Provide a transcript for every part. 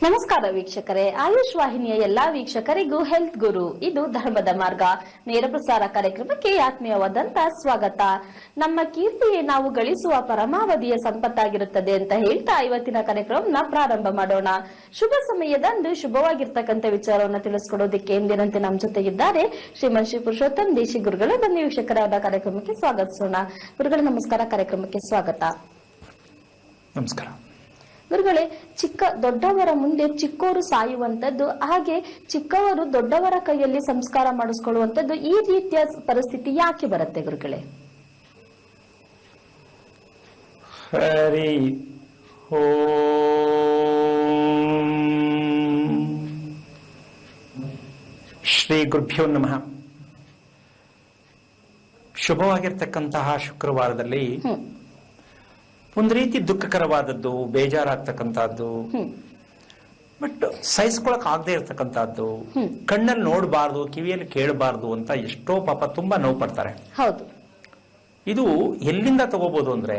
ನಮಸ್ಕಾರ ವೀಕ್ಷಕರೇ, ಆಯುಷ್ ವಾಹಿನಿಯ ಎಲ್ಲಾ ವೀಕ್ಷಕರಿಗೂ ಹೆಲ್ತ್ ಗುರು ಇದು ಧರ್ಮದ ಮಾರ್ಗ ನೇರ ಪ್ರಸಾರ ಕಾರ್ಯಕ್ರಮಕ್ಕೆ ಆತ್ಮೀಯವಾದಂತಹ ಸ್ವಾಗತ. ನಮ್ಮ ಕೀರ್ತಿಯೇ ನಾವು ಗಳಿಸುವ ಪರಮಾವಧಿಯ ಸಂಪತ್ತಾಗಿರುತ್ತದೆ ಅಂತ ಹೇಳ್ತಾ ಇವತ್ತಿನ ಕಾರ್ಯಕ್ರಮನ ಪ್ರಾರಂಭ ಮಾಡೋಣ. ಶುಭ ಸಮಯದಂದು ಶುಭವಾಗಿರ್ತಕ್ಕಂಥ ವಿಚಾರವನ್ನು ತಿಳಿಸ್ಕೊಡೋದಕ್ಕೆ ಎಂದಿನಂತೆ ನಮ್ಮ ಜೊತೆಗಿದ್ದಾರೆ ಶ್ರೀಮನ್ ಶ್ರೀ ಪುರುಷೋತ್ತಮ್ ದೇಶಿ ಗುರುಗಳು. ಬನ್ನಿ ವೀಕ್ಷಕರಾದ ಕಾರ್ಯಕ್ರಮಕ್ಕೆ ಸ್ವಾಗತಿಸೋಣ. ಗುರುಗಳ ನಮಸ್ಕಾರ, ಕಾರ್ಯಕ್ರಮಕ್ಕೆ ಸ್ವಾಗತ. ನಮಸ್ಕಾರ ಗುರುಗಳೇ, ದೊಡ್ಡವರ ಮುಂದೆ ಚಿಕ್ಕವರು ಸಾಯುವಂತದ್ದು, ಹಾಗೆ ಚಿಕ್ಕವರು ದೊಡ್ಡವರ ಕೈಯಲ್ಲಿ ಸಂಸ್ಕಾರ ಮಾಡಿಸ್ಕೊಳ್ಳುವಂತದ್ದು, ಈ ರೀತಿಯ ಪರಿಸ್ಥಿತಿ ಯಾಕೆ ಬರುತ್ತೆ ಗುರುಗಳೇ? ಹರಿ ಓಂ ಶ್ರೀ ಗುರುಭ್ಯೋ ನಮಃ. ಶುಭವಾಗಿರ್ತಕ್ಕಂತಹ ಶುಕ್ರವಾರದಲ್ಲಿ ಒಂದು ರೀತಿ ದುಃಖಕರವಾದದ್ದು, ಬೇಜಾರಾಗ್ತಕ್ಕಂಥದ್ದು, ಬಟ್ ಸಹಿಸ್ಕೊಳಕ್ ಆಗದೆ ಇರ್ತಕ್ಕಂಥದ್ದು, ಕಣ್ಣಲ್ಲಿ ನೋಡಬಾರ್ದು, ಕಿವಿಯಲ್ಲಿ ಕೇಳಬಾರ್ದು ಅಂತ ಎಷ್ಟೋ ಪಾಪ ತುಂಬಾ ನೋವು ಪಡ್ತಾರೆ. ಹೌದು. ಇದು ಎಲ್ಲಿಂದ ತಗೋಬಹುದು ಅಂದ್ರೆ,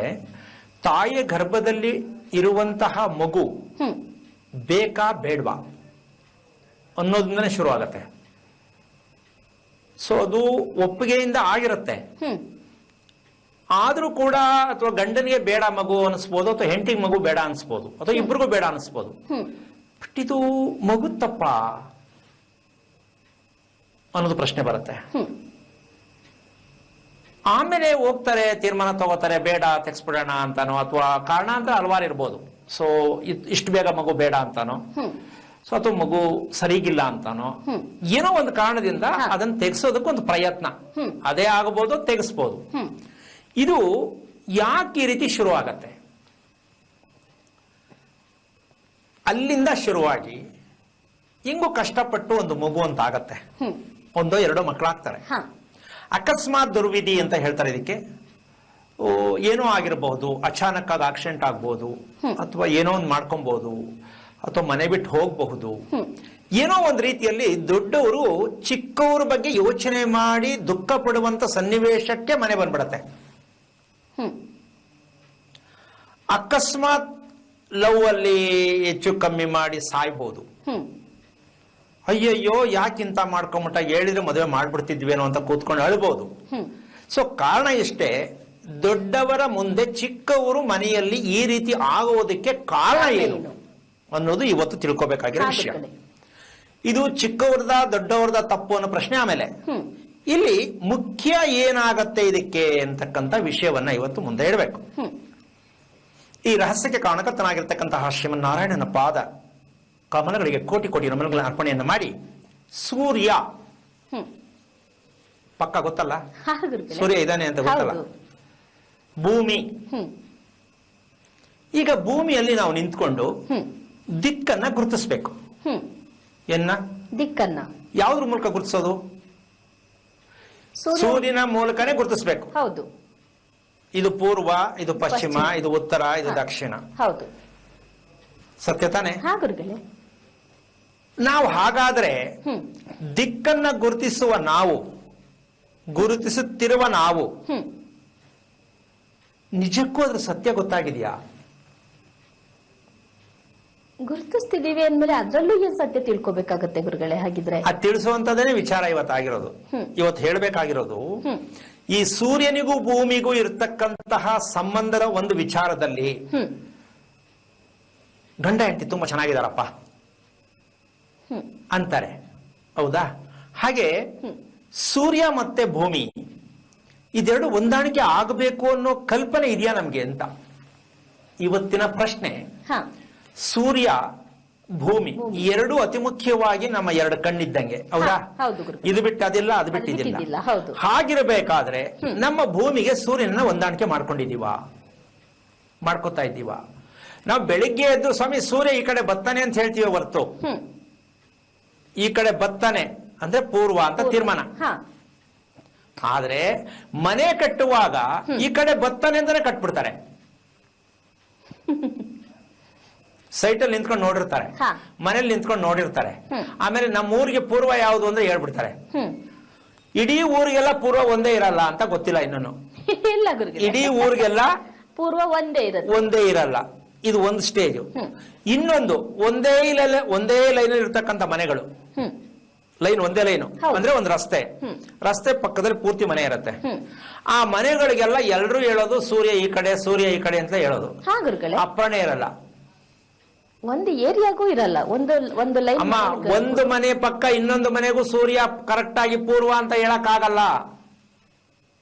ತಾಯಿಯ ಗರ್ಭದಲ್ಲಿ ಇರುವಂತಹ ಮಗು ಬೇಕಾ ಬೇಡ್ವಾ ಅನ್ನೋದ್ರಿಂದನೇ ಶುರು ಆಗತ್ತೆ. ಸೊ ಅದು ಒಪ್ಪಿಗೆಯಿಂದ ಆಗಿರುತ್ತೆ. ಆದ್ರೂ ಕೂಡ ಅಥವಾ ಗಂಡನಿಗೆ ಬೇಡ ಮಗು ಅನಿಸ್ಬೋದು, ಅಥವಾ ಹೆಂಡತಿಗೆ ಮಗು ಬೇಡ ಅನಿಸ್ಬೋದು, ಅಥವಾ ಇಬ್ರಿಗೂ ಬೇಡ ಅನಿಸ್ಬೋದು. ಬಟ್ ಇದು ಮಗು ತಪ್ಪ ಅನ್ನೋದು ಪ್ರಶ್ನೆ ಬರುತ್ತೆ. ಆಮೇಲೆ ಹೋಗ್ತಾರೆ, ತೀರ್ಮಾನ ತಗೋತಾರೆ, ಬೇಡ ತೆಗ್ಸ್ಬಿಡೋಣ ಅಂತಾನೋ, ಅಥವಾ ಕಾರಣಾಂತರ ಹಲವಾರು ಇರ್ಬೋದು. ಸೊ ಇಷ್ಟು ಬೇಗ ಮಗು ಬೇಡ ಅಂತಾನೋ, ಸೊ ಅಥವಾ ಮಗು ಸರಿಗಿಲ್ಲ ಅಂತಾನೋ, ಏನೋ ಒಂದು ಕಾರಣದಿಂದ ಅದನ್ನ ತೆಗ್ಸೋದಕ್ಕೆ ಒಂದು ಪ್ರಯತ್ನ, ಅದೇ ಆಗಬಹುದು, ತೆಗೆಸ್ಬೋದು. ಇದು ಯಾಕೆ ಈ ರೀತಿ ಶುರು ಆಗತ್ತೆ? ಅಲ್ಲಿಂದ ಶುರುವಾಗಿ ಹಿಂಗೂ ಕಷ್ಟಪಟ್ಟು ಒಂದು ಮಗು ಅಂತ ಆಗತ್ತೆ, ಒಂದೋ ಎರಡೋ ಮಕ್ಕಳಾಗ್ತಾರೆ. ಅಕಸ್ಮಾತ್ ದುರ್ವಿಧಿ ಅಂತ ಹೇಳ್ತಾರೆ ಇದಕ್ಕೆ. ಏನೋ ಆಗಿರಬಹುದು, ಅಚಾನಕ್ ಆಗಿ ಆಕ್ಸಿಡೆಂಟ್ ಆಗ್ಬಹುದು, ಅಥವಾ ಏನೋ ಒಂದು ಮಾಡ್ಕೊಬಹುದು, ಅಥವಾ ಮನೆ ಬಿಟ್ಟು ಹೋಗಬಹುದು. ಏನೋ ಒಂದು ರೀತಿಯಲ್ಲಿ ದೊಡ್ಡವರು ಚಿಕ್ಕವ್ರ ಬಗ್ಗೆ ಯೋಚನೆ ಮಾಡಿ ದುಃಖ ಪಡುವಂತ ಸನ್ನಿವೇಶಕ್ಕೆ ಮನೆ ಬಂದ್ಬಿಡತ್ತೆ. ಅಕಸ್ಮಾತ್ ಲವ್ ಅಲ್ಲಿ ಹೆಚ್ಚು ಕಮ್ಮಿ ಮಾಡಿ ಸಾಯ್ಬಹುದು. ಅಯ್ಯಯ್ಯೋ ಯಾಕಿಂತ ಮಾಡ್ಕೊಂಬಿಟ್ಟ, ಹೇಳಿದ್ರೆ ಮದುವೆ ಮಾಡ್ಬಿಡ್ತಿದ್ವೇನೋ ಅಂತ ಕೂತ್ಕೊಂಡು ಅಳ್ಬಹುದು. ಸೊ ಕಾರಣ ಇಷ್ಟೇ, ದೊಡ್ಡವರ ಮುಂದೆ ಚಿಕ್ಕವರು ಮನೆಯಲ್ಲಿ ಈ ರೀತಿ ಆಗುವುದಕ್ಕೆ ಕಾರಣ ಏನು ಅನ್ನೋದು ಇವತ್ತು ತಿಳ್ಕೊಬೇಕಾಗಿರೋ ವಿಷಯ. ಇದು ಚಿಕ್ಕವ್ರದ ದೊಡ್ಡವ್ರದ ತಪ್ಪು ಅನ್ನೋ ಪ್ರಶ್ನೆ ಆಮೇಲೆ. ಇಲ್ಲಿ ಮುಖ್ಯ ಏನಾಗತ್ತೆ ಇದಕ್ಕೆ ಅಂತಕ್ಕಂಥ ವಿಷಯವನ್ನ ಇವತ್ತು ಮುಂದೆ ಇಡಬೇಕು. ಈ ರಹಸ್ಯಕ್ಕೆ ಕಾರಣಕರ್ತನಾಗಿರ್ತಕ್ಕಂತಹ ಶ್ರೀಮನ್ನಾರಾಯಣನ ಪಾದ ಕಮಲಗಳಿಗೆ ಕೋಟಿ ಕೋಟಿ ನಮನಗಳ ಅರ್ಪಣೆಯನ್ನು ಮಾಡಿ, ಸೂರ್ಯ ಪಕ್ಕ ಗೊತ್ತಲ್ಲ, ಸೂರ್ಯ ಇದ್ದಾನೆ ಅಂತ ಗೊತ್ತಲ್ಲ, ಭೂಮಿ. ಈಗ ಭೂಮಿಯಲ್ಲಿ ನಾವು ನಿಂತ್ಕೊಂಡು ದಿಕ್ಕನ್ನ ಗುರುತಿಸ್ಬೇಕು. ದಿಕ್ಕನ್ನ ಯಾವ್ದ್ರ ಮೂಲಕ ಗುರುತಿಸೋದು? ಸೂರ್ಯನ ಮೂಲಕನೇ ಗುರುತಿಸ್ಬೇಕು. ಹೌದು. ಇದು ಪೂರ್ವ, ಇದು ಪಶ್ಚಿಮ, ಇದು ಉತ್ತರ, ಇದು ದಕ್ಷಿಣ. ಹೌದು, ಸತ್ಯ ತಾನೆ? ನಾವು ಹಾಗಾದ್ರೆ ದಿಕ್ಕನ್ನ ಗುರುತಿಸುತ್ತಿರುವ ನಾವು ನಿಜಕ್ಕೂ ಅದ್ರ ಸತ್ಯ ಗೊತ್ತಾಗಿದೆಯಾ? ಗುರುತಿಸ್ತಿದೀವಿ ಅಂದ್ಮೇಲೆ ಅದ್ರಲ್ಲೂ ಏನ್ ಸತ್ಯ ತಿಳ್ಕೊಬೇಕಾಗತ್ತೆ ಗುರುಗಳೇ? ಹಾಗಿದ್ರೆ ಅದು ತಿಳಿಸುವಂತದೇನೆ ವಿಚಾರ ಇವತ್ತಾಗಿರೋದು. ಇವತ್ತು ಹೇಳ್ಬೇಕಾಗಿರೋದು, ಈ ಸೂರ್ಯನಿಗೂ ಭೂಮಿಗೂ ಇರತಕ್ಕಂತಹ ಸಂಬಂಧದ ಒಂದು ವಿಚಾರದಲ್ಲಿ ಗಂಡ ಹೆಂಡತಿ ತುಂಬಾ ಚೆನ್ನಾಗಿದಾರಪ್ಪ ಅಂತಾರೆ, ಹೌದಾ? ಹಾಗೆ ಸೂರ್ಯ ಮತ್ತೆ ಭೂಮಿ ಇದೆರಡು ಹೊಂದಾಣಿಕೆ ಆಗಬೇಕು ಅನ್ನೋ ಕಲ್ಪನೆ ಇದೆಯಾ ನಮ್ಗೆ ಅಂತ ಇವತ್ತಿನ ಪ್ರಶ್ನೆ. ಸೂರ್ಯ ಭೂಮಿ ಎರಡು ಅತಿ ಮುಖ್ಯವಾಗಿ ನಮ್ಮ ಎರಡು ಕಣ್ಣಿದ್ದಂಗೆ, ಹೌದಾ? ಇದು ಬಿಟ್ಟು ಅದಿಲ್ಲ, ಅದು ಬಿಟ್ಟಿದ್ದಿಲ್ಲ. ಹಾಗಿರಬೇಕಾದ್ರೆ ನಮ್ಮ ಭೂಮಿಗೆ ಸೂರ್ಯನ ಹೊಂದಾಣಿಕೆ ಮಾಡ್ಕೋತಾ ಇದ್ದೀವ? ನಾವು ಬೆಳಿಗ್ಗೆ ಎದ್ದು ಸ್ವಾಮಿ ಸೂರ್ಯ ಈ ಕಡೆ ಬರ್ತಾನೆ ಅಂತ ಹೇಳ್ತೀವಿ ಹೊರತು, ಈ ಕಡೆ ಬರ್ತಾನೆ ಅಂದ್ರೆ ಪೂರ್ವ ಅಂತ ತೀರ್ಮಾನ. ಆದ್ರೆ ಮನೆ ಕಟ್ಟುವಾಗ ಈ ಕಡೆ ಬರ್ತಾನೆ ಅಂತಾನೆ ಕಟ್ಬಿಡ್ತಾರೆ. ಸೈಟ್ ಅಲ್ಲಿ ನಿಂತ್ಕೊಂಡು ನೋಡಿರ್ತಾರೆ, ಮನೇಲಿ ನಿಂತ್ಕೊಂಡು ನೋಡಿರ್ತಾರೆ. ಆಮೇಲೆ ನಮ್ಮ ಊರಿಗೆ ಪೂರ್ವ ಯಾವುದು ಅಂದ್ರೆ ಹೇಳ್ಬಿಡ್ತಾರೆ. ಇಡೀ ಊರಿಗೆಲ್ಲ ಪೂರ್ವ ಒಂದೇ ಇರಲ್ಲ ಅಂತ ಗೊತ್ತಿಲ್ಲ ಇನ್ನೂ. ಇಡೀ ಊರಿಗೆಲ್ಲ ಪೂರ್ವ ಒಂದೇ ಇರಲ್ಲ. ಇದು ಒಂದು ಸ್ಟೇಜ್. ಇನ್ನೊಂದು ಒಂದೇ ಲೈನ್ ಇರ್ತಕ್ಕಂಥ ಮನೆಗಳು, ಲೈನ್ ಒಂದೇ ಲೈನು ಅಂದ್ರೆ ಒಂದು ರಸ್ತೆ ಪಕ್ಕದಲ್ಲಿ ಪೂರ್ತಿ ಮನೆ ಇರುತ್ತೆ. ಆ ಮನೆಗಳಿಗೆಲ್ಲ ಎಲ್ರು ಹೇಳೋದು ಸೂರ್ಯ ಈ ಕಡೆ ಅಂತ ಹೇಳೋದು. ಅಪ್ಪಣೆ ಇರಲ್ಲ, ಒಂದು ಏರಿಯಾಗೂ ಇರಲ್ಲ, ಒಂದು ಲೈನ್. ಅಮ್ಮ, ಒಂದು ಮನೆ ಪಕ್ಕ ಇನ್ನೊಂದು ಮನೆಗೂ ಸೂರ್ಯ ಕರೆಕ್ಟ್ ಆಗಿ ಪೂರ್ವ ಅಂತ ಹೇಳಕ್ ಆಗಲ್ಲ.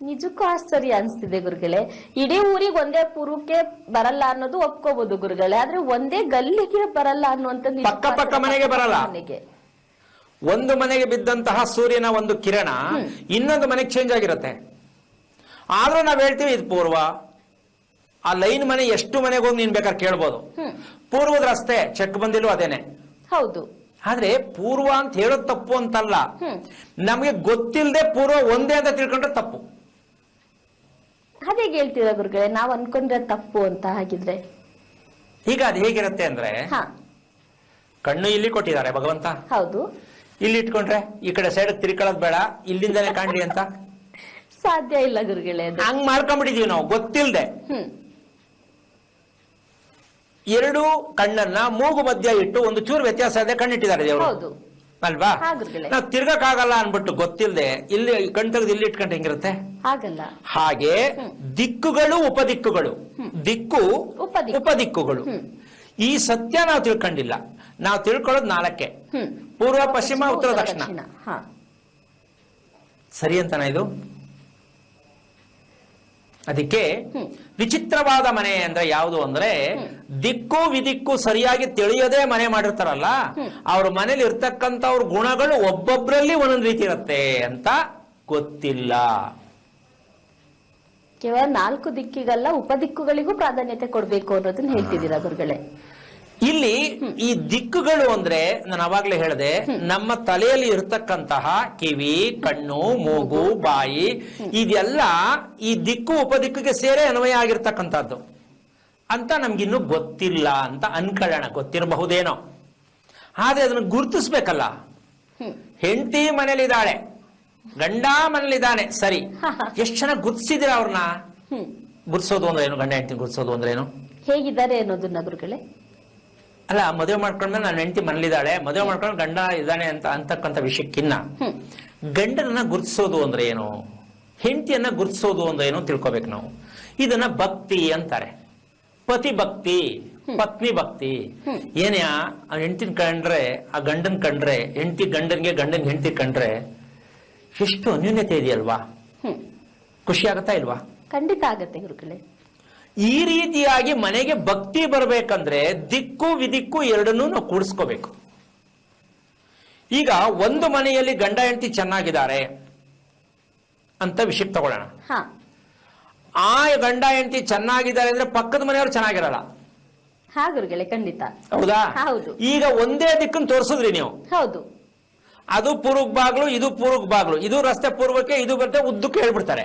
ನಿಜಕ್ಕೂ ಆಶ್ಚರ್ಯ ಅನ್ಸ್ತಿದೆ ಗುರುಗಳೇ. ಇಡೀ ಊರಿಗೆ ಒಂದೇ ಪೂರ್ವಕ್ಕೆ ಬರಲ್ಲ ಅನ್ನೋದು ಒಪ್ಕೋಬಹುದು ಗುರುಗಳೇ, ಆದ್ರೆ ಒಂದೇ ಗಲ್ಲಿಗೆ ಬರಲ್ಲ ಅನ್ನುವಂತ ಪಕ್ಕ ಮನೆಗೆ ಬರಲ್ಲ. ಒಂದು ಮನೆಗೆ ಬಿದ್ದಂತಹ ಸೂರ್ಯನ ಒಂದು ಕಿರಣ ಇನ್ನೊಂದು ಮನೆಗೆ ಚೇಂಜ್ ಆಗಿರುತ್ತೆ. ಆದ್ರೂ ನಾವ್ ಹೇಳ್ತೀವಿ ಇದು ಪೂರ್ವ. ಆ ಲೈನ್ ಮನೆ ಎಷ್ಟು ಮನೆಗೆ ಹೋಗಿ ನೀನ್ ಬೇಕಾದ್ರೆ ಕೇಳ್ಬೋದು. ಪೂರ್ವದ ರಸ್ತೆ ಚೆಕ್ ಬಂದಿಲ್ವ ಅದೇನೆ. ಹೌದು. ಆದ್ರೆ ಪೂರ್ವ ಅಂತ ಹೇಳೋದು ತಪ್ಪು ಅಂತಲ್ಲ, ನಮಗೆ ಗೊತ್ತಿಲ್ಲದೆ ಪೂರ್ವ ಒಂದೇ ಅಂತ ತಿಳ್ಕೊಂಡ್ರೆ ತಪ್ಪು. ಅದೇ ಹೇಳ್ತೀರ ಗುರುಗಳೇ, ನಾವ್ ಅನ್ಕೊಂಡ್ರೆ ತಪ್ಪು ಅಂತ. ಹಾಗಿದ್ರೆ ಈಗ ಅದು ಹೇಗಿರುತ್ತೆ ಅಂದ್ರೆ, ಕಣ್ಣು ಇಲ್ಲಿ ಕೊಟ್ಟಿದ್ದಾರೆ ಭಗವಂತ, ಹೌದು, ಇಲ್ಲಿ ಇಟ್ಕೊಂಡ್ರೆ ಈ ಕಡೆ ಸೈಡ್ ತಿರ್ಕೊಳ್ಳೋದು ಬೇಡ, ಇಲ್ಲಿಂದಾನೆ ಕಾಣ್ಲಿ ಅಂತ ಸಾಧ್ಯ ಇಲ್ಲ ಗುರುಗಳೇ. ಹಂಗ್ ಮಾಡ್ಕೊಂಡ್ಬಿಟ್ಟಿದೀವಿ ನಾವು ಗೊತ್ತಿಲ್ದೆ. ಎರಡು ಕಣ್ಣನ್ನ ಮೂಗು ಮಧ್ಯ ಇಟ್ಟು ಒಂದು ಚೂರು ವ್ಯತ್ಯಾಸ ಇದೆ ಕಣ್ಣಿಟ್ಟಿದ್ದಾರೆ ದೇವರು, ಅಲ್ವಾ? ನಾವು ತಿರ್ಗಕ್ಕಾಗಲ್ಲ ಅನ್ಬಿಟ್ಟು ಗೊತ್ತಿಲ್ಲದೆ ಇಲ್ಲಿ ಕಣ್ ತೆಗೆದು ಇಲ್ಲಿ ಇಟ್ಕೊಂಡ್ರೆ ಹೆಂಗಿರುತ್ತೆ? ಆಗಲ್ಲ. ಹಾಗೆ ದಿಕ್ಕುಗಳು ಉಪದಿಕ್ಕುಗಳು, ದಿಕ್ಕು ಉಪದಿಕ್ಕುಗಳು, ಈ ಸತ್ಯ ನಾವು ತಿಳ್ಕೊಂಡಿಲ್ಲ. ನಾವು ತಿಳ್ಕೊಳ್ಳೋದು 4: ಪೂರ್ವ, ಪಶ್ಚಿಮ, ಉತ್ತರ, ದಕ್ಷಿಣ. ಸರಿ ಅಂತನ ಇದು? ಅದಕ್ಕೆ ವಿಚಿತ್ರವಾದ ಮನೆ ಅಂದ್ರೆ ಯಾವುದು ಅಂದ್ರೆ, ದಿಕ್ಕು ವಿದಿಕ್ಕು ಸರಿಯಾಗಿ ತಿಳಿಯದೆ ಮನೆ ಮಾಡಿರ್ತಾರಲ್ಲ, ಅವ್ರ ಮನೇಲಿ ಇರ್ತಕ್ಕಂಥವ್ರ ಗುಣಗಳು ಒಬ್ಬೊಬ್ರಲ್ಲಿ ಒಂದೊಂದು ರೀತಿ ಇರುತ್ತೆ ಅಂತ ಗೊತ್ತಿಲ್ಲ. ಕೇವಲ 4 ದಿಕ್ಕಿಗಲ್ಲ, ಉಪದಿಕ್ಕುಗಳಿಗೂ ಪ್ರಾಧಾನ್ಯತೆ ಕೊಡ್ಬೇಕು ಅನ್ನೋದನ್ನ ಹೇಳ್ತಿದ್ದೀರಾ ಗುರುಗಳೇ. ಇಲ್ಲಿ ಈ ದಿಕ್ಕುಗಳು ಅಂದ್ರೆ ನಾನು ಅವಾಗ್ಲೇ ಹೇಳಿದೆ, ನಮ್ಮ ತಲೆಯಲ್ಲಿ ಇರ್ತಕ್ಕಂತಹ ಕಿವಿ, ಕಣ್ಣು, ಮೂಗು, ಬಾಯಿ, ಇದೆಲ್ಲ ಈ ದಿಕ್ಕು ಉಪದಿಕ್ಕಿಗೆ ಸೇರೆ ಅನ್ವಯ ಆಗಿರ್ತಕ್ಕಂಥದ್ದು ಅಂತ ನಮ್ಗಿನ್ನೂ ಗೊತ್ತಿಲ್ಲ ಅಂತ ಅನ್ಕೊಳ್ಳೋಣ. ಗೊತ್ತಿರಬಹುದೇನೋ, ಆದ್ರೆ ಅದನ್ನು ಗುರುತಿಸ್ಬೇಕಲ್ಲ. ಹೆಂಡತಿ ಮನೇಲಿದ್ದಾಳೆ, ಗಂಡ ಮನೇಲಿದ್ದಾನೆ, ಸರಿ, ಎಷ್ಟು ಚೆನ್ನಾಗಿ ಗುರ್ತಿಸಿದಿರ ಅವ್ರನ್ನ? ಗುರ್ಸೋದು ಅಂದ್ರೆ ಏನು? ಗಂಡ ಹೆಂಡತಿ ಗುರ್ಸೋದು ಅಂದ್ರೆ ಏನು? ಹೇಗಿದ್ದಾರೆ ಅನ್ನೋದನ್ನ ಗುರುಗಳೇ. ಅಲ್ಲ, ಮದುವೆ ಮಾಡ್ಕೊಂಡ್ಮೇಲೆ ನಾನು ಹೆಂಡತಿ ಮನೇಲಿದ್ದಾಳೆ, ಮದುವೆ ಮಾಡ್ಕೊಂಡು ಗಂಡ ಇದ್ದಾನೆ ಅಂತ ಅಂತಕ್ಕಂಥ ವಿಷಯಕ್ಕಿನ್ನ ಗಂಡನನ್ನ ಗುರ್ತಿಸೋದು ಅಂದ್ರೆ ಏನು, ಹೆಂಡತಿಯನ್ನ ಗುರ್ತಿಸೋದು ಅಂದ್ರೆ ಏನು ತಿಳ್ಕೊಬೇಕು ನಾವು. ಇದನ್ನ ಭಕ್ತಿ ಅಂತಾರೆ. ಪತಿ ಭಕ್ತಿ, ಪತ್ನಿ ಭಕ್ತಿ. ಏನ್ಯಾ ಆ ಹೆಂಡತಿನ ಕಂಡ್ರೆ, ಆ ಗಂಡನ್ ಕಂಡ್ರೆ, ಹೆಂಡತಿ ಗಂಡನ್ಗೆ, ಗಂಡನ್ ಹೆಂಡತಿ ಕಂಡ್ರೆ ಎಷ್ಟು ಅನ್ಯೂನ್ಯತೆ ಇದೆಯಲ್ವಾ? ಖುಷಿ ಆಗತ್ತಾ ಇಲ್ವಾ? ಖಂಡಿತ ಆಗತ್ತೆ ಗುರುಗಳೇ. ಈ ರೀತಿಯಾಗಿ ಮನೆಗೆ ಭಕ್ತಿ ಬರಬೇಕಂದ್ರೆ ದಿಕ್ಕು ವಿದಿಕ್ಕು ಎರಡನ್ನೂ ನಾವು ಕೂಡಿಸ್ಕೋಬೇಕು. ಈಗ ಒಂದು ಮನೆಯಲ್ಲಿ ಗಂಡ ಹೆಂಡತಿ ಚೆನ್ನಾಗಿದ್ದಾರೆ ಅಂತ ವಿಷಯಕ್ಕೆ ತಗೊಳ್ಳೋಣ. ಆ ಗಂಡ ಹೆಂಡತಿ ಚೆನ್ನಾಗಿದ್ದಾರೆ ಅಂದ್ರೆ ಪಕ್ಕದ ಮನೆಯವರು ಚೆನ್ನಾಗಿರಲ್ಲ. ಹಾ ಗುರುಗಳೇ, ಖಂಡಿತ. ಹೌದಾ? ಹೌದು. ಈಗ ಒಂದೇ ದಿಕ್ಕನ್ನು ತೋರಿಸಿದ್ರಿ ನೀವು. ಹೌದು. ಅದು ಪೂರ್ವಕ್ ಬಾಗ್ಲು, ಇದು ಪೂರ್ವಕ್ ಬಾಗ್ಲು, ಇದು ರಸ್ತೆ ಪೂರ್ವಕ್ಕೆ, ಇದು ಬರುತ್ತೆ ಉದ್ದಕ್ಕೆ ಹೇಳ್ಬಿಡ್ತಾರೆ.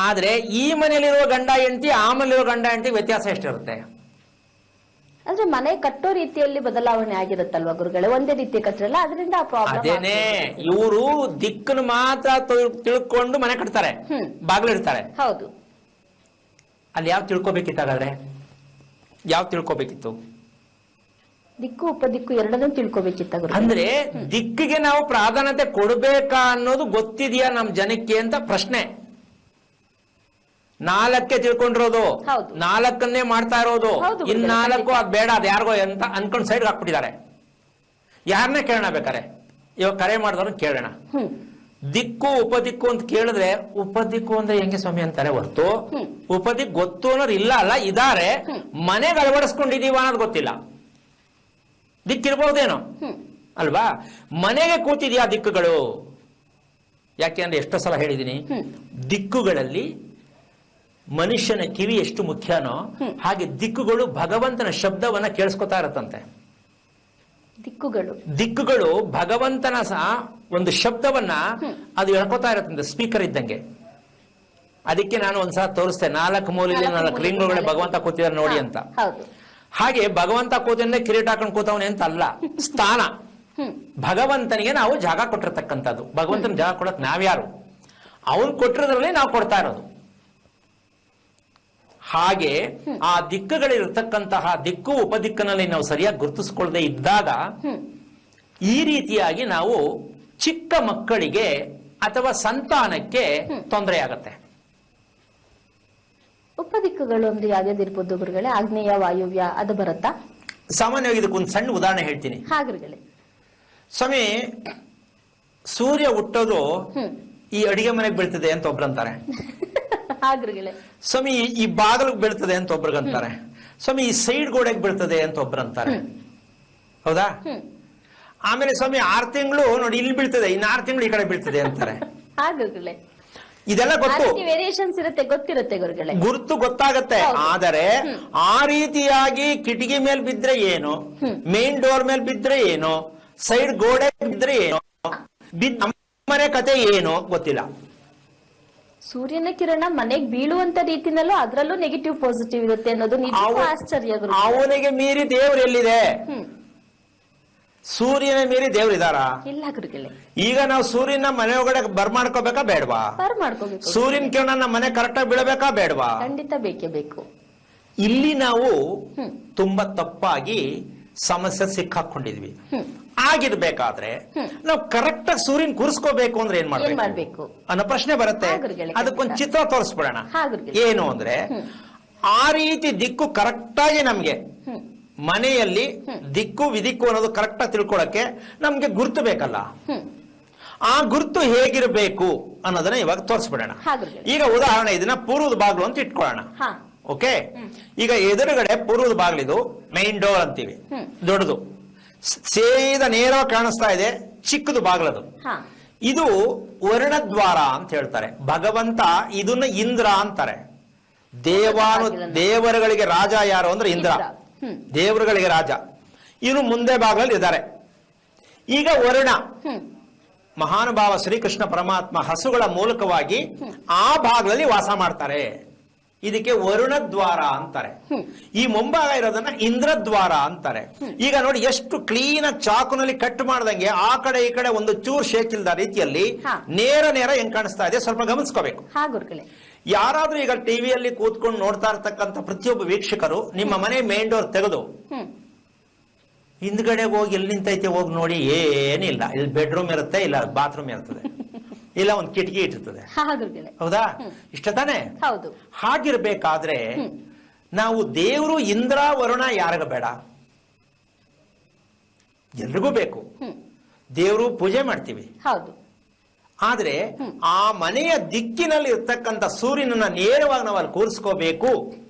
ಆದ್ರೆ ಈ ಮನೆಯಲ್ಲಿರುವ ಗಂಡ ಹೆಂಡತಿ, ಆ ಮನೆಯಲ್ಲಿರುವ ಗಂಡ ಹೆಂಡತಿ ವ್ಯತ್ಯಾಸ ಎಷ್ಟಿರುತ್ತೆ? ಅಂದ್ರೆ ಮನೆ ಕಟ್ಟೋ ರೀತಿಯಲ್ಲಿ ಬದಲಾವಣೆ ಆಗಿರುತ್ತಲ್ವಾ ಗುರುಗಳೇ? ಒಂದೇ ರೀತಿ ಕಟ್ಟರಲ್ಲ, ಅದರಿಂದ ಅದೇನೆ. ಇವರು ದಿಕ್ಕನ್ನು ಮಾತ್ರ ತಿಳ್ಕೊಂಡು ಮನೆ ಕಟ್ತಾರೆ, ಬಾಗ್ಲು ಇಡ್ತಾರೆ. ಹೌದು. ಅಲ್ಲಿ ಯಾವ ತಿಳ್ಕೊಬೇಕಿತ್ತಾಗಾದ್ರೆ? ಯಾವ ತಿಳ್ಕೊಬೇಕಿತ್ತು? ದಿಕ್ಕು ಉಪದಿಕ್ಕು ಎರಡನ್ನೂ ತಿಳ್ಕೊಬೇಕಿತ್ತ. ಅಂದ್ರೆ ದಿಕ್ಕಿಗೆ ನಾವು ಪ್ರಾಧಾನ್ಯತೆ ಕೊಡ್ಬೇಕಾ ಅನ್ನೋದು ಗೊತ್ತಿದೆಯಾ ನಮ್ ಜನಕ್ಕೆ ಅಂತ ಪ್ರಶ್ನೆ. 4 ತಿಳ್ಕೊಂಡಿರೋದು, 4 ಮಾಡ್ತಾ ಇರೋದು, ಇನ್ 4 ಅದ್ ಬೇಡ, ಅದ್ ಯಾರಿಗೋ ಅಂತ ಅನ್ಕೊಂಡ್ ಸೈಡ್ ಹಾಕ್ಬಿಟ್ಟಿದ್ದಾರೆ. ಯಾರನ್ನೇ ಕೇಳೋಣ ಬೇಕಾರೆ, ಇವಾಗ ಕರೆ ಮಾಡಿದವ್ರು ಕೇಳೋಣ. ದಿಕ್ಕು ಉಪದಿಕ್ಕು ಅಂತ ಕೇಳಿದ್ರೆ ಉಪದಿಕ್ಕು ಅಂದ್ರೆ ಹೆಂಗೆ ಸ್ವಾಮಿ ಅಂತಾರೆ ಹೊರತು ಉಪದಿಕ್ ಗೊತ್ತು ಅನ್ನೋರು ಇಲ್ಲ. ಅಲ್ಲ, ಇದಾರೆ, ಮನೆಗೆ ಅಳವಡಿಸ್ಕೊಂಡಿದೀವ ಅನ್ನೋದು ಗೊತ್ತಿಲ್ಲ. ದಿಕ್ಕಿರ್ಬಹುದೇನೋ ಅಲ್ವಾ? ಮನೆಗೆ ಕೂತಿದ್ಯಾ ದಿಕ್ಕುಗಳು? ಯಾಕೆ ಅಂದ್ರೆ ಎಷ್ಟೋ ಸಲ ಹೇಳಿದೀನಿ, ದಿಕ್ಕುಗಳಲ್ಲಿ ಮನುಷ್ಯನ ಕಿವಿ ಎಷ್ಟು ಮುಖ್ಯನೋ ಹಾಗೆ ದಿಕ್ಕುಗಳು ಭಗವಂತನ ಶಬ್ದವನ್ನ ಕೇಳಿಸ್ಕೊತಾ ಇರತ್ತಂತೆ. ದಿಕ್ಕುಗಳು ಭಗವಂತನ ಒಂದು ಶಬ್ದವನ್ನ ಅದು ಹೇಳ್ಕೊತಾ ಇರತ್ತಂತೆ, ಸ್ಪೀಕರ್ ಇದ್ದಂಗೆ. ಅದಕ್ಕೆ ನಾನು ಒಂದ್ಸಲ ತೋರಿಸ್ತೆ, 4 ಮೂಲೆಯಲ್ಲಿ 4 ರಿಂಗುಗಳು ಭಗವಂತ ಕೂತಿದ್ದಾರೆ ನೋಡಿ ಅಂತ. ಹಾಗೆ ಭಗವಂತ ಕೂತಿಂದ ಕಿರೀಟ ಹಾಕೊಂಡು ಕೂತವನೇ ಅಂತ ಅಲ್ಲ, ಸ್ಥಾನ. ಭಗವಂತನಿಗೆ ನಾವು ಜಾಗ ಕೊಟ್ಟಿರ್ತಕ್ಕಂಥದ್ದು. ಭಗವಂತನ ಜಾಗ ಕೊಡಕ್ ನಾವ್ಯಾರು? ಅವನ್ ಕೊಟ್ಟಿರೋದ್ರಲ್ಲಿ ನಾವು ಕೊಡ್ತಾ ಇರೋದು. ಹಾಗೆ ಆ ದಿಕ್ಕುಗಳಿರ್ತಕ್ಕಂತಹ ದಿಕ್ಕು ಉಪದಿಕ್ಕಿನಲ್ಲಿ ನಾವು ಸರಿಯಾಗಿ ಗುರುತಿಸ್ಕೊಳ್ಳದೆ ಇದ್ದಾಗ ಈ ರೀತಿಯಾಗಿ ನಾವು ಚಿಕ್ಕ ಮಕ್ಕಳಿಗೆ ಅಥವಾ ಸಂತಾನಕ್ಕೆ ತೊಂದರೆ ಆಗತ್ತೆ. ಉಪದಿಕ್ಕುಗಳು ಅಂದ್ರೆ ಯಾವ್ಯಾವ್ದಿರ್ಬೋದು ಗುರುಗಳೇ? ಆಗ್ನೇಯ, ವಾಯುವ್ಯ ಅದು ಬರುತ್ತಾ? ಸಾಮಾನ್ಯವಾಗಿ ಇದಕ್ಕೊಂದು ಸಣ್ಣ ಉದಾಹರಣೆ ಹೇಳ್ತೀನಿ. ಹಾ ಗುರುಗಳೇ. ಸ್ವಾಮಿ, ಸೂರ್ಯ ಹುಟ್ಟೋದು ಈ ಅಡಿಗೆ ಮನೆಗೆ ಬೀಳ್ತದೆ ಅಂತ ಒಬ್ರಂತಾರೆ. ಹಾ ಗುರುಗಳೇ. ಸ್ವಾಮಿ, ಈ ಬಾಗಿಲಿಗೆ ಬೀಳ್ತದೆ ಅಂತ ಒಬ್ರಿಗಂತಾರೆ. ಸ್ವಾಮಿ, ಈ ಸೈಡ್ ಗೋಡೆಗೆ ಬೀಳ್ತದೆ ಅಂತ ಒಬ್ರಂತಾರೆ. ಹೌದಾ? ಆಮೇಲೆ ಸ್ವಾಮಿ 6 ತಿಂಗಳು ನೋಡಿ ಇಲ್ಲಿ ಬೀಳ್ತದೆ, ಇನ್ನು 6 ತಿಂಗಳು ಈ ಕಡೆ ಬೀಳ್ತದೆ ಅಂತಾರೆ. ಹಾ ಗುರುಗಳೇ. ಇದೆಲ್ಲ ಗೊತ್ತು, ವೇರಿಯೇಷನ್ಸ್ ಇರುತ್ತೆ, ಗೊತ್ತಿರುತ್ತೆ ಗುರುಗಳೇ, ಗುರುತು ಗೊತ್ತಾಗತ್ತೆ. ಆದರೆ ಆ ರೀತಿಯಾಗಿ ಕಿಟಕಿ ಮೇಲೆ ಬಿದ್ರೆ ಏನು, ಮೇನ್ ಡೋರ್ ಮೇಲೆ ಬಿದ್ರೆ ಏನು, ಸೈಡ್ ಗೋಡೆ ಬಿದ್ರೆ ಏನು, ನಮ್ಮನೆ ಕತೆ ಏನು ಗೊತ್ತಿಲ್ಲ. ಸೂರ್ಯನ ಕಿರಣ ಮನೆಗೆ ಬೀಳುವಂತ ರೀತಿನಲ್ಲೂ ಅದರಲ್ಲೂ ನೆಗೆಟಿವ್ ಪಾಸಿಟಿವ್ ಇರುತ್ತೆ ಅನ್ನೋದು ನಿಜಕ್ಕೂ ಆಶ್ಚರ್ಯ ಗುರುಗಳೇ. ಅವನಿಗೆ ಮೀರಿ ದೇವ್ರು ಎಲ್ಲಿದೆ? ಸೂರ್ಯನ ಮೀರಿ ದೇವ್ರು ಇದಾರ? ಇಲ್ಲ ಗುರುಗಳೇ. ಈಗ ನಾವು ಸೂರ್ಯನ ಮನೆ ಒಳಗಡೆ ಬರ್ಮಾಡ್ಕೋಬೇಕಾ ಬೇಡವಾ? ಮಾಡ್ಕೋಬೇಕು. ಸೂರ್ಯನ ಕಿರಣ ನಮ್ಮ ಮನೆ ಕರೆಕ್ಟ್ ಆಗಿ ಬೀಳಬೇಕಾ ಬೇಡವಾ? ಖಂಡಿತ ಬೇಕೇ ಬೇಕು. ಇಲ್ಲಿ ನಾವು ತುಂಬಾ ತಪ್ಪಾಗಿ ಸಮಸ್ಯೆ ಸಿಕ್ಕಾಕೊಂಡಿದ್ವಿ. ಆಗಿರ್ಬೇಕಾದ್ರೆ ನಾವು ಕರೆಕ್ಟ್ ಆಗಿ ಸೂರ್ಯನ್ ಕೂರಿಸ್ಕೋಬೇಕು ಅಂದ್ರೆ ಏನ್ ಮಾಡ್ಬೇಕು ಅನ್ನೋ ಪ್ರಶ್ನೆ ಬರುತ್ತೆ. ಅದಕ್ಕೊಂದು ಚಿತ್ರ ತೋರಿಸ್ಬಿಡೋಣ. ಏನು ಅಂದ್ರೆ, ಆ ರೀತಿ ದಿಕ್ಕು ಕರೆಕ್ಟ್ ಆಗಿ ನಮ್ಗೆ ಮನೆಯಲ್ಲಿ ದಿಕ್ಕು ವಿದಿಕ್ಕು ಅನ್ನೋದು ಕರೆಕ್ಟ್ ಆಗಿ ತಿಳ್ಕೊಳಕ್ಕೆ ನಮ್ಗೆ ಗುರ್ತು ಬೇಕಲ್ಲ. ಆ ಗುರ್ತು ಹೇಗಿರಬೇಕು ಅನ್ನೋದನ್ನ ಇವಾಗ ತೋರಿಸ್ಬಿಡೋಣ. ಈಗ ಉದಾಹರಣೆ ಇದನ್ನ ಪೂರ್ವದ ಬಾಗ್ಲು ಅಂತ ಇಟ್ಕೊಳ್ಳೋಣ. ಓಕೆ, ಈಗ ಎದುರುಗಡೆ ಪೂರ್ವದ ಬಾಗ್ಲಿದು ಮೈನ್ ಡೋರ್ ಅಂತೀವಿ, ದೊಡ್ಡದು ಸೇದ ನೇರವಾಗಿ ಕಾಣಿಸ್ತಾ ಇದೆ, ಚಿಕ್ಕದು ಬಾಗ್ಲದು. ಇದು ವರ್ಣದ್ವಾರ ಅಂತ ಹೇಳ್ತಾರೆ. ಭಗವಂತ ಇದನ್ನ ಇಂದ್ರ ಅಂತಾರೆ. ದೇವರುಗಳಿಗೆ ರಾಜ ಯಾರು ಅಂದ್ರೆ ಇಂದ್ರ, ದೇವರುಗಳಿಗೆ ರಾಜ. ಇನ್ನು ಮುಂದೆ ಬಾಗ್ಲಲ್ಲಿ ಇದ್ದಾರೆ. ಈಗ ವರ್ಣ, ಮಹಾನುಭಾವ ಶ್ರೀಕೃಷ್ಣ ಪರಮಾತ್ಮ ಹಸುಗಳ ಮೂಲಕವಾಗಿ ಆ ಭಾಗದಲ್ಲಿ ವಾಸ ಮಾಡ್ತಾರೆ. ಇದಕ್ಕೆ ವರುಣದ್ವಾರ ಅಂತಾರೆ. ಈ ಮುಂಭಾಗ ಇರೋದನ್ನ ಇಂದ್ರದ್ವಾರ ಅಂತಾರೆ. ಈಗ ನೋಡಿ ಎಷ್ಟು ಕ್ಲೀನ್ ಆಗಿ ಚಾಕುನಲ್ಲಿ ಕಟ್ ಮಾಡ್ದಂಗೆ ಆ ಕಡೆ ಈ ಕಡೆ ಒಂದು ಚೂರ್ ಶೇಕ್ ಇಲ್ದ ರೀತಿಯಲ್ಲಿ ನೇರ ಹೆಂಗ್ ಕಾಣಿಸ್ತಾ ಇದೆ, ಸ್ವಲ್ಪ ಗಮನಿಸ್ಕೋಬೇಕು. ಯಾರಾದ್ರೂ ಈಗ ಟಿವಿಯಲ್ಲಿ ಕೂತ್ಕೊಂಡು ನೋಡ್ತಾ ಇರ್ತಕ್ಕಂಥ ಪ್ರತಿಯೊಬ್ಬ ವೀಕ್ಷಕರು ನಿಮ್ಮ ಮನೆ ಮೇನ್ ಡೋರ್ ತೆಗೆದು ಹಿಂದ್ಗಡೆ ಹೋಗಿ ಎಲ್ಲಿ ನಿಂತೈತೆ ಹೋಗಿ ನೋಡಿ, ಏನಿಲ್ಲ. ಇಲ್ಲಿ ಬೆಡ್ರೂಮ್ ಇರುತ್ತೆ, ಇಲ್ಲ ಬಾತ್ರೂಮ್ ಇರ್ತದೆ, ಇಲ್ಲ ಒಂದು ಕಿಟಕಿ ಇಟ್ಟಿರ್ತದೆ. ಹೌದಾ? ಇಷ್ಟ ತಾನೆ? ಹೌದು. ಹಾಗಿರ್ಬೇಕಾದ್ರೆ ನಾವು ದೇವರು ಇಂದ್ರ ವರುಣ ಯಾರಿಗ ಬೇಡ? ಎಲ್ರಿಗೂ ಬೇಕು. ದೇವರು ಪೂಜೆ ಮಾಡ್ತೀವಿ. ಹೌದು. ಆದ್ರೆ ಆ ಮನೆಯ ದಿಕ್ಕಿನಲ್ಲಿ ಇರ್ತಕ್ಕಂಥ ಸೂರ್ಯನನ್ನ ನೇರವಾಗಿ ನಾವು ಅಲ್ಲಿ ಕೂರಿಸ್ಕೋಬೇಕು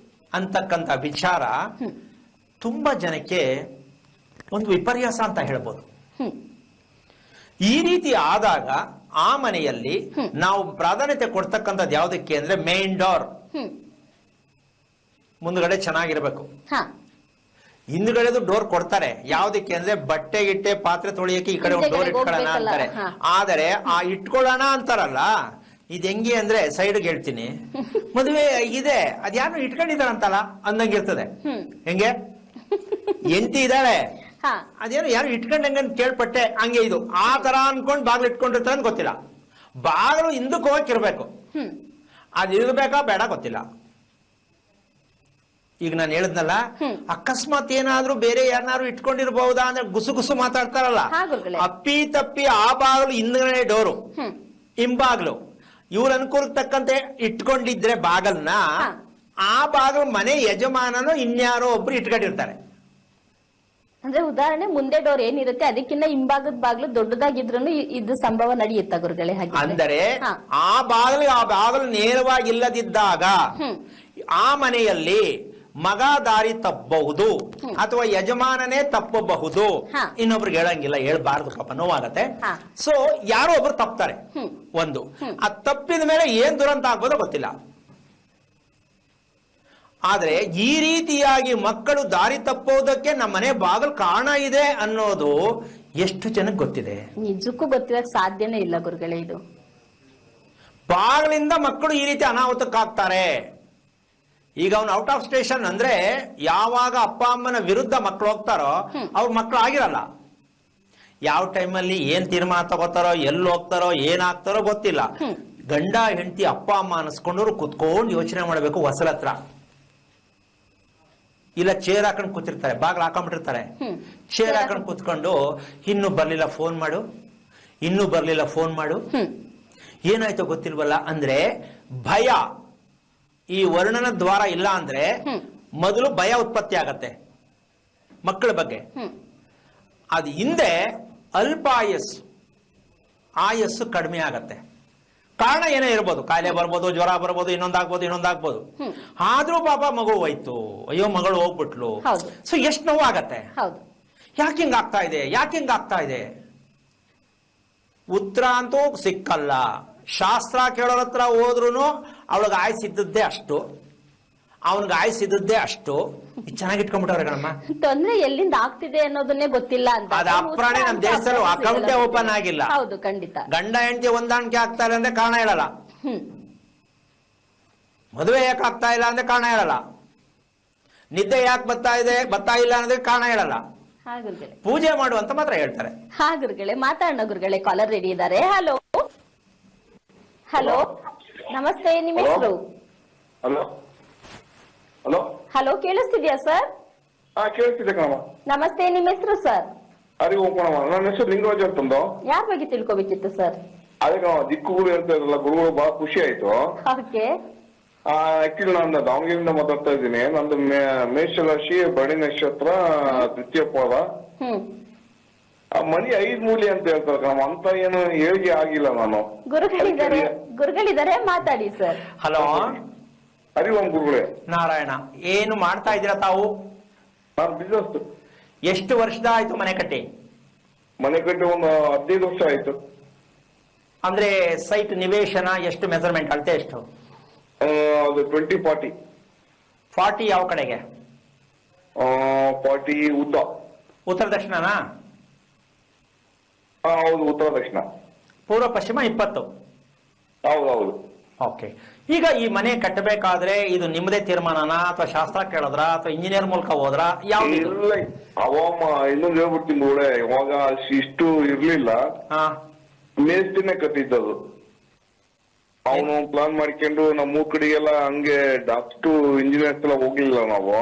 ಅಂತಕ್ಕಂಥ ವಿಚಾರ ತುಂಬಾ ಜನಕ್ಕೆ ಒಂದು ವಿಪರ್ಯಾಸ ಅಂತ ಹೇಳ್ಬೋದು. ಈ ರೀತಿ ಆದಾಗ ಆ ಮನೆಯಲ್ಲಿ ನಾವು ಪ್ರಾಧಾನ್ಯತೆ ಕೊಡ್ತಕ್ಕಂಥದ್ದು ಯಾವುದಕ್ಕೆ ಅಂದ್ರೆ ಮೇನ್ ಡೋರ್ ಮುಂದ್ಗಡೆ ಚೆನ್ನಾಗಿರ್ಬೇಕು. ಹಿಂದ್ಗಡೆದು ಡೋರ್ ಕೊಡ್ತಾರೆ. ಯಾವ್ದಕ್ಕೆ ಅಂದ್ರೆ ಬಟ್ಟೆ ಗಿಟ್ಟೆ ಪಾತ್ರೆ ತೊಳಿಯಕ್ಕೆ ಈ ಕಡೆ ಒಂದು ಡೋರ್ ಇಟ್ಕೊಳ್ಳೋಣ ಅಂತಾರೆ. ಆದರೆ ಆ ಇಟ್ಕೊಳ್ಳೋಣ ಅಂತಾರಲ್ಲ, ಇದ್ ಹೆಂಗೆ ಅಂದ್ರೆ ಸೈಡ್ಗೆ ಹೇಳ್ತೀನಿ, ಮದುವೆ ಇದೆ ಅದ್ಯಾರು ಇಟ್ಕೊಂಡಿದಾರಂತಲ್ಲ ಅಂದಂಗಿರ್ತದೆ. ಹೆಂಗೆ ಎಂತಿ ಇದ್ದಾಳೆ, ಅದೇನು ಯಾರು ಇಟ್ಕೊಂಡಂಗೆ ಕೇಳ್ಪಟ್ಟೆ, ಹಂಗೆ ಇದು ಆ ತರ ಅನ್ಕೊಂಡ್ ಬಾಗ್ಲು ಇಟ್ಕೊಂಡಿರ್ತಾರೆ ಅಂತ ಗೊತ್ತಿಲ್ಲ. ಬಾಗ್ಲು ಹಿಂದಕ್ಕೆ ಹೋಗಕ್ಕಿರ್ಬೇಕು. ಅದ್ ಇರ್ಬೇಕಾ ಬೇಡ ಗೊತ್ತಿಲ್ಲ. ಈಗ ನಾನು ಹೇಳಿದ್ನಲ್ಲ, ಅಕಸ್ಮಾತ್ ಏನಾದ್ರೂ ಬೇರೆ ಯಾರನ್ನಾರು ಇಟ್ಕೊಂಡಿರ್ಬಹುದಾ ಅಂದ್ರೆ ಗುಸು ಗುಸು ಮಾತಾಡ್ತಾರಲ್ಲ, ಅಪ್ಪಿ ತಪ್ಪಿ ಆ ಬಾಗ್ಲು ಹಿಂದ್ಗಡೆ ಡೋರು ಹಿಂಬಾಗ್ಲು ಇವ್ರ ಅನುಕೂಲಕ್ಕೆ ತಕ್ಕಂತೆ ಇಟ್ಕೊಂಡಿದ್ರೆ ಬಾಗಲ್ನ, ಆ ಬಾಗ್ಲು ಮನೆ ಯಜಮಾನನು ಇನ್ಯಾರೋ ಒಬ್ರು ಇಟ್ಕೊಂಡಿರ್ತಾರೆ. ಅಂದ್ರೆ ಉದಾಹರಣೆ, ಮುಂದೆ ಡೋರ್ ಏನಿರುತ್ತೆ ಅದಕ್ಕಿಂತ ಹಿಂಭಾಗದ ಬಾಗ್ಲು ದೊಡ್ಡದಾಗಿದ್ರು ಇದು ಸಂಭವ ನಡೆಯುತ್ತಾ ಗುರುಗಳೇ? ಅಂದರೆ ಆ ಬಾಗಿಲು ನೇರವಾಗಿ ಇಲ್ಲದಿದ್ದಾಗ ಆ ಮನೆಯಲ್ಲಿ ಮಗ ದಾರಿ ತಪ್ಪಬಹುದು ಅಥವಾ ಯಜಮಾನನೇ ತಪ್ಪಬಹುದು. ಇನ್ನೊಬ್ರಿಗೆ ಹೇಳಂಗಿಲ್ಲ, ಹೇಳ್ಬಾರ್ದು, ಪಾಪ ನೋವಾಗತ್ತೆ. ಸೊ ಯಾರೋ ಒಬ್ರು ತಪ್ತಾರೆ. ಒಂದು ಆ ತಪ್ಪಿದ ಮೇಲೆ ಏನ್ ದುರಂತ ಆಗ್ಬೋದೋ ಗೊತ್ತಿಲ್ಲ. ಆದ್ರೆ ಈ ರೀತಿಯಾಗಿ ಮಕ್ಕಳು ದಾರಿ ತಪ್ಪೋದಕ್ಕೆ ನಮ್ಮ ಮನೆ ಬಾಗಿಲು ಕಾರಣ ಇದೆ ಅನ್ನೋದು ಎಷ್ಟು ಜನಕ್ಕೆ ಗೊತ್ತಿದೆ? ನಿಜಕ್ಕೂ ಗೊತ್ತಿರಕ್ ಸಾಧ್ಯನೇ ಇಲ್ಲ ಗುರುಗಳೇ. ಇದು ಬಾಗಿಲಿಂದ ಮಕ್ಕಳು ಈ ರೀತಿ ಅನಾಹುತಕ್ಕಾಗ್ತಾರೆ. ಈಗ ಅವ್ನು ಔಟ್ ಆಫ್ ಸ್ಟೇಷನ್ ಅಂದ್ರೆ ಯಾವಾಗ ಅಪ್ಪ ಅಮ್ಮನ ವಿರುದ್ಧ ಮಕ್ಕಳು ಹೋಗ್ತಾರೋ ಅವ್ರ ಮಕ್ಕಳು ಆಗಿರಲ್ಲ. ಯಾವ ಟೈಮಲ್ಲಿ ಏನ್ ತೀರ್ಮಾನ ತಗೋತಾರೋ, ಎಲ್ಲಿ ಹೋಗ್ತಾರೋ, ಏನಾಗ್ತಾರೋ ಗೊತ್ತಿಲ್ಲ. ಗಂಡ ಹೆಂಡತಿ ಅಪ್ಪ ಅಮ್ಮ ಅನ್ಸ್ಕೊಂಡವ್ರು ಕುತ್ಕೊಂಡು ಯೋಚನೆ ಮಾಡ್ಬೇಕು ಹೊಸಲ ಹತ್ರ. ಇಲ್ಲ ಚೇರ್ ಹಾಕೊಂಡು ಕೂತಿರ್ತಾರೆ, ಬಾಗಿಲು ಹಾಕೊಂಡ್ಬಿಟ್ಟಿರ್ತಾರೆ. ಚೇರ್ ಹಾಕೊಂಡು ಕೂತ್ಕೊಂಡು ಇನ್ನೂ ಬರ್ಲಿಲ್ಲ ಫೋನ್ ಮಾಡು, ಇನ್ನೂ ಬರ್ಲಿಲ್ಲ ಫೋನ್ ಮಾಡು, ಏನಾಯ್ತೋ ಗೊತ್ತಿಲ್ವಲ್ಲ ಅಂದ್ರೆ ಭಯ. ಈ ವರ್ಣನ ದ್ವಾರ ಇಲ್ಲ ಅಂದ್ರೆ ಮೊದಲು ಭಯ ಉತ್ಪತ್ತಿ ಆಗತ್ತೆ ಮಕ್ಕಳ ಬಗ್ಗೆ. ಅದು ಹಿಂದೆ ಆಯಸ್ಸು ಕಡಿಮೆ ಆಗತ್ತೆ. ಕಾರಣ ಏನೇ ಇರ್ಬೋದು, ಕಾಯಿಲೆ ಬರ್ಬೋದು, ಜ್ವರ ಬರ್ಬೋದು, ಇನ್ನೊಂದಾಗ್ಬೋದು. ಆದ್ರೂ ಪಾಪ ಮಗು ಹೋಯ್ತು, ಅಯ್ಯೋ ಮಗಳು ಹೋಗ್ಬಿಟ್ಲು. ಸೊ ಎಷ್ಟು ನೋವು ಆಗತ್ತೆ. ಯಾಕೆ ಹಿಂಗಾಗ್ತಾ ಇದೆ? ಉತ್ತರ ಅಂತೂ ಸಿಕ್ಕಲ್ಲ. ಶಾಸ್ತ್ರ ಕೇಳೋರ ಹತ್ರ ಹೋದ್ರು ಅವಳಿಗೆ ಆಯ್ಸಿದ್ದದ್ದೇ ಅಷ್ಟು, ಅವನಿಗೆ ಆಯ್ಸಿದ್ದದ್ದೇ ಅಷ್ಟು. ಚೆನ್ನಾಗಿ ಇಟ್ಕೊಂಡ್ಬಿಟ್ಟವ್ರೆ ಕಣಮ್ಮ. ತೊಂದ್ರೆ ಎಲ್ಲಿಂದ ಆಗ್ತಿದೆ ಅನ್ನೋದನ್ನೇ ಗೊತ್ತಿಲ್ಲ ಅಂತ. ಅದು ಅಪ್ರಾಣಿ ನಮ್ಮ ದೇಶದಲ್ಲಿ ಅಕೌಂಟೇ ಓಪನ್ ಆಗಿಲ್ಲ. ಹೌದು, ಖಂಡಿತ. ಗಂಡ ಹೆಂಡತಿ ಹೊಂದಾಣಿಕೆ ಆಗ್ತಾರೆ ಅಂದ್ರೆ ಕಾರಣ ಹೇಳಲ್ಲ. ಮದುವೆ ಯಾಕೆ ಆಗ್ತಾ ಇಲ್ಲ ಅಂದ್ರೆ ಕಾರಣ ಹೇಳಲ್ಲ. ನಿದ್ದೆ ಯಾಕೆ ಬರ್ತಾ ಇಲ್ಲ ಅನ್ನೋದಕ್ಕೆ ಕಾರಣ ಹೇಳಲ್ಲ. ಪೂಜೆ ಮಾಡುವಂತ ಮಾತ್ರ ಹೇಳ್ತಾರೆ. ಗುರುಗಳೇ, ಮಾತಾಡೋಣ ಗುರುಗಳೇ. ಕಾಲರ್ ರೆಡಿ ಇದ್ದಾರೆ. ಹಲೋ, ನಮಸ್ತೆ, ನಿಮ್ಮ ಹೆಸರು? ಹಲೋ, ಕೇಳಿಸ್ತಿದ್ಯಾ ಸರ್? ಕೇಳಿಸ್ತಿದೆ ಕಣಮ್ಮ. ನಮಸ್ತೆ, ನಿಮ್ಮ ಹೆಸರು ಸರ್? ನನ್ನ ಹೆಸರು ಲಿಂಗರಾಜ್ ಅಂತಂದು. ಯಾರ ಬಗ್ಗೆ ತಿಳ್ಕೊಬೇಕಿತ್ತು ಸರ್? ಅದೇ ಕಣಮ್ಮ, ದಿಕ್ಕುಗಳು ಅಂತ ಇರಲ್ಲ, ಗುರುಗಳು ಬಹಳ ಖುಷಿ ಆಯ್ತು. ಓಕೆ. ಆಕ್ಚುಲಿ ನಾನು ದಾವಣಗೆರೆಯಿಂದ ಮಾತಾಡ್ತಾ ಇದ್ದೀನಿ. ನಂದು ಮೇಷ ರಾಶಿ, ಭರಣಿ ನಕ್ಷತ್ರ, ದ್ವಿತೀಯ ಪಾದ. ಮನಿ 5 ಮೂಲೆ ಅಂತ ಹೇಳ್ತಾರೆ ಕಣಮ್ಮ. ಅಂತ ಏನು ಹೇಳಿಕೆ ಆಗಿಲ್ಲ ನಾನು. ಗುರುಗಳಿದ್ದಾರೆ, ಮಾತಾಡಿ ಸರ್. ಹಲೋ, ಹರಿ ಓಂ ಗುರುಗಳೇ. ನಾರಾಯಣ. ಏನು ಮಾಡ್ತಾ ಇದ್ದೀರಾ ತಾವು? ನಾನು ಬಿಸ್ನೆಸ್. ಎಷ್ಟು ವರ್ಷದ ಆಯ್ತು ಮನೆ ಕಟ್ಟಿ? ಮನೆ ಕಟ್ಟಿ ಒಂದು 15 ವರ್ಷ ಆಯ್ತು. ಅಂದ್ರೆ ಸೈಟ್ ನಿವೇಶನ ಎಷ್ಟು, ಮೆಜರ್ಮೆಂಟ್ ಅಳತೆ ಎಷ್ಟು? ಅದು 20-40. 40 ಯಾವ ಕಡೆಗೆ? 40 ಉತ್ತರ ದಕ್ಷಿಣನಾ? ಹೌದು, ಉತ್ತರ ದಕ್ಷಿಣ. ಪೂರ್ವ ಪಶ್ಚಿಮ 20. ಹೌದು. ಓಕೆ. ಈಗ ಈ ಮನೆ ಕಟ್ಟಬೇಕಾದ್ರೆ ಇದು ನಿಮ್ಮದೇ ತೀರ್ಮಾನನಾ ಅಥವಾ ಶಾಸ್ತ್ರ ಕೇಳಿದ್ರ ಅಥವಾ ಇಂಜಿನಿಯರ್ ಮೂಲಕ ಹೋದ್ರ? ಯಾವ್ದು? ಇಲ್ಲ, ಇನ್ನೊಂದು ಹೇಳ್ಬಿಡ್ತೀನಿ ನೋಡೆ. ಇವಾಗ ಇಷ್ಟು ಇರ್ಲಿಲ್ಲ, ಮೇಸ್ತಿನೇ ಕಟ್ಟಿದ್ದದು. ಅವನು ಪ್ಲಾನ್ ಮಾಡ್ಕೊಂಡು ನಮ್ಮ ಕಡೆಗೆಲ್ಲ ಹಂಗೆ ಅಷ್ಟು ಇಂಜಿನಿಯರ್ಸ್ ಎಲ್ಲ ಹೋಗ್ಲಿಲ್ಲ ನಾವು.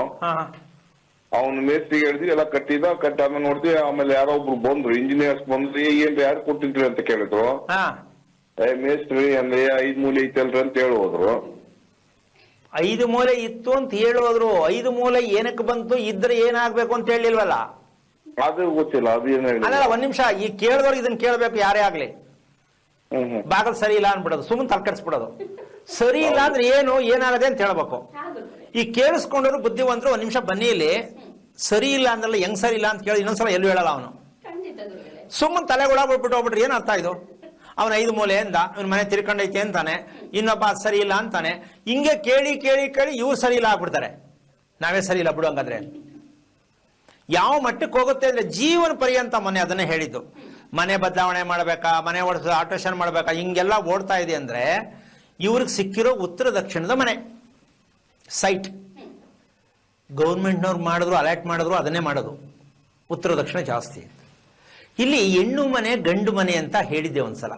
ಅವನು ಮೇಸ್ತಿಗೆ ಹೇಳಿದ್ವಿ, ಎಲ್ಲ ಕಟ್ಟಾದ್ಮೇಲೆ ನೋಡಿದ್ವಿ. ಆಮೇಲೆ ಯಾರೋ ಒಬ್ರು ಬಂದ್ರು, ಇಂಜಿನಿಯರ್ಸ್ ಬಂದ್ರು. ಏನ್ ಯಾರು ಕೊಟ್ಟಿದ್ರಿ ಅಂತ ಕೇಳಿದ್ರು. ಮೇಸ್ತ್ರಿ ಅಂದ್ರೆ 5 ಮೂಲೆ ಐತಲ್ರಿ ಅಂತ ಹೇಳೋದ್ರು. 5 ಮೂಲೆ ಇತ್ತು ಅಂತ ಹೇಳೋದ್ರು. 5 ಮೂಲೆ ಏನಕ್ಕೆ ಬಂತು, ಇದ್ರೆ ಏನಾಗ್ಬೇಕು ಅಂತ ಹೇಳಿಲ್ವಲ್ಲ? ಅದು ಗೊತ್ತಿಲ್ಲ. ಅದು ಏನ್ ಹೇಳಿ ಅಲ್ಲ, ಒಂದ್ ನಿಮಿಷ. ಈ ಕೇಳಿದವ್ರು ಇದನ್ನ ಕೇಳ್ಬೇಕು, ಯಾರೇ ಆಗ್ಲಿ. ಬಾಗಲ್ ಸರಿ ಇಲ್ಲ ಅನ್ಬಿಡೋದು, ಸುಮ್ಮನೆ ತಲೆಕೆಡಿಸ್ಬಿಡೋದು. ಸರಿ ಇಲ್ಲ ಅಂದ್ರೆ ಏನಾಗದೆ ಅಂತ ಹೇಳ್ಬೇಕು. ಈ ಕೇಳಿಸ್ಕೊಂಡವ್ರು ಬುದ್ಧಿವಂತರು. ಒಂದ್ ನಿಮಿಷ ಬನ್ನಿ, ಇಲ್ಲಿ ಸರಿ ಇಲ್ಲ ಅಂದ್ರಲ್ಲ, ಹೆಂಗ್ ಸರಿ ಇಲ್ಲ ಅಂತ ಕೇಳಿ ಇನ್ನೊಂದ್ಸಲ ಎಲ್ಲೂ ಹೇಳಲ್ಲ ಅವನು. ಸುಮ್ಮನೆ ತಲೆಗೊಳ ಬಿಟ್ಬಿಟ್ಟು ಹೋಗ್ಬಿಟ್ರಿ. ಏನ್ ಅರ್ಥ ಇದು? ಅವನ 5 ಮೂಲೆ ಅಂದ, ಇವನ್ ಮನೆ ತಿರ್ಕೊಂಡೈತೆ ಅಂತಾನೆ, ಇನ್ನೊಬ್ಬ ಸರಿ ಇಲ್ಲ ಅಂತಾನೆ. ಹಿಂಗೆ ಕೇಳಿ ಇವ್ರು ಸರಿ ಇಲ್ಲ ಆಗ್ಬಿಡ್ತಾರೆ. ನಾವೇ ಸರಿ ಇಲ್ಲ ಬಿಡು ಹಂಗಾದ್ರೆ. ಯಾವ ಮಟ್ಟಕ್ಕೆ ಹೋಗುತ್ತೆ ಅಂದ್ರೆ ಜೀವನ ಪರ್ಯಂತ. ಮೊನ್ನೆ ಅದನ್ನೇ ಹೇಳಿದ್ದು, ಮನೆ ಬದಲಾವಣೆ ಮಾಡ್ಬೇಕಾ, ಮನೆ ಓಡಿಸ ಆಲ್ಟ್ರೇಷನ್ ಮಾಡ್ಬೇಕಾ, ಹಿಂಗೆಲ್ಲ ಓಡ್ತಾ ಇದೆ ಅಂದ್ರೆ ಇವ್ರಿಗೆ ಸಿಕ್ಕಿರೋ ಉತ್ತರ ದಕ್ಷಿಣದ ಮನೆ ಸೈಟ್. ಗೌರ್ಮೆಂಟ್ನವ್ರು ಮಾಡಿದ್ರು, ಅಲರ್ಟ್ ಮಾಡಿದ್ರು, ಅದನ್ನೇ ಮಾಡೋದು. ಉತ್ತರ ದಕ್ಷಿಣ ಜಾಸ್ತಿ. ಇಲ್ಲಿ ಹೆಣ್ಣು ಮನೆ ಗಂಡು ಮನೆ ಅಂತ ಹೇಳಿದ್ದೆ ಒಂದ್ಸಲ.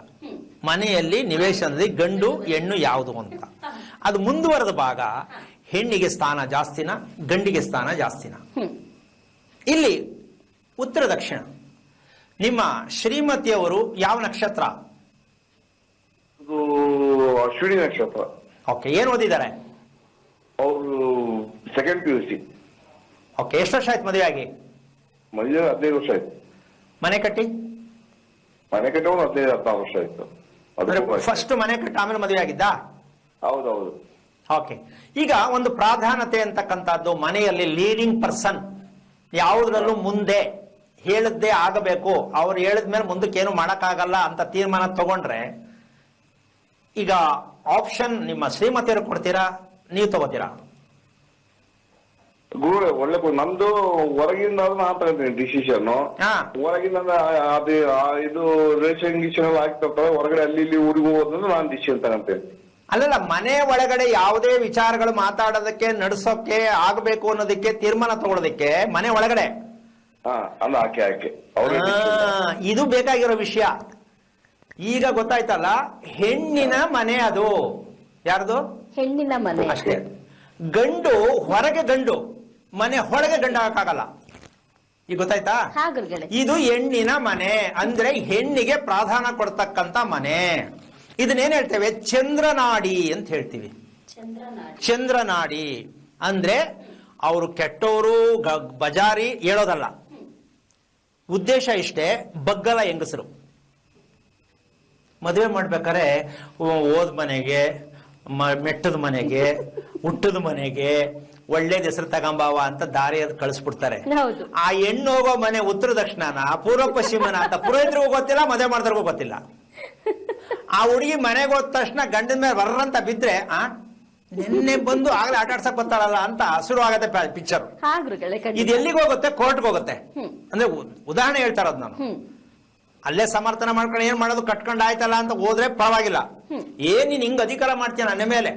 ಮನೆಯಲ್ಲಿ ನಿವೇಶನದಲ್ಲಿ ಗಂಡು ಹೆಣ್ಣು ಯಾವುದು ಅಂತ. ಅದು ಮುಂದುವರೆದ ಭಾಗ. ಹೆಣ್ಣಿಗೆ ಸ್ಥಾನ ಜಾಸ್ತಿನ, ಗಂಡಿಗೆ ಸ್ಥಾನ ಜಾಸ್ತಿನ? ಇಲ್ಲಿ ಉತ್ತರ ದಕ್ಷಿಣ. ನಿಮ್ಮ ಶ್ರೀಮತಿಯವರು ಯಾವ ನಕ್ಷತ್ರ? ಅಶ್ವಿನಿ ನಕ್ಷತ್ರ. ಓಕೆ. ಏನ್ ಓದಿದ್ದಾರೆ ಅವರು? Second PUC. ಓಕೆ. ಎಷ್ಟು ವರ್ಷ ಆಯ್ತು ಮದುವೆ ಆಗಿ? ಮದುವೆ 15 ವರ್ಷ ಆಯ್ತು. ಮನೆ ಕಟ್ಟಿ ಒಂದು 15-16 ವರ್ಷ ಆಯ್ತು. ಫಸ್ಟ್ ಮನೆ ಕಟ್ಟಿ ಆಮೇಲೆ ಮದುವೆ ಆಗಿದ್ದ? ಹೌದು. ಓಕೆ. ಈಗ ಒಂದು ಪ್ರಾಧಾನ್ಯತೆ ಅಂತಕ್ಕಂಥದ್ದು ಮನೆಯಲ್ಲಿ ಲೀಡಿಂಗ್ ಪರ್ಸನ್ ಯಾವುದ್ರಲ್ಲೂ ಮುಂದೆ ಹೇಳಿದ್ದೇ ಆಗಬೇಕು. ಅವ್ರು ಹೇಳಿದ್ಮೇಲೆ ಮುಂದಕ್ಕೆ ಏನು ಮಾಡಕ್ಕಾಗಲ್ಲ ಅಂತ ತೀರ್ಮಾನ ತಗೊಂಡ್ರೆ, ಈಗ ಆಪ್ಷನ್ ನಿಮ್ಮ ಶ್ರೀಮತಿಯರು ಕೊಡ್ತೀರಾ, ನೀವು ತಗೋತೀರಾ? ಗುರು ಒಳ್ಳೆ ನಂದು ಹೊರಗಿಂದ ನಾನು ತಗೊಂತೀನಿ ಡಿಸಿಷನ್. ಹೊರಗಿಂದ ಅದು ಇದು ರೇಷನ್ ಗಿಷನ್ ಎಲ್ಲ ಆಗ್ತಿರ್ತಾರೆ. ಹೊರಗಡೆ ಅಲ್ಲಿ ಇಲ್ಲಿ ಊರಿಗೆ ಹೋದ್ರೆ ನಾನು ಡಿಸಿಷನ್ ತಗೊಂತೇನೆ. ಅಲ್ಲಲ್ಲ, ಮನೆ ಒಳಗಡೆ ಯಾವುದೇ ವಿಚಾರಗಳು ಮಾತಾಡೋದಕ್ಕೆ, ನಡೆಸೋಕೆ, ಆಗ್ಬೇಕು ಅನ್ನೋದಕ್ಕೆ, ತೀರ್ಮಾನ ತಗೊಳ್ಳೋದಕ್ಕೆ ಮನೆ ಒಳಗಡೆ ಇದು ಬೇಕಾಗಿರೋ ವಿಷಯ. ಈಗ ಗೊತ್ತಾಯ್ತಲ್ಲ, ಹೆಣ್ಣಿನ ಮನೆ ಅದು. ಯಾರ್ದು? ಹೆಣ್ಣಿನ ಮನೆ ಅಷ್ಟೇ. ಗಂಡು ಹೊರಗೆ ಗಂಡು, ಮನೆ ಹೊರಗೆ ಗಂಡ ಹಾಕಕ್ಕಾಗಲ್ಲ. ಈಗ ಗೊತ್ತಾಯ್ತಾ? ಹಾ ಗುರುಗಳೇ. ಇದು ಹೆಣ್ಣಿನ ಮನೆ ಅಂದ್ರೆ ಹೆಣ್ಣಿಗೆ ಪ್ರಾಧಾನ್ಯ ಕೊಡ್ತಕ್ಕಂತ ಮನೆ. ಇದನ್ನೇನ್ ಹೇಳ್ತೇವೆ? ಚಂದ್ರನಾಡಿ ಅಂತ ಹೇಳ್ತೀವಿ. ಚಂದ್ರನಾಡಿ ಅಂದ್ರೆ ಅವರು ಕೆಟ್ಟವರು ಬಜಾರಿ ಹೇಳೋದಲ್ಲ. ಉದ್ದೇಶ ಇಷ್ಟೇ, ಬಗ್ಗಲ ಹೆಂಗಸರು ಮದುವೆ ಮಾಡ್ಬೇಕಾರೆ ಓದ್ ಮನೆಗೆ, ಮೆಟ್ಟದ ಮನೆಗೆ, ಹುಟ್ಟದ ಮನೆಗೆ ಒಳ್ಳೇದ್ ಹೆಸರು ತಗೊಂಬಾವ ಅಂತ ದಾರಿ ಅದು ಕಳಿಸ್ಬಿಡ್ತಾರೆ. ಆ ಹೆಣ್ಣು ಹೋಗೋ ಮನೆ ಉತ್ತರ ದಕ್ಷಿಣನ ಪೂರ್ವ ಪಶ್ಚಿಮನ ಅಂತ ಪುರೋಹಿತರಿಗೂ ಗೊತ್ತಿಲ್ಲ, ಮದುವೆ ಮಾಡಿದ್ರಿಗೂ ಗೊತ್ತಿಲ್ಲ. ಆ ಹುಡುಗಿ ಮನೆಗೆ ಹೋದ ತಕ್ಷಣ ಗಂಡನ ಮೇಲೆ ಬರ್ರಂತ ಬಿದ್ರೆ ನಿನ್ನೆ ಬಂದು ಆಗ್ಲೇ ಆಟ ಆಡ್ಸಕ್ ಬರ್ತಾಳಲ್ಲ ಅಂತ ಶುರು ಆಗತ್ತೆ ಪಿಕ್ಚರ್. ಇದು ಎಲ್ಲಿಗೆ ಹೋಗುತ್ತೆ? ಕೋರ್ಟ್ಗೆ ಹೋಗುತ್ತೆ. ಅಂದ್ರೆ ಉದಾಹರಣೆ ಹೇಳ್ತಾ ಇರೋದು ನಾನು. ಅಲ್ಲೇ ಸಮರ್ಥನೆ ಮಾಡ್ಕೊಂಡು ಏನ್ ಮಾಡೋದು, ಕಟ್ಕೊಂಡು ಆಯ್ತಲ್ಲ ಅಂತ ಹೋದ್ರೆ ಪರವಾಗಿಲ್ಲ. ನೀನ್ ಹಿಂಗ್ ಅಧಿಕಾರ ಮಾಡ್ತೀಯ ನನ್ನ ಮೇಲೆ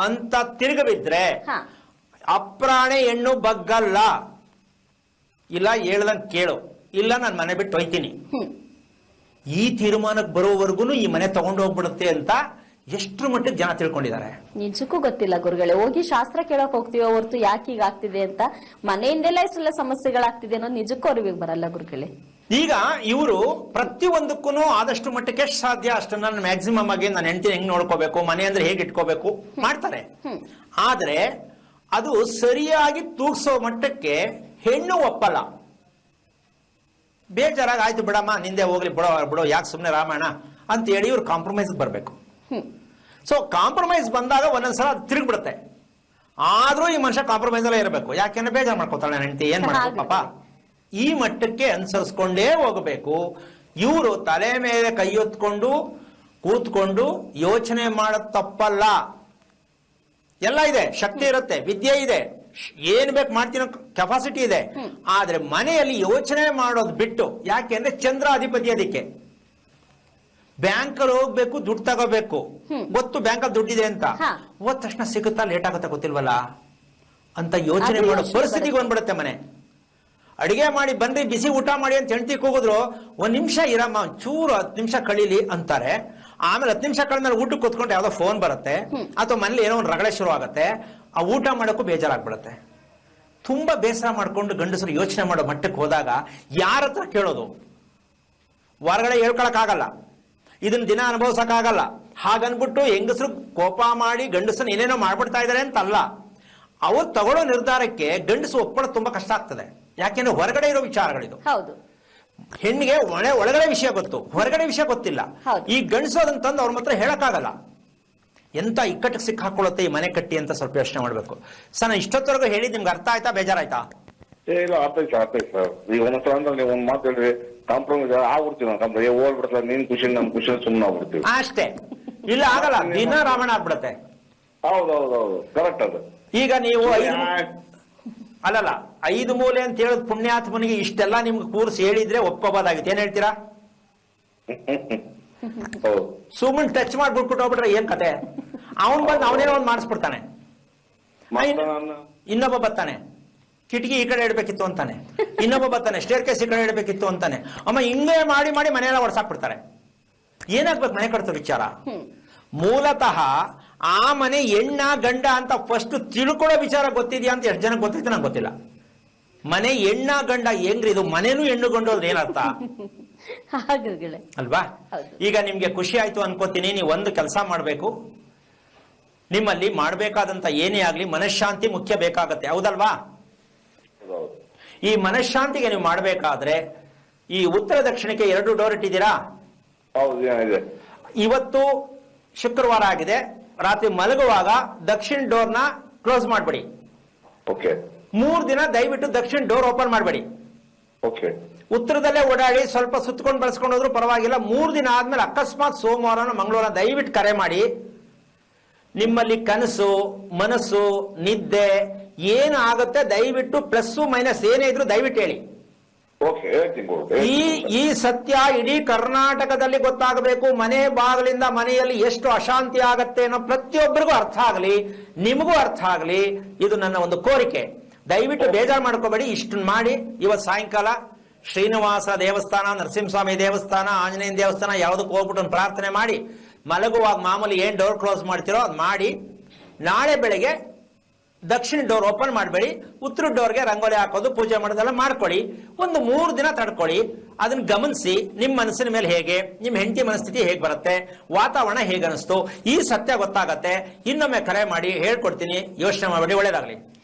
ಅಂತ ತಿರುಗ ಬಿದ್ರೆ ಅಪ್ರಾಣೆ ಹೆಣ್ಣು ಬಗ್ಗಲ್ಲ. ಇಲ್ಲ ಹೇಳ್ದಂಗ್ ಕೇಳು, ಇಲ್ಲ ನಾನು ಮನೆ ಬಿಟ್ಟು ಹೋಯ್ತೀನಿ, ಈ ತೀರ್ಮಾನಕ್ಕೆ ಬರೋವರೆಗೂ ಈ ಮನೆ ತಗೊಂಡು ಹೋಗ್ಬಿಡುತ್ತೆ ಅಂತ ಎಷ್ಟ್ರ ಮಟ್ಟಿಗೆ ಜನ ತಿಳ್ಕೊಂಡಿದ್ದಾರೆ ನಿಜಕ್ಕೂ ಗೊತ್ತಿಲ್ಲ ಗುರುಗಳೇ. ಹೋಗಿ ಶಾಸ್ತ್ರ ಕೇಳಕ್ ಹೋಗ್ತೀವೋ ಹೊರತು ಯಾಕೆ ಈಗ ಆಗ್ತಿದೆ ಅಂತ, ಮನೆಯಿಂದೆಲ್ಲ ಇಷ್ಟೆಲ್ಲ ಸಮಸ್ಯೆಗಳಾಗ್ತಿದೆ ಅನ್ನೋ ನಿಜಕ್ಕೂ ಅರಿವಿಗೆ ಬರಲ್ಲ ಗುರುಗಳೇ. ಈಗ ಇವರು ಪ್ರತಿಯೊಂದಕ್ಕೂ ಆದಷ್ಟು ಮಟ್ಟಕ್ಕೆ ಎಷ್ಟು ಸಾಧ್ಯ ಅಷ್ಟನ್ನ ಮ್ಯಾಕ್ಸಿಮಮ್ ಆಗಿ ನಾನು ಹೆಂಡತಿ ಹೆಂಗ್ ನೋಡ್ಕೋಬೇಕು, ಮನೆ ಅಂದ್ರೆ ಹೇಗೆ ಇಟ್ಕೋಬೇಕು ಮಾಡ್ತಾರೆ. ಆದ್ರೆ ಅದು ಸರಿಯಾಗಿ ತೂಗ್ಸೋ ಮಟ್ಟಕ್ಕೆ ಹೆಣ್ಣು ಒಪ್ಪಲ್ಲ. ಬೇಜಾರಾಗ ಆಯ್ತು ಬಿಡಮ್ಮ ನಿಂದೆ ಹೋಗ್ಲಿ ಬಿಡೋ ಯಾಕೆ ಸುಮ್ನೆ ರಾಮಾಯಣ ಅಂತ ಹೇಳಿ ಇವ್ರು ಕಾಂಪ್ರಮೈಸ್ ಬರ್ಬೇಕು. ಸೊ ಕಾಂಪ್ರಮೈಸ್ ಬಂದಾಗ ಒಂದೊಂದ್ಸಲ ಅದು ತಿರುಗ್ಬಿಡುತ್ತೆ. ಆದ್ರೂ ಈ ಮನುಷ್ಯ ಕಾಂಪ್ರಮೈಸ್ ಎಲ್ಲ ಇರಬೇಕು. ಯಾಕೆಂದ್ರೆ ಬೇಜಾರು ಮಾಡ್ಕೋತಾಳೆ ಹೆಂಡತಿ, ಏನ್ ಮಾಡ್ಬೇಕು ಪಾಪ. ಈ ಮಟ್ಟಕ್ಕೆ ಅನುಸರಿಸ್ಕೊಂಡೇ ಹೋಗಬೇಕು. ಇವರು ತಲೆ ಮೇಲೆ ಕೈ ಹೊತ್ಕೊಂಡು ಕೂತ್ಕೊಂಡು ಯೋಚನೆ ಮಾಡೋದು ತಪ್ಪಲ್ಲ. ಎಲ್ಲ ಇದೆ, ಶಕ್ತಿ ಇರುತ್ತೆ, ವಿದ್ಯೆ ಇದೆ, ಏನ್ ಬೇಕು ಮಾಡ್ತೀನೋ ಕೆಪಾಸಿಟಿ ಇದೆ. ಆದ್ರೆ ಮನೆಯಲ್ಲಿ ಯೋಚನೆ ಮಾಡೋದು ಬಿಟ್ಟು, ಯಾಕೆಂದ್ರೆ ಚಂದ್ರ ಅಧಿಪತಿ ಅದಕ್ಕೆ. ಬ್ಯಾಂಕ್ ಅಲ್ಲಿ ಹೋಗ್ಬೇಕು, ದುಡ್ಡು ತಗೋಬೇಕು, ಗೊತ್ತು ಬ್ಯಾಂಕ್ ಅಲ್ಲಿ ದುಡ್ಡಿದೆ ಅಂತ, ಹೋದ ತಕ್ಷಣ ಸಿಗುತ್ತಾ ಲೇಟ್ ಆಗುತ್ತಾ ಗೊತ್ತಿಲ್ವಲ್ಲ ಅಂತ ಯೋಚನೆ ಮಾಡೋ ಪರಿಸ್ಥಿತಿಗೆ ಬಂದ್ಬಿಡುತ್ತೆ ಮನೆ. ಅಡಿಗೆ ಮಾಡಿ ಬನ್ರಿ ಬಿಸಿ ಊಟ ಮಾಡಿ ಅಂತ ಹೆಂಡತಿ ಕೂಗಿದ್ರು, ಒಂದ್ ನಿಮಿಷ ಇರಮ್ಮ ಚೂರು 10 ನಿಮಿಷ ಕಳೀಲಿ ಅಂತಾರೆ. ಆಮೇಲೆ 10 ನಿಮಿಷ ಕಳೆದ್ಮೇಲೆ ಊಟಕ್ಕೆ ಕೂತ್ಕೊಂಡು ಯಾವ್ದೋ ಫೋನ್ ಬರುತ್ತೆ ಅಥವಾ ಮನೇಲಿ ಏನೋ ಒಂದು ರಗಳೆ ಶುರು ಆಗುತ್ತೆ. ಆ ಊಟ ಮಾಡೋಕ್ಕೂ ಬೇಜಾರಾಗ್ಬಿಡುತ್ತೆ. ತುಂಬಾ ಬೇಸರ ಮಾಡ್ಕೊಂಡು ಗಂಡಸರು ಯೋಚನೆ ಮಾಡೋ ಮಟ್ಟಕ್ಕೆ ಹೋದಾಗ ಯಾರ ಹತ್ರ ಕೇಳೋದು? ಹೊರಗಡೆ ಹೇಳ್ಕೊಳಕ್ ಆಗಲ್ಲ, ಇದನ್ನ ದಿನ ಅನುಭವಿಸಕ್ ಆಗಲ್ಲ. ಹಾಗನ್ಬಿಟ್ಟು ಹೆಂಗಸರು ಕೋಪ ಮಾಡಿ ಗಂಡಸನ್ನ ಏನೇನೋ ಮಾಡ್ಬಿಡ್ತಾ ಇದಾರೆ ಅಂತ ಅಲ್ಲ. ಅವ್ರು ತಗೊಳ್ಳೋ ನಿರ್ಧಾರಕ್ಕೆ ಗಂಡಸು ಒಪ್ಪಳೋದು ತುಂಬಾ ಕಷ್ಟ ಆಗ್ತದೆ. ಯಾಕೆಂದ್ರೆ ಹೊರಗಡೆ ಇರೋ ವಿಚಾರಗಳಿದು. ಹೆಣ್ಣಿಗೆ ಒಳಗಡೆ ವಿಷಯ ಗೊತ್ತು, ಹೊರಗಡೆ ವಿಷಯ ಗೊತ್ತಿಲ್ಲ. ಈ ಗಂಡಸು ಅದನ್ನ ತಂದು ಅವ್ರ ಮಾತ್ರ ಹೇಳಕ್ಕಾಗಲ್ಲ. ಎಂತ ಇಕ್ಕಟ್ಟಿಗೆ ಸಿಕ್ಕಾಕೊಳ್ಳುತ್ತೆ ಈ ಮನೆ ಕಟ್ಟಿ ಅಂತ ಸ್ವಲ್ಪ ಯೋಚನೆ ಮಾಡ್ಬೇಕು. ಸರ್ ನಾನು ಇಷ್ಟೊತ್ತವರೆಗೂ ಹೇಳಿದ್ ನಿಮ್ಗೆ ಅರ್ಥ ಆಯ್ತಾ, ಬೇಜಾರಾಯ್ತಾ? ಇಲ್ಲ ಅರ್ಥೈತೆ ಸರ್. ಈಗ ಒಂದ್ಸಲ ಅಂದ್ರೆ ನೀವು ಒಂದ್ ಮಾತು ಹೇಳ್ರಿ, ಕಾಂಪ್ರಮೈಸ್ ಆಗ್ಬಿಡ್ತೀವಿ ನಾವು. ಹೋಗ್ಬಿಡ್ತಾರೆ, ನೀನ್ ಖುಷಿ ನಮ್ ಖುಷಿ ಸುಮ್ಮನೆ ಆಗ್ಬಿಡ್ತೀವಿ ಅಷ್ಟೇ. ಇಲ್ಲ ಆಗಲ್ಲ, ದಿನ ರಾಮಾಯಣ ಆಗ್ಬಿಡತ್ತೆ. ಹೌದೌದೌದು, ಕರೆಕ್ಟ್ ಅದು. ಈಗ ನೀವು ಅಲ್ಲಲ್ಲ 5 ಮೂಲೆ ಅಂತ ಹೇಳೋದು ಪುಣ್ಯಾತ್ಮನಿಗೆ ಇಷ್ಟೆಲ್ಲ ನಿಮ್ಗೆ ಕೂರ್ಸಿ ಹೇಳಿದ್ರೆ ಒಪ್ಕೋಬೋದಾಗಿತ್ತು. ಏನ್ ಹೇಳ್ತೀರಾ? ಸುಮ್ಮನೆ ಟಚ್ ಮಾಡ್ಬಿಟ್ಬಿಟ್ಟು ಹೋಗ್ಬಿಟ್ರೆ ಏನ್ ಕತೆ? ಅವನ್ ಬಂದು ಅವನೇನೋ ಒಂದ್ ಮಾಡಿಸ್ಬಿಡ್ತಾನೆ, ಇನ್ನೊಬ್ಬ ಬರ್ತಾನೆ ಕಿಟಕಿ ಈ ಕಡೆ ಇಡ್ಬೇಕಿತ್ತು ಅಂತಾನೆ, ಇನ್ನೊಬ್ಬ ಬರ್ತಾನೆ ಸ್ಟೇರ್ ಕೇಸ್ ಈ ಕಡೆ ಇಡ್ಬೇಕಿತ್ತು ಅಂತಾನೆ. ಅಮ್ಮ ಹಿಂಗೆ ಮಾಡಿ ಮಾಡಿ ಮನೆಯೆಲ್ಲ ಒಡ್ಸಾಕ್ಬಿಡ್ತಾರೆ. ಏನಾಗ್ಬೇಕು ಮನೆ ಕಟ್ತೋ ವಿಚಾರ? ಮೂಲತಃ ಆ ಮನೆ ಹೆಣ್ಣ ಗಂಡ ಅಂತ ಫಸ್ಟ್ ತಿಳ್ಕೊಳ್ಳೋ ವಿಚಾರ ಗೊತ್ತಿದ್ಯಾ ಅಂತ ಎಷ್ಟು ಜನ ಗೊತ್ತೈತೆ ನಂಗೆ ಗೊತ್ತಿಲ್ಲ. ಮನೆ ಹೆಣ್ಣ ಗಂಡ ಹೆಂಗ್ರಿ ಇದು? ಮನೇನು ಹೆಣ್ಣು ಗಂಡು ಅಂದ್ರೆ ಏನರ್ಥ ಅಲ್ವಾ? ಈಗ ನಿಮ್ಗೆ ಖುಷಿ ಆಯ್ತು ಅನ್ಕೋತೀನಿ. ನೀವು ಒಂದು ಕೆಲಸ ಮಾಡ್ಬೇಕು, ನಿಮ್ಮಲ್ಲಿ ಮಾಡ್ಬೇಕಾದಂತ ಏನೇ ಆಗ್ಲಿ ಮನಃಶಾಂತಿ ಮುಖ್ಯ ಬೇಕಾಗತ್ತೆ, ಹೌದಲ್ವಾ? ಈ ಮನಃಶಾಂತಿಗೆ ನೀವು ಮಾಡ್ಬೇಕಾದ್ರೆ ಈ ಉತ್ತರ ದಕ್ಷಿಣಕ್ಕೆ 2 ಡೋರ್ ಇಟ್ಟಿದ್ದೀರಾ? ಇವತ್ತು ಶುಕ್ರವಾರ ಆಗಿದೆ, ರಾತ್ರಿ ಮಲಗುವಾಗ ದಕ್ಷಿಣ ಡೋರ್ನ ಕ್ಲೋಸ್ ಮಾಡ್ಬೇಡಿ. 3 ದಿನ ದಯವಿಟ್ಟು ದಕ್ಷಿಣ ಡೋರ್ ಓಪನ್ ಮಾಡಬೇಡಿ. ಉತ್ತರದಲ್ಲೇ ಓಡಾಡಿ ಸ್ವಲ್ಪ ಸುತ್ತಕೊಂಡು ಬಳಸ್ಕೊಂಡು ಹೋದ್ರು ಪರವಾಗಿಲ್ಲ. 3 ದಿನ ಆದ್ಮೇಲೆ ಅಕಸ್ಮಾತ್ ಸೋಮವಾರ ಮಂಗಳವಾರ ದಯವಿಟ್ಟು ಕರೆ ಮಾಡಿ. ನಿಮ್ಮಲ್ಲಿ ಕನಸು ಮನಸ್ಸು ನಿದ್ದೆ ಏನು ಆಗುತ್ತೆ ದಯವಿಟ್ಟು ಪ್ಲಸ್ ಮೈನಸ್ ಏನೇ ಇದ್ರು ದಯವಿಟ್ಟು ಹೇಳಿ. ಈ ಸತ್ಯ ಇಡೀ ಕರ್ನಾಟಕದಲ್ಲಿ ಗೊತ್ತಾಗಬೇಕು. ಮನೆ ಬಾಗಿಲಿಂದ ಮನೆಯಲ್ಲಿ ಎಷ್ಟು ಅಶಾಂತಿ ಆಗತ್ತೆ ಅನ್ನೋ ಪ್ರತಿಯೊಬ್ಬರಿಗೂ ಅರ್ಥ ಆಗಲಿ, ನಿಮಗೂ ಅರ್ಥ ಆಗಲಿ. ಇದು ನನ್ನ ಒಂದು ಕೋರಿಕೆ. ದಯವಿಟ್ಟು ಬೇಜಾರು ಮಾಡ್ಕೋಬೇಡಿ. ಇಷ್ಟನ್ನು ಮಾಡಿ ಇವತ್ತು ಸಾಯಂಕಾಲ ಶ್ರೀನಿವಾಸ ದೇವಸ್ಥಾನ, ನರಸಿಂಹಸ್ವಾಮಿ ದೇವಸ್ಥಾನ, ಆಂಜನೇಯನ ದೇವಸ್ಥಾನ ಯಾವುದಕ್ಕೆ ಹೋಗ್ಬಿಟ್ಟು ಒಂದು ಪ್ರಾರ್ಥನೆ ಮಾಡಿ ಮಲಗುವಾಗ ಮಾಮೂಲಿ ಏನ್ ಡೋರ್ ಕ್ಲೋಸ್ ಮಾಡ್ತಿರೋ ಅದು ಮಾಡಿ. ನಾಳೆ ಬೆಳಗ್ಗೆ ದಕ್ಷಿಣ ಡೋರ್ ಓಪನ್ ಮಾಡಬೇಡಿ, ಉತ್ತರ ಡೋರ್ಗೆ ರಂಗೋಲಿ ಹಾಕೋದು, ಪೂಜೆ ಮಾಡೋದೆಲ್ಲ ಮಾಡ್ಕೊಳ್ಳಿ. ಒಂದು 3 ದಿನ ತಡ್ಕೊಳ್ಳಿ. ಅದನ್ನ ಗಮನಿಸಿ, ನಿಮ್ಮ ಮನಸ್ಸಿನ ಮೇಲೆ ಹೇಗೆ, ನಿಮ್ಮ ಹೆಂಡತಿ ಮನಸ್ಥಿತಿ ಹೇಗೆ ಬರುತ್ತೆ, ವಾತಾವರಣ ಹೇಗೆ ಅನಿಸ್ತು, ಈ ಸತ್ಯ ಗೊತ್ತಾಗತ್ತೆ. ಇನ್ನೊಮ್ಮೆ ಕರೆ ಮಾಡಿ ಹೇಳ್ಕೊಡ್ತೀನಿ, ಯೋಚನೆ ಮಾಡಬೇಡಿ. ಒಳ್ಳೇದಾಗ್ಲಿ.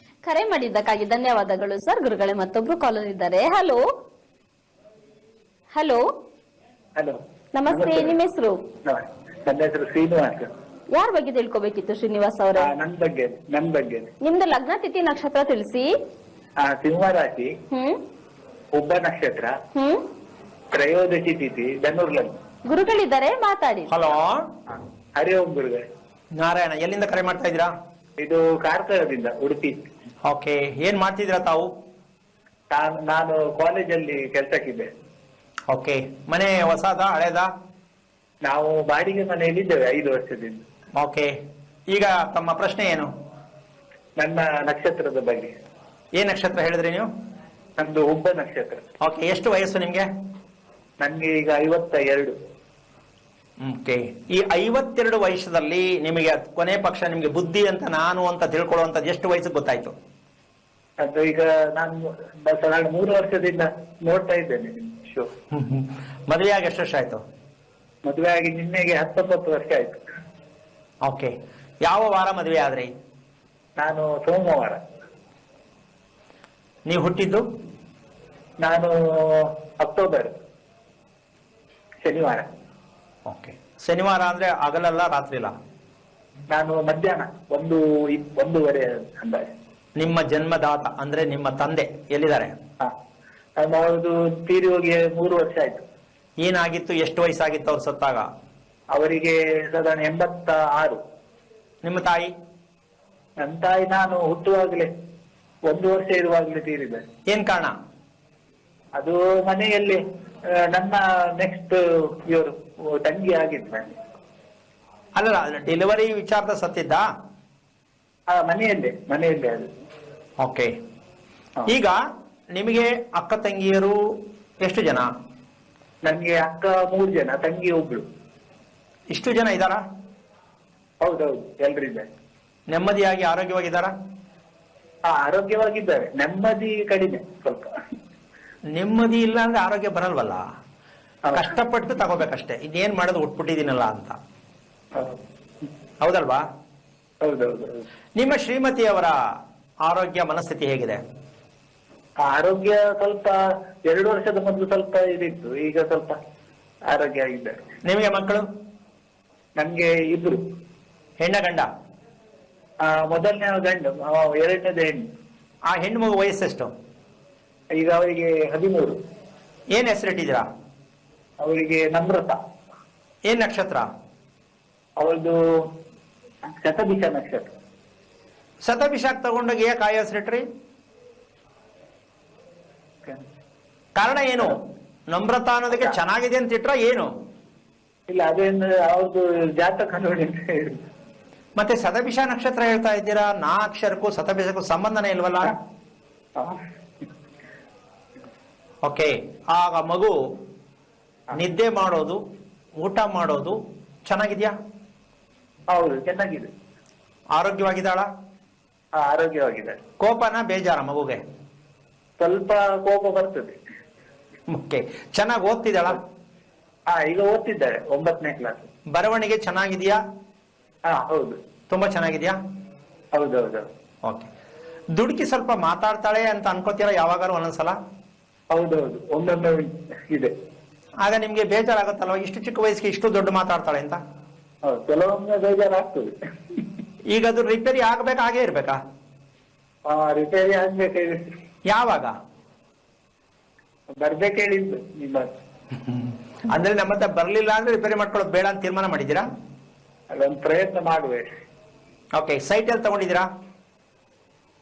ಕರೆ ಮಾಡಿದ್ದಕ್ಕಾಗಿ ಧನ್ಯವಾದಗಳು ಸರ್. ಗುರುಗಳೇ, ಮತ್ತೊಬ್ರು ಕಾಲರ್ ಇದ್ದಾರೆ. ಹಲೋ ಹಲೋ ಹಲೋ, ನಮಸ್ತೆ, ನಿಮ್ಮ ಹೆಸರು? ನನ್ನ ಹೆಸರು ಶ್ರೀನಿವಾಸ್. ಯಾರ ಬಗ್ಗೆ ತಿಳ್ಕೊಬೇಕಿತ್ತು ಶ್ರೀನಿವಾಸ್ ಅವರೇ? ನನ್ ಬಗ್ಗೆ ನಿಮ್ದು ಲಗ್ನ ತಿಥಿ ನಕ್ಷತ್ರ ತಿಳಿಸಿ. ಸಿಂಹ ರಾಶಿ, ಹ್ಮ್ ಉಬ್ಬ ನಕ್ಷತ್ರ, ಹ್ಮ್ ತ್ರಯೋದಶಿ ತಿಥಿ, ಧನುರ್ ಲಗ್ನ. ಗುರುಗಳಿದ್ದಾರೆ, ಮಾತಾಡಿ. ಹಲೋ, ಹರಿ ಓಂ ಗುರುಗಳೇ. ನಾರಾಯಣ, ಎಲ್ಲಿಂದ ಕರೆ ಮಾಡ್ತಾ ಇದ್ದೀರಾ? ಇದು ಕಾರ್ಕಳದಿಂದ, ಉಡುಪಿ. ಓಕೆ, ಏನ್ ಮಾಡ್ತಿದ್ದೀರಾ ತಾವು? ನಾನು ಕಾಲೇಜಲ್ಲಿ ಕೆಲ್ಸಕ್ಕಿದ್ದೆ. ಓಕೆ, ಮನೆ ಹೊಸದಾ ಹಳೇದಾ? ನಾವು ಬಾಡಿಗೆ ಮನೆಯಲ್ಲಿ ಇದ್ದೇವೆ 5 ವರ್ಷದಿಂದ. ಓಕೆ, ಈಗ ತಮ್ಮ ಪ್ರಶ್ನೆ ಏನು? ನನ್ನ ನಕ್ಷತ್ರದ ಬಗ್ಗೆ. ಏನ್ ನಕ್ಷತ್ರ ಹೇಳಿದ್ರಿ ನೀವು? ನಂದು ಉಬ್ಬ ನಕ್ಷತ್ರ. ಓಕೆ, ಎಷ್ಟು ವಯಸ್ಸು ನಿಮ್ಗೆ? ನನ್ಗೆ ಈಗ 52. ಓಕೆ, ಈ 52 ವಯಸ್ಸದಲ್ಲಿ ನಿಮಗೆ ಕೊನೆ ಪಕ್ಷ ನಿಮ್ಗೆ ಬುದ್ಧಿ ಅಂತ ನಾನು ಅಂತ ತಿಳ್ಕೊಳ್ಳುವಂತದ್ದು ಎಷ್ಟು ವಯಸ್ಸಿಗೆ ಗೊತ್ತಾಯ್ತು? ಅದು ಈಗ ನಾನು ಸಾಧಾರಣ 3 ವರ್ಷದಿಂದ ನೋಡ್ತಾ ಇದ್ದೇನೆ ಶೋ. ಮದುವೆ ಆಗಿ ಎಷ್ಟು ವರ್ಷ ಆಯ್ತು? ಮದುವೆ ಆಗಿ ನಿನ್ನೆಗೆ 19 ವರ್ಷ ಆಯ್ತು. ಓಕೆ, ಯಾವ ವಾರ ಮದುವೆ ಆದ್ರಿ? ನಾನು ಸೋಮವಾರ. ನೀವು ಹುಟ್ಟಿದ್ದು? ನಾನು ಅಕ್ಟೋಬರ್, ಶನಿವಾರ. ಓಕೆ, ಶನಿವಾರ ಅಂದ್ರೆ ಹಗಲಲ್ಲ ರಾತ್ರಿಲ್ಲ? ನಾನು ಮಧ್ಯಾಹ್ನ 1:30 ಅಂದಾಜು. ನಿಮ್ಮ ಜನ್ಮದಾತ ಅಂದ್ರೆ ನಿಮ್ಮ ತಂದೆ ಎಲ್ಲಿದ್ದಾರೆ? ಅವ್ರದ್ದು ತೀರಿ ಹೋಗಿ 3 ವರ್ಷ ಆಯ್ತು. ಏನಾಗಿತ್ತು, ಎಷ್ಟು ವಯಸ್ಸಾಗಿತ್ತು ಅವ್ರು ಸತ್ತಾಗ? ಅವರಿಗೆ ಸಾಧಾರಣ 86. ನಿಮ್ಮ ತಾಯಿ? ನನ್ನ ತಾಯಿ ನಾನು ಹುಟ್ಟುವಾಗಲೇ 1 ವರ್ಷ ಇರುವಾಗಲೇ ತೀರಿದ್ದಾರೆ. ಏನ್ ಕಾರಣ? ಅದು ಮನೆಯಲ್ಲಿ ನನ್ನ ನೆಕ್ಸ್ಟ್ ಇವರು ತಂಗಿ ಆಗಿದ್ದು ನನಗೆ. ಅಲ್ಲ, ಡೆಲಿವರಿ ವಿಚಾರದ ಸತ್ತಿದ್ದ? ಮನೆಯಲ್ಲೇ ಅದು. ಓಕೆ, ಈಗ ನಿಮಗೆ ಅಕ್ಕ ತಂಗಿಯರು ಎಷ್ಟು ಜನ? ನನ್ಗೆ ಅಕ್ಕ 3 ಜನ, ತಂಗಿ 1. ಇಷ್ಟು ಜನ ಇದ್ದಾರಾ? ಹೌದೌದು, ಎಲ್ರಿದ್ದಾರೆ. ನೆಮ್ಮದಿಯಾಗಿ ಆರೋಗ್ಯವಾಗಿದ್ದಾರಾ? ಆರೋಗ್ಯವಾಗಿದ್ದಾರೆ, ನೆಮ್ಮದಿ ಕಡಿಮೆ ಸ್ವಲ್ಪ. ನೆಮ್ಮದಿ ಇಲ್ಲ ಅಂದ್ರೆ ಆರೋಗ್ಯ ಬರಲ್ವಲ್ಲ. ಕಷ್ಟಪಟ್ಟು ತಗೋಬೇಕಷ್ಟೇ. ಇನ್ನೇನ್ ಮಾಡೋದು, ಉಟ್ಬಿಟ್ಟಿದ್ದೀನಲ್ಲ ಅಂತ. ಹೌದಲ್ವಾ? ಹೌದೌದು. ನಿಮ್ಮ ಶ್ರೀಮತಿಯವರ ಆರೋಗ್ಯ ಮನಸ್ಥಿತಿ ಹೇಗಿದೆ? ಆರೋಗ್ಯ ಸ್ವಲ್ಪ 2 ವರ್ಷದ ಮೊದಲು ಸ್ವಲ್ಪ ಇದಿತ್ತು, ಈಗ ಸ್ವಲ್ಪ ಆರೋಗ್ಯ ಆಗಿದ್ದಾರೆ. ನಿಮಗೆ ಮಕ್ಕಳು? ನನ್ಗೆ 2. ಹೆಣ್ಣ ಗಂಡ? ಮೊದಲನೇ ಗಂಡು, 2ನೇದು ಹೆಣ್ಣು. ಆ ಹೆಣ್ಣು ಮಗು ವಯಸ್ಸೆಷ್ಟು? ಈಗ ಅವರಿಗೆ 13. ಏನ್ ಹೆಸರಿಟ್ಟಿದ್ದೀರಾ? ಅವರಿಗೆ ನಮ್ರತ. ಏನ್ ನಕ್ಷತ್ರ? ಅವಳದು ಶತಭಿಷ ನಕ್ಷತ್ರ. ಶತಭಿಷಾಕ್ ತಗೊಂಡೋಗಿ ಯಾಕೆ ಆ ಹೆಸರಿಟ್ರಿ? ಕಾರಣ ಏನು? ನಮ್ರತ ಅನ್ನೋದಕ್ಕೆ ಚೆನ್ನಾಗಿದೆ ಅಂತ ಇಟ್ರ ಏನು? ಇಲ್ಲ, ಅದೇಂದ್ರೆ ಅವ್ರದ್ದು ಜಾತಕ ನೋಡಿ ಅಂತ ಹೇಳಿ. ಮತ್ತೆ ಶತಭಿಷ ನಕ್ಷತ್ರ ಹೇಳ್ತಾ ಇದ್ದೀರಾ, ನಾ ಅಕ್ಷರಕ್ಕೂ ಶತಭಿಷಕ್ಕೂ ಸಂಬಂಧನೇ ಇಲ್ವಲ್ಲ? ಓಕೆ, ಆಗ ಮಗು ನಿದ್ದೆ ಮಾಡೋದು, ಊಟ ಮಾಡೋದು ಚೆನ್ನಾಗಿದ್ಯಾ? ಹೌದು, ಚೆನ್ನಾಗಿದೆ. ಆರೋಗ್ಯವಾಗಿದ್ದಾಳ? ಆರೋಗ್ಯವಾಗಿದೆ. ಕೋಪನ ಬೇಜಾರ ಮಗುಗೆ? ಸ್ವಲ್ಪ ಕೋಪ ಬರ್ತದೆ. ಓಕೆ, ಚೆನ್ನಾಗಿ ಓದ್ತಿದ್ದಾಳ? ಈಗ ಓದ್ತಿದ್ದಾರೆ 9ನೇ ಕ್ಲಾಸ್. ಬರವಣಿಗೆ ಚೆನ್ನಾಗಿದ್ಯಾ? ಹೌದು, ತುಂಬಾ ಚೆನ್ನಾಗಿದ್ಯಾ? ಹೌದೌದು. ಓಕೆ, ದುಡುಕಿ ಸ್ವಲ್ಪ ಮಾತಾಡ್ತಾಳೆ ಅಂತ ಅನ್ಕೋತೀರಾ ಯಾವಾಗಾರು ಒಂದೊಂದ್ಸಲ? ಹೌದೌದು, ಒಂದೊಂದು ಇದೆ. ಆಗ ನಿಮ್ಗೆ ಬೇಜಾರಾಗುತ್ತಲ್ವ, ಇಷ್ಟು ಚಿಕ್ಕ ವಯಸ್ಸಿಗೆ ಇಷ್ಟು ದೊಡ್ಡ ಮಾತಾಡ್ತಾಳೆ ಅಂತ? ಕೆಲವೊಮ್ಮೆ ಬೇಜಾರಾಗ್ತದೆ. ಈಗ ಅದು ರಿಪೇರಿ ಆಗ್ಬೇಕಾ, ಹಾಗೆ ಇರ್ಬೇಕಾ? ರಿಪೇರಿ ಆಗ್ಬೇಕು. ಯಾವಾಗ ಬರ್ಬೇಕು ಹೇಳಿದ್ದು ನಿಮ್ಮ. ಅಂದ್ರೆ ನಮ್ಮ ಹತ್ರ ಬರ್ಲಿಲ್ಲ ಅಂದ್ರೆ ರಿಪೇರಿ ಮಾಡ್ಕೊಳ್ಳೋದು ಬೇಡ ಅಂತ ತೀರ್ಮಾನ ಮಾಡಿದ್ದೀರಾ? ಅದೊಂದು ಪ್ರಯತ್ನ ಮಾಡುವೆ. ಓಕೆ, ಸೈಟ್ ಎಲ್ಲಿ ತಗೊಂಡಿದ್ದೀರಾ?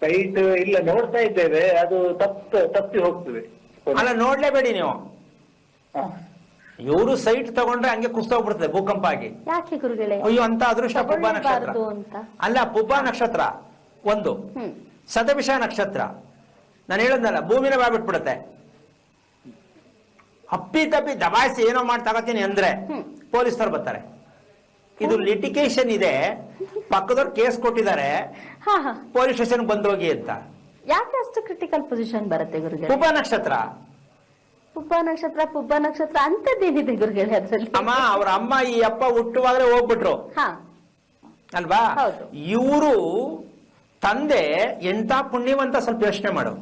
ಸೈಟ್ ಇಲ್ಲ, ನೋಡ್ತಾ ಇದ್ದೇವೆ, ಅದು ತಪ್ಪಿ ಹೋಗ್ತದೆ. ಅಲ್ಲ, ನೋಡ್ಲೇಬೇಡಿ ನೀವು. ಇವರು ಸೈಟ್ ತಗೊಂಡ್ರೆ ಹಂಗೆ ಕುಸ್ತೋಗ್ಬಿಡ್ತದೆ ಭೂಕಂಪ ಆಗಿ. ಯಾಕೆ ಗುರುಗಳೇ? ಅಯ್ಯೋ, ಅಂತ ಅದೃಷ್ಟ ಪುಬ್ಬ ನಕ್ಷತ್ರ ಅಂತ ಅಲ್ಲ, ಪುಬ್ಬ ನಕ್ಷತ್ರ ಒಂದು, ಶತಭಿಷ ನಕ್ಷತ್ರ. ನಾನು ಹೇಳದ್ನಲ್ಲ, ಭೂಮಿನ ಬಾಗ್ಬಿಟ್ಬಿಡುತ್ತೆ. ಅಪ್ಪಿ ತಪ್ಪಿ ದಬಾಯಿಸಿ ಏನೋ ಮಾಡಿ ತಗೋತೀನಿ ಅಂದ್ರೆ ಪೊಲೀಸರು ಬರ್ತಾರೆ. ಇದು ಲಿಟಿಗೇಷನ್ ಇದೆ, ಪಕ್ಕದವ್ರು ಕೇಸ್ ಕೊಟ್ಟಿದ್ದಾರೆ, ಹಾ ಹಾ. ಪೊಲೀಸ್ ಸ್ಟೇಷನ್ ಬಂದೋಗಿ ಅಂತ. ಯಾಕೆ ಅಷ್ಟು ಕ್ರಿಟಿಕಲ್ ಪೊಸಿಷನ್ ಬರುತ್ತೆ ಗುರುಗಳೇ? ಉಪ ನಕ್ಷತ್ರ, ಪುಬ್ಬ ನಕ್ಷತ್ರ ಅಂತದ್ದೇನಿದೆ ಗುರುಗಳೇ ಅದ್ರಲ್ಲಿ? ಅಮ್ಮ ಅವ್ರ ಅಮ್ಮ ಈ ಅಪ್ಪ ಹುಟ್ಟುವಾಗಲೇ ಹೋಗ್ಬಿಟ್ರು ಹಾ ಅಲ್ವಾ? ಹೌದು. ಇವರು ತಂದೆ ಎಂತ ಪುಣ್ಯವಂತ, ಸ್ವಲ್ಪ ಯೋಚನೆ ಮಾಡು.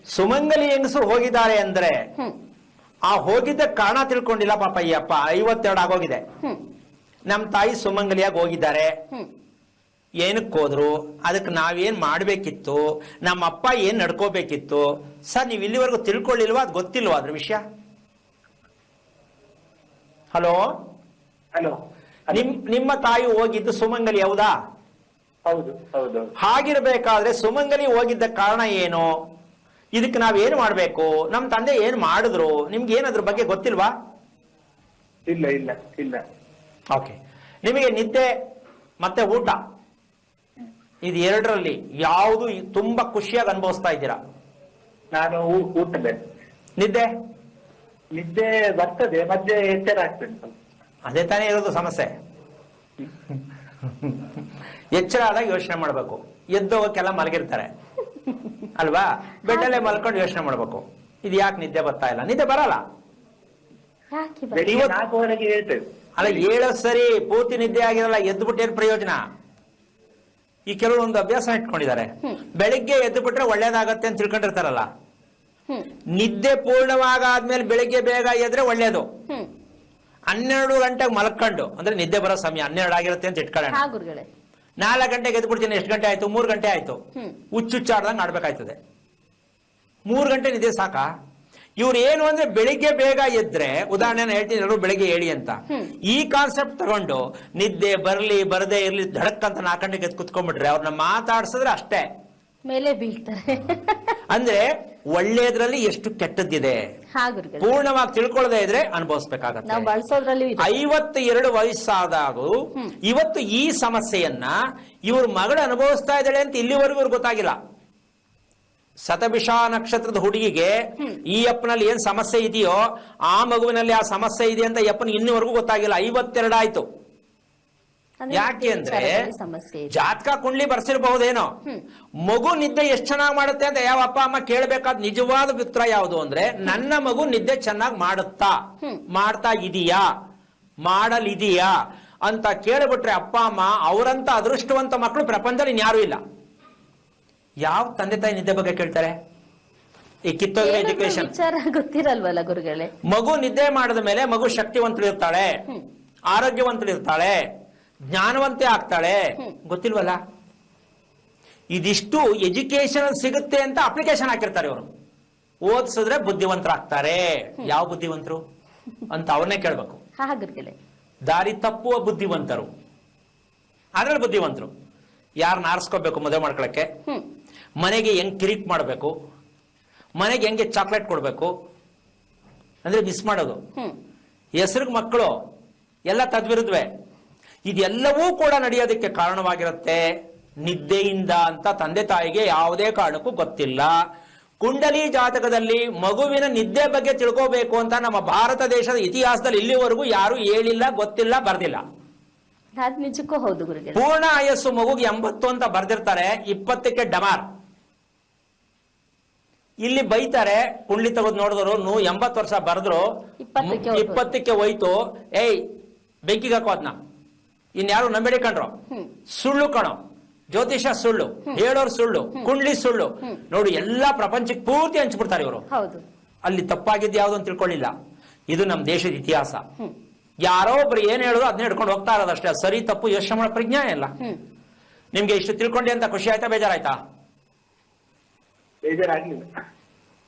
ಸುಮಂಗಲಿ ಹೆಂಗಸು ಹೋಗಿದ್ದಾರೆ ಅಂದ್ರೆ ಆ ಹೋಗಿದ್ದ ಕಾರಣ ತಿಳ್ಕೊಂಡಿಲ್ಲ ಪಾಪ ಈ ಅಪ್ಪ. 52 ಆಗೋಗಿದೆ. ನಮ್ ತಾಯಿ ಸುಮಂಗಲಿಯಾಗಿ ಹೋಗಿದ್ದಾರೆ, ಏನಕ್ಕೆ ಹೋದ್ರು, ಅದಕ್ಕೆ ನಾವೇನ್ ಮಾಡ್ಬೇಕಿತ್ತು, ನಮ್ಮ ಅಪ್ಪ ಏನ್ ನಡ್ಕೋಬೇಕಿತ್ತು ಸರ್, ನೀವು ಇಲ್ಲಿವರೆಗೂ ತಿಳ್ಕೊಳ್ಳಿಲ್ವಾ? ಅದು ಗೊತ್ತಿಲ್ವಾ ಅದ್ರ ವಿಷಯ? Hello, hello. ನಿಮ್ಮ ತಾಯಿ ಹೋಗಿದ್ದು ಸುಮಂಗಲಿ, ಹೌದಾ? ಹೌದು ಹೌದು. ಹಾಗಿರ್ಬೇಕಾದ್ರೆ ಸುಮಂಗಲಿ ಹೋಗಿದ್ದ ಕಾರಣ ಏನು, ಇದಕ್ಕೆ ನಾವೇನು ಮಾಡ್ಬೇಕು, ನಮ್ ತಂದೆ ಏನ್ ಮಾಡಿದ್ರು, ನಿಮ್ಗೆ ಏನಾದ್ರ ಬಗ್ಗೆ ಗೊತ್ತಿಲ್ವಾ? ಇಲ್ಲ ಇಲ್ಲ ಇಲ್ಲ. ಓಕೆ. ನಿಮಗೆ ನಿದ್ದೆ ಮತ್ತೆ ಊಟ ಇದು ಎರಡರಲ್ಲಿ ಯಾವುದು ತುಂಬಾ ಖುಷಿಯಾಗಿ ಅನುಭವಿಸ್ತಾ ಇದ್ದೀರಾ? ನಾನು ಊಟದೆ. ನಿದ್ದೆ ಬರ್ತದೆ, ಮಧ್ಯೆ ಎಚ್ಚರ ಆಗ್ತದೆ ಸ್ವಲ್ಪ. ಅದೇ ತಾನೇ ಇರೋದು ಸಮಸ್ಯೆ. ಎಚ್ಚರ ಆದಾಗ ಯೋಚನೆ ಮಾಡ್ಬೇಕು, ಎದ್ದೋಗಕ್ಕೆಲ್ಲ ಮಲಗಿರ್ತಾರೆ ಅಲ್ವಾ? ಬೆಡ್ಡಲ್ಲೇ ಮಲ್ಕೊಂಡು ಯೋಚನೆ ಮಾಡ್ಬೇಕು, ಇದು ಯಾಕೆ ನಿದ್ದೆ ಬರ್ತಾ ಇಲ್ಲ? ನಿದ್ದೆ ಬರಲ್ಲ. ಯಾಕೆ ಬೆಳಿಗ್ಗೆ 4 ಹೇಳ್ತೇವೆ. ಅಲ್ಲ, 7 ಸರಿ ಪೂರ್ತಿ ನಿದ್ದೆ ಆಗಿರಲ್ಲ, ಎದ್ದು ಬಿಟ್ಟೇನು ಪ್ರಯೋಜನ? ಈ ಕೆಲವರು ಒಂದು ಅಭ್ಯಾಸ ಇಟ್ಕೊಂಡಿದ್ದಾರೆ, ಬೆಳಿಗ್ಗೆ ಎದ್ದು ಬಿಟ್ರೆ ಒಳ್ಳೇದಾಗತ್ತೆ ಅಂತ ತಿಳ್ಕೊಂಡಿರ್ತಾರಲ್ಲ. ನಿದ್ದೆ ಪೂರ್ಣವಾಗಾದ್ಮೇಲೆ ಬೆಳಿಗ್ಗೆ ಬೇಗ ಎದ್ರೆ ಒಳ್ಳೇದು. 12 ಗಂಟೆಗೆ ಮಲ್ಕೊಂಡು, ಅಂದ್ರೆ ನಿದ್ದೆ ಬರೋ ಸಮಯ 12 ಆಗಿರುತ್ತೆ ಅಂತ ಇಟ್ಕೊಳ್ಳೋಣ. 4 ಗಂಟೆಗೆ ಎದ್ದು ಬಿಡ್ತೀನಿ, ಎಷ್ಟು ಗಂಟೆ ಆಯ್ತು? 3 ಗಂಟೆ ಆಯ್ತು. ಹುಚ್ಚುಚ್ಚಾಡ್ದಂಗೆ ಆಡ್ಬೇಕಾಯ್ತದೆ. 3 ಗಂಟೆ ನಿದ್ದೆ ಸಾಕಾ? ಇವ್ರು ಏನು ಅಂದ್ರೆ ಬೆಳಿಗ್ಗೆ ಬೇಗ ಎದ್ರೆ, ಉದಾಹರಣೆ ಹೇಳ್ತೀನಿ, ಎಲ್ಲರೂ ಬೆಳಿಗ್ಗೆ ಹೇಳಿ ಅಂತ, ಈ ಕಾನ್ಸೆಪ್ಟ್ ತಗೊಂಡು ನಿದ್ದೆ ಬರ್ಲಿ ಬರದೇ ಇರ್ಲಿ ಧಡಕ್ ಅಂತ 4 ಗಂಟೆಗೆ ಎದ್ದು ಕುತ್ಕೊಂಡ್ಬಿಟ್ರೆ ಅವ್ರನ್ನ ಮಾತಾಡ್ಸಿದ್ರೆ ಅಷ್ಟೇ ಮೇಲೆ ಬೀಳ್ತಾರೆ. ಅಂದ್ರೆ ಒಳ್ಳೇದ್ರಲ್ಲಿ ಎಷ್ಟು ಕೆಟ್ಟದ್ದಿದೆ ಪೂರ್ಣವಾಗಿ ತಿಳ್ಕೊಳ್ಳದೆ ಇದ್ರೆ ಅನುಭವಿಸ್ಬೇಕಾಗತ್ತೆ. 52 ವಯಸ್ಸಾದಾಗ ಇವತ್ತು ಈ ಸಮಸ್ಯೆಯನ್ನ ಇವ್ರ ಮಗಳು ಅನುಭವಿಸ್ತಾ ಇದ್ದಾಳೆ ಅಂತ ಇಲ್ಲಿವರೆಗೂ ಇವ್ರಿಗೆ ಗೊತ್ತಾಗಿಲ್ಲ. ಶತಭಿಷ ನಕ್ಷತ್ರದ ಹುಡುಗಿಗೆ ಈ ಅಪ್ಪನಲ್ಲಿ ಏನ್ ಸಮಸ್ಯೆ ಇದೆಯೋ ಆ ಮಗುವಿನಲ್ಲಿ ಆ ಸಮಸ್ಯೆ ಇದೆ ಅಂತ ಅಪ್ಪನ ಇನ್ನುವರೆಗೂ ಗೊತ್ತಾಗಿಲ್ಲ. 52 ಆಯ್ತು. ಯಾಕೆ ಅಂದ್ರೆ ಜಾತಕ ಕುಂಡ್ಲಿ ಬರ್ಸಿರ್ಬಹುದೇನೋ, ಮಗು ನಿದ್ದೆ ಎಷ್ಟು ಚೆನ್ನಾಗಿ ಮಾಡುತ್ತೆ ಅಂತ ಯಾವ ಅಪ್ಪ ಅಮ್ಮ ಕೇಳಬೇಕಾದ ನಿಜವಾದ ಉತ್ತರ ಯಾವುದು ಅಂದ್ರೆ, ನನ್ನ ಮಗು ನಿದ್ದೆ ಚೆನ್ನಾಗಿ ಮಾಡ್ತಾ ಇದೀಯಾ, ಮಾಡಲಿದೀಯಾ ಅಂತ ಕೇಳ್ಬಿಟ್ರೆ ಅಪ್ಪ ಅಮ್ಮ ಅವರಂತ ಅದೃಷ್ಟವಂತ ಮಕ್ಕಳು ಪ್ರಪಂಚದಲ್ಲಿ ಇನ್ಯಾರು ಇಲ್ಲ. ಯಾವ ತಂದೆ ತಾಯಿ ನಿದ್ದೆ ಬಗ್ಗೆ ಕೇಳ್ತಾರೆ? ಈ ಕಿತ್ತೋಗಿರೋ ಎಜುಕೇಶನ್ ಗೊತ್ತಿರಲ್ವಲ್ಲ ಗುರುಗಳೇ. ಮಗು ನಿದ್ದೆ ಮಾಡಿದ ಮೇಲೆ ಮಗು ಶಕ್ತಿವಂತಳಿರ್ತಾಳೆ, ಆರೋಗ್ಯವಂತಳಿರ್ತಾಳೆ, ಜ್ಞಾನವಂತೆ ಆಗ್ತಾಳೆ, ಗೊತ್ತಿಲ್ವಲ್ಲ? ಇದಿಷ್ಟು ಎಜುಕೇಶನ್ ಸಿಗುತ್ತೆ ಅಂತ ಅಪ್ಲಿಕೇಶನ್ ಹಾಕಿರ್ತಾರೆ ಇವರು. ಓದಿಸಿದ್ರೆ ಬುದ್ಧಿವಂತರಾಗ್ತಾರೆ. ಯಾವ ಬುದ್ಧಿವಂತರು ಅಂತ ಅವ್ರನ್ನೇ ಕೇಳ್ಬೇಕು. ದಾರಿ ತಪ್ಪುವ ಬುದ್ಧಿವಂತರು, ಅದ್ರಲ್ಲಿ ಬುದ್ಧಿವಂತರು ಯಾರನ್ನ ಆರಿಸ್ಕೋಬೇಕು ಮದುವೆ ಮಾಡ್ಕೊಳಕ್ಕೆ, ಮನೆಗೆ ಹೆಂಗ್ ಕಿರಿಕ್ ಮಾಡಬೇಕು, ಮನೆಗೆ ಹೆಂಗೆ ಚಾಕ್ಲೇಟ್ ಕೊಡ್ಬೇಕು ಅಂದ್ರೆ ಮಿಸ್ ಮಾಡೋದು, ಹೆಸರಿಗೆ ಮಕ್ಕಳು ಎಲ್ಲ ತದ್ವಿರುದ್ವೆ. ಇದೆಲ್ಲವೂ ಕೂಡ ನಡೆಯೋದಕ್ಕೆ ಕಾರಣವಾಗಿರುತ್ತೆ ನಿದ್ದೆಯಿಂದ ಅಂತ ತಂದೆ ತಾಯಿಗೆ ಯಾವುದೇ ಕಾರಣಕ್ಕೂ ಗೊತ್ತಿಲ್ಲ. ಕುಂಡಲಿ ಜಾತಕದಲ್ಲಿ ಮಗುವಿನ ನಿದ್ದೆ ಬಗ್ಗೆ ತಿಳ್ಕೋಬೇಕು ಅಂತ ನಮ್ಮ ಭಾರತ ದೇಶದ ಇತಿಹಾಸದಲ್ಲಿ ಇಲ್ಲಿವರೆಗೂ ಯಾರು ಹೇಳಿಲ್ಲ, ಗೊತ್ತಿಲ್ಲ, ಬರ್ದಿಲ್ಲ. ನಿಜಕ್ಕೂ ಹೌದು ಗುರುಗಳೇ. ಪೂರ್ಣ ಆಯಸ್ಸು ಮಗುಗೆ 80 ಅಂತ ಬರ್ದಿರ್ತಾರೆ, 20ಕ್ಕೆ ಡಮಾರ್. ಇಲ್ಲಿ ಬೈತಾರೆ, ಕುಂಡ್ಲಿ ತೆಗೆದು ನೋಡಿದ್ರು 80 ವರ್ಷ ಬರೆದ್ರು 20ಕ್ಕೆ ಹೋಯ್ತು, ಏಯ್ ಬೆಂಕಿಗೆ ಹಾಕೋ ಅದನ್ನ, ಇನ್ಯಾರು ನಂಬೇಡಿ ಕಣ್ರು, ಸುಳ್ಳು ಕಣೋ, ಜ್ಯೋತಿಷ ಸುಳ್ಳು, ಹೇಳೋರು ಸುಳ್ಳು, ಕುಂಡ್ಲಿ ಸುಳ್ಳು. ನೋಡಿ ಎಲ್ಲಾ ಪ್ರಪಂಚಕ್ಕೆ ಪೂರ್ತಿ ಹಂಚ್ಬಿಡ್ತಾರೆ ಇವರು. ಅಲ್ಲಿ ತಪ್ಪಾಗಿದ್ದು ಯಾವ್ದು ಅಂತ ತಿಳ್ಕೊಳ್ಳಿಲ್ಲ. ಇದು ನಮ್ಮ ದೇಶದ ಇತಿಹಾಸ. ಯಾರೋ ಒಬ್ರು ಏನ್ ಹೇಳೋದು ಅದನ್ನ ಹಿಡ್ಕೊಂಡು ಹೋಗ್ತಾ ಇರೋದಷ್ಟೇ. ಸರಿ ತಪ್ಪು ಯೋಚನೆ ಮಾಡೋ ಪ್ರಜ್ಞೆ ಇಲ್ಲ. ನಿಮ್ಗೆ ಇಷ್ಟು ತಿಳ್ಕೊಂಡಿ ಅಂತ ಖುಷಿ ಆಯ್ತಾ, ಬೇಜಾರಾಯ್ತಾ? ಬೇಜಾರಾಗ್ಲಿಲ್ಲ.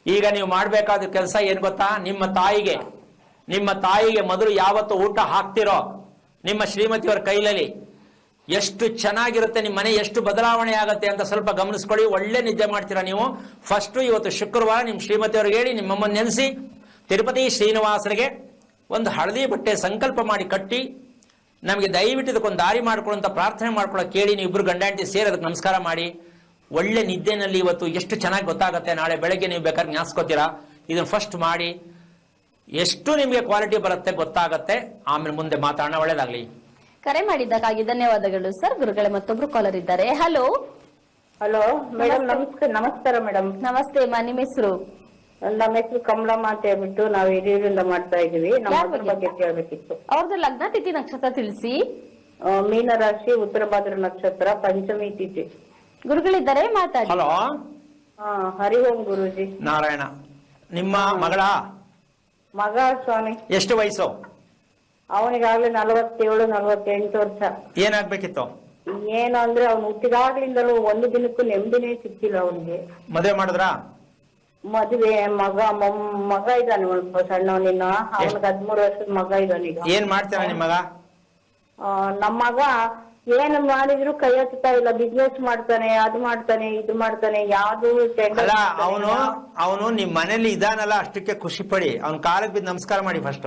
ಈಗ ನೀವು ಮಾಡ್ಬೇಕಾದ ಕೆಲಸ ಏನ್ ಗೊತ್ತಾ? ನಿಮ್ಮ ತಾಯಿಗೆ ಮೊದಲು ಯಾವತ್ತು ಊಟ ಹಾಕ್ತಿರೋ ನಿಮ್ಮ ಶ್ರೀಮತಿಯವರ ಕೈಲಲ್ಲಿ ಎಷ್ಟು ಚೆನ್ನಾಗಿರುತ್ತೆ, ನಿಮ್ಮ ಮನೆ ಎಷ್ಟು ಬದಲಾವಣೆ ಆಗುತ್ತೆ ಅಂತ ಸ್ವಲ್ಪ ಗಮನಿಸ್ಕೊಳ್ಳಿ. ಒಳ್ಳೆ ನಿದ್ದೆ ಮಾಡ್ತೀರಾ ನೀವು. ಫಸ್ಟ್ ಇವತ್ತು ಶುಕ್ರವಾರ ನಿಮ್ಮ ಶ್ರೀಮತಿಯವ್ರಿಗೆ ಹೇಳಿ, ನಿಮ್ಮಮ್ಮನ ನೆನೆಸಿ ತಿರುಪತಿ ಶ್ರೀನಿವಾಸರಿಗೆ ಒಂದು ಹಳದಿ ಬಟ್ಟೆ ಸಂಕಲ್ಪ ಮಾಡಿ ಕಟ್ಟಿ, ನಮಗೆ ದಯವಿಟ್ಟು ಇದಕ್ಕೊಂದು ದಾರಿ ಮಾಡ್ಕೊಳ್ಳೋ ಪ್ರಾರ್ಥನೆ ಮಾಡ್ಕೊಳ್ಳೋ ಕೇಳಿ, ನೀವು ಇಬ್ರು ಗಂಡ ಹೆಂಡತಿ ಸೇರಿ ಅದಕ್ಕೆ ನಮಸ್ಕಾರ ಮಾಡಿ. ಒಳ್ಳೆ ನಿದ್ದೆನಲ್ಲಿ ಇವತ್ತು ಎಷ್ಟು ಚೆನ್ನಾಗಿ ಗೊತ್ತಾಗುತ್ತೆ. ನಾಳೆ ಬೆಳಗ್ಗೆ ನೀವು ಬೇಕಾದ್ರೆ ಜ್ಞಾಪಿಸ್ಕೋತೀರಾ. ಇದನ್ನ ಫಸ್ಟ್ ಮಾಡಿ. ಎಷ್ಟು ನಿಮಗೆ ಕ್ವಾಲಿಟಿ ಬರುತ್ತೆ ಗೊತ್ತಾಗತ್ತೆ. ಆಮೇಲೆ ಮುಂದೆ ಮಾತಾಡೋಣ. ಒಳ್ಳೇದಾಗ್ಲಿ. ಕರೆ ಮಾಡಿದ್ದಕ್ಕಾಗಿ ಧನ್ಯವಾದಗಳು ಸರ್. ಗುರುಗಳೇ, ಮತ್ತೊಬ್ರು ಕಾಲರ್ ಇದ್ದಾರೆ. ಹಲೋ ಹಲೋ ಮೇಡಮ್, ನಮಸ್ಕಾರ ಮೇಡಮ್. ನಮಸ್ತೆ ಅಮ್ಮ, ನಿಮ್ಮ ಹೆಸರು? ನಮ್ಮ ಹೆಸರು ಕಮಲಮ್ಮ ಅಂತ ಹೇಳ್ಬಿಟ್ಟು ನಾವು ಹಿರಿಯೂರಿಂದ ಮಾಡ್ತಾ ಇದೀವಿ. ನಮ್ಮ ಮಗಳ ಬಗ್ಗೆ ಕೇಳ್ಬೇಕಿತ್ತು. ಅವ್ರದ್ದು ಲಗ್ನ ತಿಥಿ ನಕ್ಷತ್ರ ತಿಳಿಸಿ. ಮೀನರಾಶಿ, ಉತ್ತರ ಭಾದ್ರ ನಕ್ಷತ್ರ, ಪಂಚಮಿ ತಿಥಿ. ಗುರುಗಳಿದ್ದಾರೆ, ಮಾತಾಡಿ. ಹಲೋ. ಹರಿ ಓಂ ಗುರೂಜಿ. ನಾರಾಯಣ. ನಿಮ್ಮ ಮಗಳ ಮಗ ಸ್ವಾಮಿ. ಎಷ್ಟು ವಯಸ್ಸು? ಅವನಿಗಾಗ್ಲೇ 47-48 ವರ್ಷ. ಏನಾಗ್ಬೇಕಿತ್ತು? ಏನು ಅಂದ್ರೆ ಅವ್ನು ಹುಟ್ಟಿದಾಗ್ಲಿಂದಲೂ ಒಂದು ದಿನಕ್ಕೂ ನೆಮ್ಮದಿನೇ ಸಿಕ್ಕಿಲ್ಲ ಅವನಿಗೆ. ಮದುವೆ ಮಾಡಿದ್ರಾ? ಮದುವೆ ಮಗ ಇದ್ದಾನೆ, ಸ್ವಲ್ಪ ಸಣ್ಣವನಿನ್ನ. ಅವನಿಗೆ 13 ವರ್ಷದ ಮಗ ಇದ್ದಾನೆ ಈಗ. ಏನ್ ಮಾಡ್ತಾನೆ ನಿಮ್ಮ ಮಗ? ನಮ್ಮ ಮಗ ಏನ್ ಮಾಡಿದ್ರು ಕೈ ಹತ್ತಾ ಇಲ್ಲ. ಬಿಸ್ನೆಸ್ ಮಾಡ್ತಾನೆ, ಅದು ಮಾಡ್ತಾನೆ, ಇದು ಮಾಡ್ತಾನೆ, ಯಾವ್ದು ಅಲ್ಲ, ಅವನು ನಿಮ್ ಮನೇಲಿ ಇದಾನಲ್ಲ, ಅಷ್ಟಕ್ಕೆ ಖುಷಿ ಪಡಿ. ಅವ್ನ ಕಾಲಕ್ಕೆ ಬಿದ್ದು ನಮಸ್ಕಾರ ಮಾಡಿ ಫಸ್ಟ್.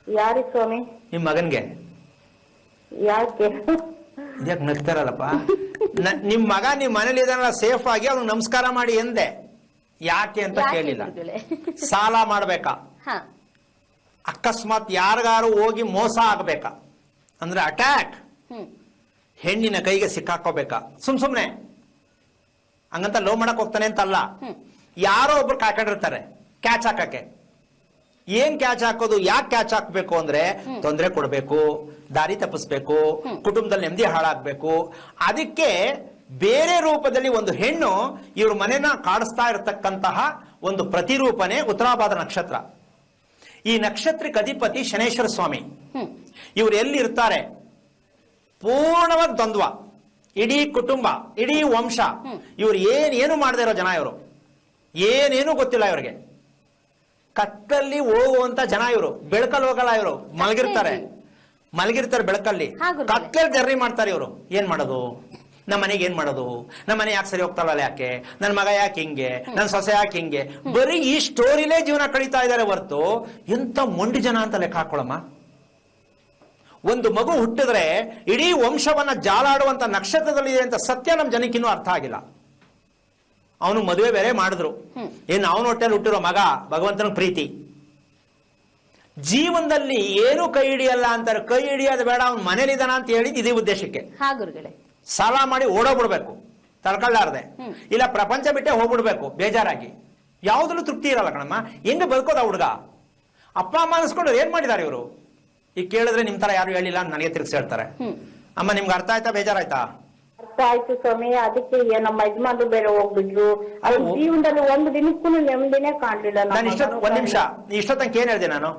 ಯಾರಿಗ್ ಸ್ವಾಮಿ? ನಿಮ್ ಮಗನ್ಗೆ. ಯಾಕೆ ಇದ್ಯಾಕ್ ನಗ್ತಾರಲ್ಲಪ್ಪ? ನಿಮ್ ಮಗ ನಿಮ್ ಮನೇಲಿ ಇದಾನಲ್ಲ, ಸೇಫ್ ಆಗಿ ಅವ್ನು ನಮಸ್ಕಾರ ಮಾಡಿ ಎಂದೆ. ಯಾಕೆ ಅಂತ ಕೇಳಿಲ್ಲ. ಸಾಲ ಮಾಡ್ಬೇಕಾ? ಅಕಸ್ಮಾತ್ ಯಾರಿಗಾರು ಹೋಗಿ ಮೋಸ ಆಗ್ಬೇಕಾ ಅಂದ್ರೆ ಅಟ್ಯಾಕ್, ಹೆಣ್ಣಿನ ಕೈಗೆ ಸಿಕ್ಕಾಕೋಬೇಕಾ? ಸುಮ್ನೆ ಹಂಗಂತ ಲೋ ಮಾಡಕ್ ಹೋಗ್ತಾನೆ ಅಂತಲ್ಲ. ಯಾರೋ ಒಬ್ರು ಕಾಕೊಂಡಿರ್ತಾರೆ ಕ್ಯಾಚ್ ಹಾಕಕ್ಕೆ. ಏನ್ ಕ್ಯಾಚ್ ಹಾಕೋದು? ಯಾಕೆ ಕ್ಯಾಚ್ ಹಾಕ್ಬೇಕು ಅಂದ್ರೆ ತೊಂದರೆ ಕೊಡ್ಬೇಕು, ದಾರಿ ತಪ್ಪಿಸ್ಬೇಕು, ಕುಟುಂಬದಲ್ಲಿ ನೆಮ್ಮದಿ ಹಾಳಾಗ್ಬೇಕು. ಅದಕ್ಕೆ ಬೇರೆ ರೂಪದಲ್ಲಿ ಒಂದು ಹೆಣ್ಣು ಇವ್ರ ಮನೆನ ಕಾಡಿಸ್ತಾ ಇರತಕ್ಕಂತಹ ಒಂದು ಪ್ರತಿರೂಪನೆ ಉತ್ತರಾಭಾದ್ರ ನಕ್ಷತ್ರ. ಈ ನಕ್ಷತ್ರಕ್ಕೆ ಅಧಿಪತಿ ಶನೇಶ್ವರ ಸ್ವಾಮಿ. ಇವ್ರು ಎಲ್ಲಿ ಇರ್ತಾರೆ? ಪೂರ್ಣವಾಗಿ ದ್ವಂದ್ವ. ಇಡೀ ಕುಟುಂಬ, ಇಡೀ ವಂಶ, ಇವ್ರು ಏನೇನು ಮಾಡದೇ ಇರೋ ಜನ. ಇವರು ಏನೇನು ಗೊತ್ತಿಲ್ಲ ಇವ್ರಿಗೆ. ಕತ್ತಲ್ಲಿ ಹೋಗುವಂತ ಜನ ಇವರು. ಬೆಳಕಲ್ಲಿ ಹೋಗಲ್ಲ ಇವರು. ಮಲಗಿರ್ತಾರೆ ಬೆಳಕಲ್ಲಿ. ಕತ್ತಲ್ಲಿ ಜರ್ನಿ ಮಾಡ್ತಾರೆ ಇವರು. ಏನ್ ಮಾಡೋದು? ನಮ್ಮ ಮನೆಗೆ ಏನ್ ಮಾಡೋದು? ನಮ್ಮ ಮನೆ ಯಾಕೆ ಸರಿ ಹೋಗ್ತಾವಲ್ಲ, ಯಾಕೆ ನನ್ನ ಮಗ ಯಾಕೆ ಹಿಂಗೆ, ನನ್ನ ಸೊಸೆ ಯಾಕೆ ಹಿಂಗೆ, ಬರೀ ಈ ಸ್ಟೋರಿಲೇ ಜೀವನ ಕಳೀತಾ ಇದ್ದಾರೆ ಹೊರತು ಎಂತ ಮೊಂಡಿ ಜನ ಅಂತ ಲೆಕ್ಕ ಹಾಕೊಳ್ಳಮ್ಮ. ಒಂದು ಮಗು ಹುಟ್ಟಿದ್ರೆ ಇಡೀ ವಂಶವನ್ನ ಜಾಲಾಡುವಂತ ನಕ್ಷತ್ರದಲ್ಲಿದೆ ಅಂತ ಸತ್ಯ ನಮ್ ಜನಕ್ಕಿನ್ನೂ ಅರ್ಥ ಆಗಿಲ್ಲ. ಅವನು ಮದುವೆ ಬೇರೆ ಮಾಡಿದ್ರು. ಏನ್ ಅವನ ಹೊಟ್ಟೆಯಲ್ಲಿ ಹುಟ್ಟಿರೋ ಮಗ ಭಗವಂತನ ಪ್ರೀತಿ. ಜೀವನದಲ್ಲಿ ಏನು ಕೈ ಹಿಡಿಯಲ್ಲ ಅಂತಾರೆ. ಕೈ ಹಿಡಿಯೋದು ಬೇಡ, ಅವ್ನ ಮನೇಲಿದ್ದಾನ ಅಂತ ಹೇಳಿದ್ ಇದೇ ಉದ್ದೇಶಕ್ಕೆ. ಸಾಲ ಮಾಡಿ ಓಡೋಗ್ಬಿಡ್ಬೇಕು ತಡ್ಕೊಳ್ಳಾರ್ದೆ, ಇಲ್ಲ ಪ್ರಪಂಚ ಬಿಟ್ಟೆ ಹೋಗ್ಬಿಡ್ಬೇಕು ಬೇಜಾರಾಗಿ. ಯಾವ್ದ್ರಲ್ಲೂ ತೃಪ್ತಿ ಇರಲ್ಲ ಕಣಮ್ಮ. ಹೆಂಗ ಬದುಕೋದ ಹುಡುಗ? ಅಪ್ಪ ಅಮ್ಮ ಅನ್ಸ್ಕೊಂಡು ಏನ್ ಮಾಡಿದಾರೆ ಇವರು? ಈಗ ಕೇಳಿದ್ರೆ ನಿಮ್ ತರ ಯಾರು ಹೇಳಿಲ್ಲ ಅಂತ ನನಗೆ ತಿರ್ಗಿಸಿ ಹೇಳ್ತಾರೆ. ಅಮ್ಮ ನಿಮ್ಗೆ ಅರ್ಥ ಆಯ್ತಾ? ಬೇಜಾರಾಯ್ತಾ? ಅರ್ಥ ಆಯ್ತು ಸ್ವಾಮಿ. ಅದಕ್ಕೆ ನಮ್ಮ ಯಜಮಾನ್ರು ಬೇರೆ ಹೋಗ್ಬಿಟ್ರು. ಅವ್ರ ಜೀವನದಲ್ಲಿ ಒಂದು ದಿನಕ್ಕೂ ನೆಮ್ಮದಿನೇ ಕಾಣ್ಲಿಲ್ಲ. ನಾನು ಒಂದ್ ನಿಮಿಷ, ಇಷ್ಟೊತ್ತಂಕ ಏನ್ ಹೇಳಿದೆ ನಾನು?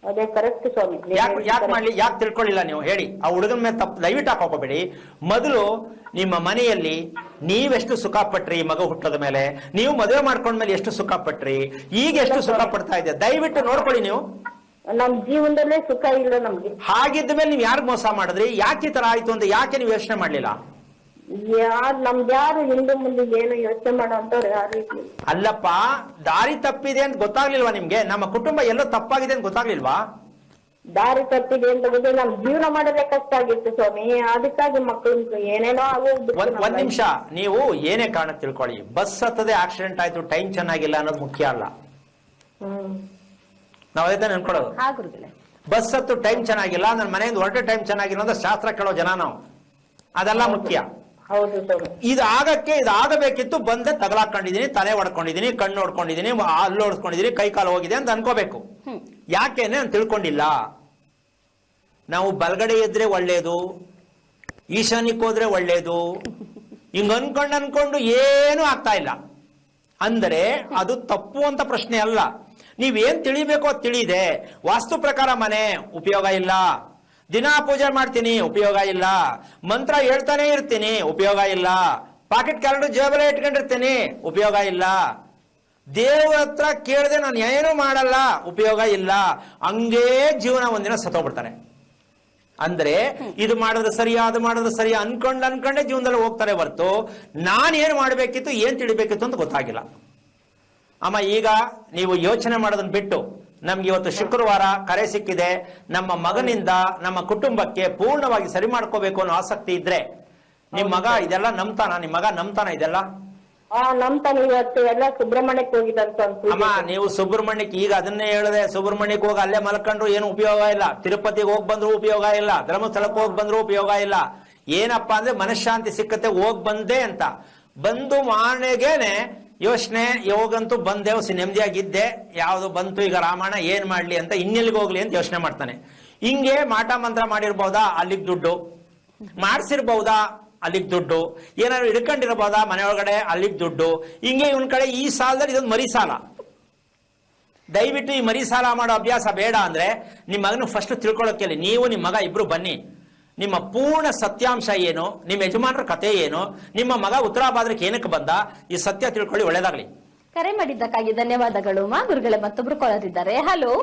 ಅದೇ ಕರೆಕ್ಟ್ ಸ್ವಾಮಿ. ಯಾಕೆ ಮಾಡ್ಲಿ? ಯಾಕೆ ತಿಳ್ಕೊಳ್ಳಿಲ್ಲ ನೀವು ಹೇಳಿ? ಆ ಹುಡುಗನ ಮೇಲೆ ತಪ್ಪು ದಯವಿಟ್ಟು ಹಾಕೋಬೇಡಿ. ಮೊದಲು ನಿಮ್ಮ ಮನೆಯಲ್ಲಿ ನೀವೆಷ್ಟು ಸುಖ ಪಟ್ರಿ ಮಗ ಹುಟ್ಟದ ಮೇಲೆ, ನೀವು ಮದುವೆ ಮಾಡ್ಕೊಂಡ್ಮೇಲೆ ಎಷ್ಟು ಸುಖ ಪಟ್ರಿ, ಈಗ ಎಷ್ಟು ಸುಖ ಪಡ್ತಾ ಇದೆ, ದಯವಿಟ್ಟು ನೋಡ್ಕೊಳ್ಳಿ. ನೀವು ನಮ್ ಜೀವನದಲ್ಲೇ ಸುಖ ಇಲ್ಲ ನಮ್ಗೆ. ಹಾಗಿದ್ದ ಮೇಲೆ ನೀವು ಯಾರು ಮೋಸ ಮಾಡಿದ್ರಿ? ಯಾಕೆ ಈ ತರ ಆಯ್ತು ಅಂತ ಯಾಕೆ ನೀವು ಯೋಚನೆ ಮಾಡ್ಲಿಲ್ಲ? ನಮ್ದು ಯಾರು ಹಿಂದೆ ಮುಂದೆ ಏನು ಯೋಚನೆ ಮಾಡೋಂಥವ್ರು ಯಾರು? ಅಲ್ಲಪ್ಪ, ದಾರಿ ತಪ್ಪಿದೆ ಅಂತ ಗೊತ್ತಾಗ್ಲಿಲ್ವಾ ನಿಮ್ಗೆ? ನಮ್ಮ ಕುಟುಂಬ ಎಲ್ಲೋ ತಪ್ಪಾಗಿದೆ ಅಂತ ಗೊತ್ತಾಗ್ಲಿಲ್ವಾ? ದಾರಿ ತಪ್ಪಿದೆ ಅಂತ ಗೊತ್ತಿದೆ. ನಮ್ ಜೀವನ ಮಾಡೋದೇ ಕಷ್ಟ ಆಗಿತ್ತು ಸ್ವಾಮಿ. ಅದಕ್ಕಾಗಿ ಮಕ್ಕಳು ಏನೇನೋ ಒಂದ್ ನಿಮಿಷ, ನೀವು ಏನೇ ಕಾರಣ ತಿಳ್ಕೊಳ್ಳಿ. ಬಸ್ ಹತ್ತದೆ ಆಕ್ಸಿಡೆಂಟ್ ಆಯ್ತು, ಟೈಮ್ ಚೆನ್ನಾಗಿಲ್ಲ ಅನ್ನೋದು ಮುಖ್ಯ ಅಲ್ಲ. ನಾವ್ ಅದೇ ಅನ್ಕೊಳ್ಳೋದು. ಬಸ್ ಹತ್ತು ಟೈಮ್ ಚೆನ್ನಾಗಿಲ್ಲ, ನನ್ನ ಮನೆಯಿಂದ ಹೊರಟೆ ಟೈಮ್ ಚೆನ್ನಾಗಿಲ್ಲ ಅಂತ ಶಾಸ್ತ್ರ ಕೇಳೋ ಜನ ನಾವು. ಅದೆಲ್ಲ ಮುಖ್ಯ. ಇದಾಗಬೇಕಿತ್ತು, ಬಂದೆ ತಗಲಾಕೊಂಡಿದೀನಿ, ತಲೆ ಹೊಡ್ಕೊಂಡಿದೀನಿ, ಕಣ್ಣು ಹೊಡ್ಕೊಂಡಿದೀನಿ, ಹಲ್ಲು ಹೊಡ್ಕೊಂಡಿದೀನಿ, ಕೈ ಕಾಲು ಹೋಗಿದೆ ಅಂತ ಅನ್ಕೋಬೇಕು. ಯಾಕೆನೆ ಅಂತ ತಿಳ್ಕೊಂಡಿಲ್ಲ. ನಾವು ಬಲಗಡೆ ಇದ್ರೆ ಒಳ್ಳೇದು, ಈಶಾನ್ಯಕ್ಕೆ ಹೋದ್ರೆ ಒಳ್ಳೇದು, ಹಿಂಗ ಅನ್ಕೊಂಡು ಏನು ಆಗ್ತಾ ಇಲ್ಲ ಅಂದರೆ ಅದು ತಪ್ಪು ಅಂತ ಪ್ರಶ್ನೆ ಅಲ್ಲ. ನೀವೇನ್ ತಿಳಿಬೇಕು ಅದು ತಿಳಿದೆ. ವಾಸ್ತು ಪ್ರಕಾರ ಮನೆ ಉಪಯೋಗ ಇಲ್ಲ, ದಿನಾ ಪೂಜೆ ಮಾಡ್ತೀನಿ ಉಪಯೋಗ ಇಲ್ಲ, ಮಂತ್ರ ಹೇಳ್ತಾನೆ ಇರ್ತೀನಿ ಉಪಯೋಗ ಇಲ್ಲ, ಪಾಕೆಟ್ ಕ್ಯಾಲೆಂಡರ್ ಜೇಬಲ್ಲೇ ಇಟ್ಕೊಂಡಿರ್ತೀನಿ ಉಪಯೋಗ ಇಲ್ಲ, ದೇವ್ರ ಹತ್ರ ಕೇಳದೆ ನಾನು ಏನು ಮಾಡಲ್ಲ ಉಪಯೋಗ ಇಲ್ಲ. ಹಂಗೇ ಜೀವನ ಒಂದಿನ ಸತ್ತೋಗ್ಬಿಡ್ತಾರೆ. ಅಂದ್ರೆ ಇದು ಮಾಡಿದ್ರೆ ಸರಿಯಾ, ಅದು ಮಾಡಿದ್ರೆ ಸರಿಯಾ ಅನ್ಕೊಂಡೇ ಜೀವನದಲ್ಲಿ ಹೋಗ್ತಾರೆ ಹೊರತು ನಾನೇನ್ ಮಾಡ್ಬೇಕಿತ್ತು, ಏನ್ ತಿಳಿಬೇಕಿತ್ತು ಅಂತ ಗೊತ್ತಾಗಿಲ್ಲ. ಅಮ್ಮ, ಈಗ ನೀವು ಯೋಚನೆ ಮಾಡೋದನ್ನ ಬಿಟ್ಟು ನಮ್ಗೆ ಇವತ್ತು ಶುಕ್ರವಾರ ಕರೆ ಸಿಕ್ಕಿದೆ, ನಮ್ಮ ಮಗನಿಂದ ನಮ್ಮ ಕುಟುಂಬಕ್ಕೆ ಪೂರ್ಣವಾಗಿ ಸರಿ ಮಾಡ್ಕೋಬೇಕು ಅನ್ನೋ ಆಸಕ್ತಿ ಇದ್ರೆ, ನಿಮ್ ಮಗ ಇದೆಲ್ಲ ನಂಬ್ತಾನ? ನಿಮ್ ಮಗ ನಂಬ್ತಾನ ಇದೆಲ್ಲ? ನಮ್ ತಾನು ಇವತ್ತು ಎಲ್ಲ ಸುಬ್ರಹ್ಮಣ್ಯಕ್ಕೆ ಹೋಗಿದಂತ ಅಮ್ಮ ನೀವು ಸುಬ್ರಹ್ಮಣ್ಯಕ್ಕೆ, ಈಗ ಅದನ್ನೇ ಹೇಳಿದೆ, ಸುಬ್ರಹ್ಮಣ್ಯಕ್ಕೆ ಹೋಗಿ ಅಲ್ಲೇ ಮಲ್ಕೊಂಡ್ರು ಏನು ಉಪಯೋಗ ಇಲ್ಲ, ತಿರುಪತಿಗೆ ಹೋಗಿ ಬಂದ್ರು ಉಪಯೋಗ ಇಲ್ಲ, ಧರ್ಮಸ್ಥಳಕ್ಕೆ ಹೋಗಿ ಬಂದ್ರು ಉಪಯೋಗ ಇಲ್ಲ. ಏನಪ್ಪಾ ಅಂದ್ರೆ ಮನಃಶಾಂತಿ ಸಿಕ್ಕತ್ತೆ ಹೋಗ್ ಬಂದೆ ಅಂತ. ಬಂದು ಮಾರನೆಗೇನೆ ಯೋಚನೆ, ಯೋಗಂತೂ ಬಂದೇವ್ ನೆಮ್ಮದಿಯಾಗಿದ್ದೆ, ಯಾವ್ದು ಬಂತು ಈಗ ರಾಮಾಯಣ ಏನ್ ಮಾಡ್ಲಿ ಅಂತ, ಇನ್ನೆಲ್ಲಿಗೆ ಹೋಗ್ಲಿ ಅಂತ ಯೋಚನೆ ಮಾಡ್ತಾನೆ. ಹಿಂಗೆ ಮಾಟ ಮಂತ್ರ ಮಾಡಿರ್ಬೋದಾ, ಅಲ್ಲಿಗ್ ದುಡ್ಡು ಮಾಡ್ಸಿರ್ಬಹುದಾ, ಅಲ್ಲಿಗ್ ದುಡ್ಡು ಏನಾದ್ರು ಹಿಡ್ಕೊಂಡಿರ್ಬೋದಾ ಮನೆ ಒಳಗಡೆ, ಅಲ್ಲಿಗ್ ದುಡ್ಡು. ಹಿಂಗೆ ಇವನ್ ಕಡೆ ಈ ಸಾಲದಲ್ಲಿ ಇದೊಂದು ಮರಿ ಸಾಲ. ದಯವಿಟ್ಟು ಈ ಮರಿ ಸಾಲ ಮಾಡೋ ಅಭ್ಯಾಸ ಬೇಡ. ಅಂದ್ರೆ ನಿಮ್ಮ ಮಗನ ಫಸ್ಟ್ ತಿಳ್ಕೊಳ್ಳೋಕೆ, ನೀವು ನಿಮ್ಮ ಮಗ ಇಬ್ರು ಬನ್ನಿ, ನಿಮ್ಮ ಪೂರ್ಣ ಸತ್ಯಾಂಶ ಏನು, ನಿಮ್ಮ ಯಜಮಾನರ ಕಥೆ ಏನು, ನಿಮ್ಮ ಮಗ ಉತ್ತರಾಭಾದ್ರಕ್ಕೆ ಏನಕ್ಕೆ ಬಂದ, ಈ ಸತ್ಯ ತಿಳ್ಕೊಳ್ಳಿ, ಒಳ್ಳೇದಾಗ್ಲಿ. ಕರೆ ಮಾಡಿದ್ದಕ್ಕಾಗಿ ಧನ್ಯವಾದಗಳು ಮಾ ಗುರುಗಳೇ. ಮತ್ತೊಬ್ರು ಕಾಲರಿದ್ದಾರೆ. ಹಲೋ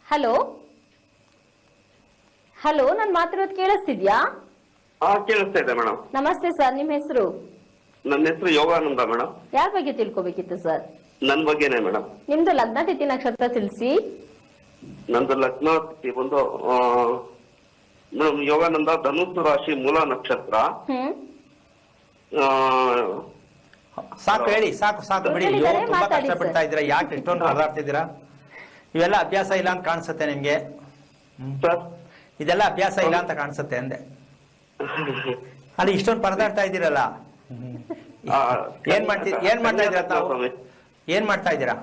ಹಲೋ ಹಲೋ, ನಾನ್ ಮಾತಿರೋದು ಕೇಳಿಸ್ತಿದ್ಯಾ? ಕೇಳಿಸ್ತಾ ಇದೆ ಮೇಡಮ್. ನಮಸ್ತೆ ಸರ್, ನಿಮ್ ಹೆಸರು? ನನ್ನ ಹೆಸರು ಯೋಗಾನಂದ ಮೇಡಮ್. ಯಾರ ಬಗ್ಗೆ ತಿಳ್ಕೊಬೇಕಿತ್ತು ಸರ್? ನನ್ ಬಗ್ಗೆನೆ ಮೇಡಮ್. ನಿಮ್ದು ಲಗ್ನ ತಿಥಿ ನಕ್ಷತ್ರ ತಿಳಿಸಿ. ನಂದು ಲಗ್ನ ತಿಥಿ ಬಂದು ಮೇಡಮ್ ಯೋಗಾನಂದ, ಧನುಸ್ಸು ರಾಶಿ, ಮೂಲ ನಕ್ಷತ್ರ. ಸಾಕು ಹೇಳಿ, ಸಾಕು ಸಾಕು ಬಿಡಿ. ಗುರುಗಳಿದ್ದಾರೆ, ತುಂಬಾ ಮಾತಾಡಿ ಕಷ್ಟ ಪಡ್ತಾ ಇದ್ದೀರಾ, ಯಾಕೆ ಇಷ್ಟೊಂದು ಪರದಾಡ್ತಿದ್ದೀರಾ? ಇವೆಲ್ಲ ಅಭ್ಯಾಸ ಇಲ್ಲ ಅಂತ ಕಾಣಿಸುತ್ತೆ ನಿಮ್ಗೆ. ಸರ್ ಇದೆಲ್ಲ ಅಭ್ಯಾಸ ಇಲ್ಲ ಅಂತ ಕಾಣಿಸುತ್ತೆ ಅಂದೆ. ಅಲ್ಲಿ ಇಷ್ಟೊಂದು ಪರದಾಡ್ತಾ ಇದ್ದೀರಲ್ಲ, ಏನ್ ಮಾಡ್ತಾ ಇದ್ದೀರಾ ತಾವು? ಏನ್ ಮಾಡ್ತಾ ಇದ್ದೀರಾ?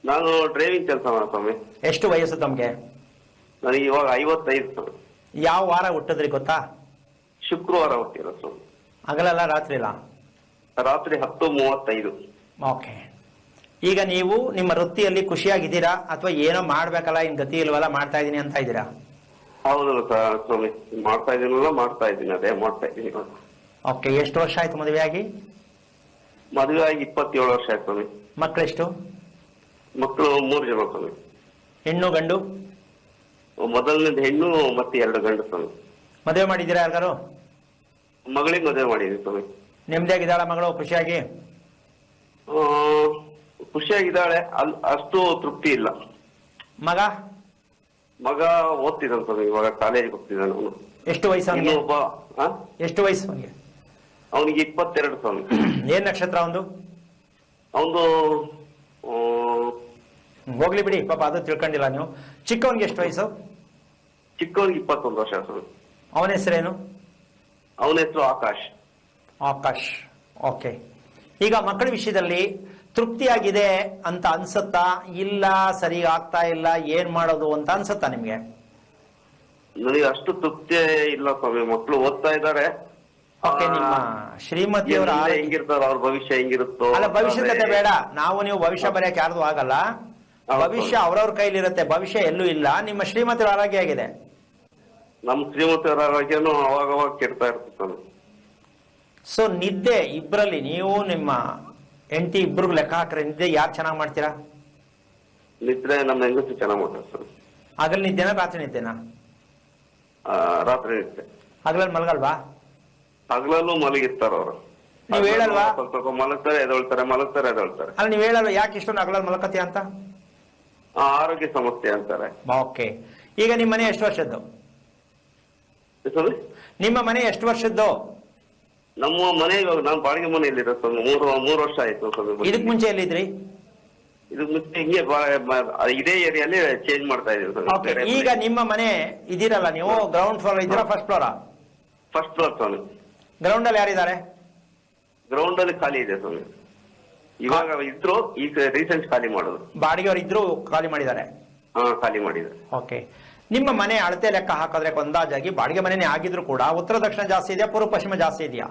ನಾನು ಡ್ರೈವಿಂಗ್ ಕೆಲಸ ಸ್ವಾಮಿ. ಎಷ್ಟು ವಯಸ್ಸು ತಮ್ಗೆ? ನನಗೆ ಇವಾಗ 55. ಯಾವ ವಾರ ಹುಟ್ಟಿದ್ರಿ ಗೊತ್ತಾ? ಶುಕ್ರವಾರ ಹುಟ್ಟಿರೋ ಸ್ವಾಮಿ. ಹಗಲಲ್ಲ ರಾತ್ರಿ ಇಲ್ಲ? ರಾತ್ರಿ 10:35. ಓಕೆ. ಈಗ ನೀವು ನಿಮ್ಮ ವೃತ್ತಿಯಲ್ಲಿ ಖುಷಿಯಾಗಿದ್ದೀರಾ ಅಥವಾ ಏನೋ ಮಾಡ್ಬೇಕಲ್ಲ, ಇನ್ ಗತಿ ಇಲ್ವಲ್ಲ, ಮಾಡ್ತಾ ಇದೀನಿ ಅಂತ ಇದ್ದೀರಾ? ಹೌದು ಸ್ವಾಮಿ, ಮಾಡ್ತಾ ಇದ್ದೀನಿ, ಅದೇ ಮಾಡ್ತಾ ಇದ್ದೀನಿ. ಓಕೆ. ಎಷ್ಟು ವರ್ಷ ಆಯ್ತು ಮದುವೆ ಆಗಿ? ಮದುವೆ ಆಗಿ 27 ವರ್ಷ ಆಯ್ತು ಸ್ವಾಮಿ. ಮಕ್ಕಳೆಷ್ಟು? ಮಕ್ಕಳು 3 ಜನ ಸ್ವಾಮಿ. ಹೆಣ್ಣು ಗಂಡು? ಮೊದಲನೇದು ಹೆಣ್ಣು ಮತ್ತೆ 2 ಗಂಡು ಸ್ವಾಮಿ. ಮದುವೆ ಮಾಡಿದ್ದೀರಾ ಯಾರಿಗಾರು? ಮಗಳಿಗೆ ಮದುವೆ ಮಾಡಿದ್ವಿ ಸ್ವಾಮಿ. ನೆಮ್ಮದಿಯಾಗಿದ್ದಾಳ ಮಗಳು? ಖುಷಿಯಾಗಿ ಖುಷಿಯಾಗಿದ್ದಾಳೆ, ಅಷ್ಟು ತೃಪ್ತಿ ಇಲ್ಲ. ಮಗ ಓದ್ತಿದ್ದಾನೆ ಸ್ವಾಮಿ, ಇವಾಗ ಕಾಲೇಜಿಗೆ ಹೋಗ್ತಿದ್ದಾನೆ ಅವನು. ಎಷ್ಟು ವಯಸ್ಸು ಅವನಿಗೆ? ಇನ್ನೊಬ್ಬ ಎಷ್ಟು ವಯಸ್ಸು ಅವನಿಗೆ? ಅವನಿಗೆ 22 ಸ್ವಾಮಿ. ಏನ್ ನಕ್ಷತ್ರ ಅವನು? ಅವನು ಹೋಗ್ಲಿ ಬಿಡಿ, ಪಾಪ ಅದು ತಿಳ್ಕೊಂಡಿಲ್ಲ ನೀವು. ಚಿಕ್ಕವನಿಗೆ ಎಷ್ಟು ವಯಸ್ಸು? ಚಿಕ್ಕವನಿಗೆ 21 ವರ್ಷ ಸ್ವಾಮಿ. ಅವನ ಹೆಸರೇನು? ಅವನ ಹೆಸರು ಆಕಾಶ್. ಆಕಾಶ್. ಓಕೆ. ಈಗ ಮಕ್ಕಳ ವಿಷಯದಲ್ಲಿ ತೃಪ್ತಿಯಾಗಿದೆ ಅಂತ ಅನ್ಸತ್ತಾ, ಇಲ್ಲ ಸರಿ ಆಗ್ತಾ ಇಲ್ಲ, ಏನ್ ಮಾಡೋದು ಅಂತ ಅನ್ಸತ್ತಾ ನಿಮ್ಗೆ? ನನಗೆ ಅಷ್ಟು ತೃಪ್ತಿ ಇಲ್ಲ ಸ್ವಾಮಿ. ಮಕ್ಕಳು ಓದ್ತಾ ಇದ್ದಾರೆ. ಓಕೆ. ನಿಮ್ಮ ಶ್ರೀಮತಿಯವರ ಹೆಂಗಿರ್ತಾರ, ಅವ್ರ ಭವಿಷ್ಯ ಹೆಂಗಿರುತ್ತೋ. ಅಲ್ಲ, ಭವಿಷ್ಯದ ಕತೆ ಬೇಡ. ನಾವು ನೀವು ಭವಿಷ್ಯ ಬರೆಯಕ್ಕೆ ಯಾರ್ದು ಆಗಲ್ಲ. ಭವಿಷ್ಯ ಅವ್ರವ್ರ ಕೈಲಿರುತ್ತೆ, ಭವಿಷ್ಯ ಎಲ್ಲೂ ಇಲ್ಲ. ನಿಮ್ಮ ಶ್ರೀಮತಿಯವರ ಆರೋಗ್ಯ ಆಗಿದೆ? ನಮ್ಮ ಶ್ರೀಮತಿಯವರ ಆರೋಗ್ಯನು ಅವಾಗವಾಗ ಕೆಡ್ತಾ ಇರ್ತದೆ ಸ್ವಾಮಿ. ಸೊ ನಿದ್ದೆ ಇಬ್ಬರಲ್ಲಿ, ನೀವು ನಿಮ್ಮ ಹೆಂಡತಿ ಇಬ್ರಿಗೂ ಲೆಕ್ಕ ಹಾಕ್ರೆ ನಿದ್ದೆ ಯಾರು ಚೆನ್ನಾಗಿ ಮಾಡ್ತೀರಾ? ನಿದ್ರೆ ನಮ್ಮ ಹೆಂಗಸು ಚೆನ್ನಾಗಿ ಮಾಡ್ತಾರೆ ಸ್ವಾಮಿ. ಹಗಲ್ ನಿದ್ದೆನಾ ರಾತ್ರಿ ನಿದ್ದೆನಾ? ರಾತ್ರಿ ನಿದ್ದೆ. ಹಗಲಲ್ಲಿ ಮಲಗಲ್ವಾ? ಹಗಲಲ್ಲೂ ಮಲಗಿರ್ತಾರ ಅವರು. ನೀವ್ ಹೇಳಲ್ವಾ? ಸ್ವಲ್ಪ ಮಲಗ್ತಾರೆ ಎದೊಳ್ತಾರೆ, ಮಲಗ್ತಾರೆ ಎದೊಳ್ತಾರೆ. ಅಲ್ಲ, ನೀವ್ ಹೇಳಲ್ವಾ ಯಾಕೆ ಇಷ್ಟೊಂದು ಹಗಲಲ್ಲಿ ಮಲಕತಿ ಅಂತ? ಆರೋಗ್ಯ ಸಮಸ್ಯೆ ಅಂತಾರೆ. ಓಕೆ. ಈಗ ನಿಮ್ಮ ಮನೆ ಎಷ್ಟು ವರ್ಷದ್ದು? ಸ್ವಾಮಿ, ನಿಮ್ಮ ಮನೆ ಎಷ್ಟು ವರ್ಷದ್ದು? ನಮ್ಮ ಮನೆ ಇವಾಗ ನಾನು ಬಾಡಿಗೆ ಮನೆಯಲ್ಲಿರೋ ಸ್ವಾಮಿ. 3 ವರ್ಷ ಆಯ್ತು ಸ್ವಾಮಿ. ಇದಕ್ ಮುಂಚೆ ಎಲ್ಲಿದ್ರಿ? ಇದಕ್ ಮುಂಚೆ ಹಿಂಗೆ ಇದೇ ಏರಿಯಲ್ಲಿ ಚೇಂಜ್ ಮಾಡ್ತಾ ಇದೀವಿ ಓಕೆ. ಈಗ ನಿಮ್ಮ ಮನೆ ಇದಿರಲ್ಲ, ನೀವು ಗ್ರೌಂಡ್ ಫ್ಲೋರ್ ಇದ್ದೀರಾ ಫಸ್ಟ್ ಫ್ಲೋರಾ? ಫಸ್ಟ್ ಫ್ಲೋರ್ ಸ್ವಾಮಿ. ಗ್ರೌಂಡ್ ಅಲ್ಲಿ ಯಾರಿದ್ದಾರೆ? ಗ್ರೌಂಡ್ ಅಲ್ಲಿ ಖಾಲಿ ಇದೆ ಸ್ವಾಮಿ. ಇವಾಗ ಇದ್ರು, ಈಗ ರೀಸೆಂಟ್ ಖಾಲಿ ಮಾಡಿದ್ರು. ಬಾಡಿಗೆಯವರು ಇದ್ರು ಖಾಲಿ ಮಾಡಿದ್ದಾರೆ? ಖಾಲಿ ಮಾಡಿದ್ದಾರೆ. ಓಕೆ. ನಿಮ್ಮ ಮನೆ ಅಳತೆ ಲೆಕ್ಕ ಹಾಕಿದ್ರೆ ಅಂದಾಜಾಗಿ ಬಾಡಿಗೆ ಮನೆನೇ ಆಗಿದ್ರು ಕೂಡ ಉತ್ತರ ದಕ್ಷಿಣ ಜಾಸ್ತಿ ಇದೆಯಾ, ಪೂರ್ವ ಪಶ್ಚಿಮ ಜಾಸ್ತಿ ಇದೆಯಾ?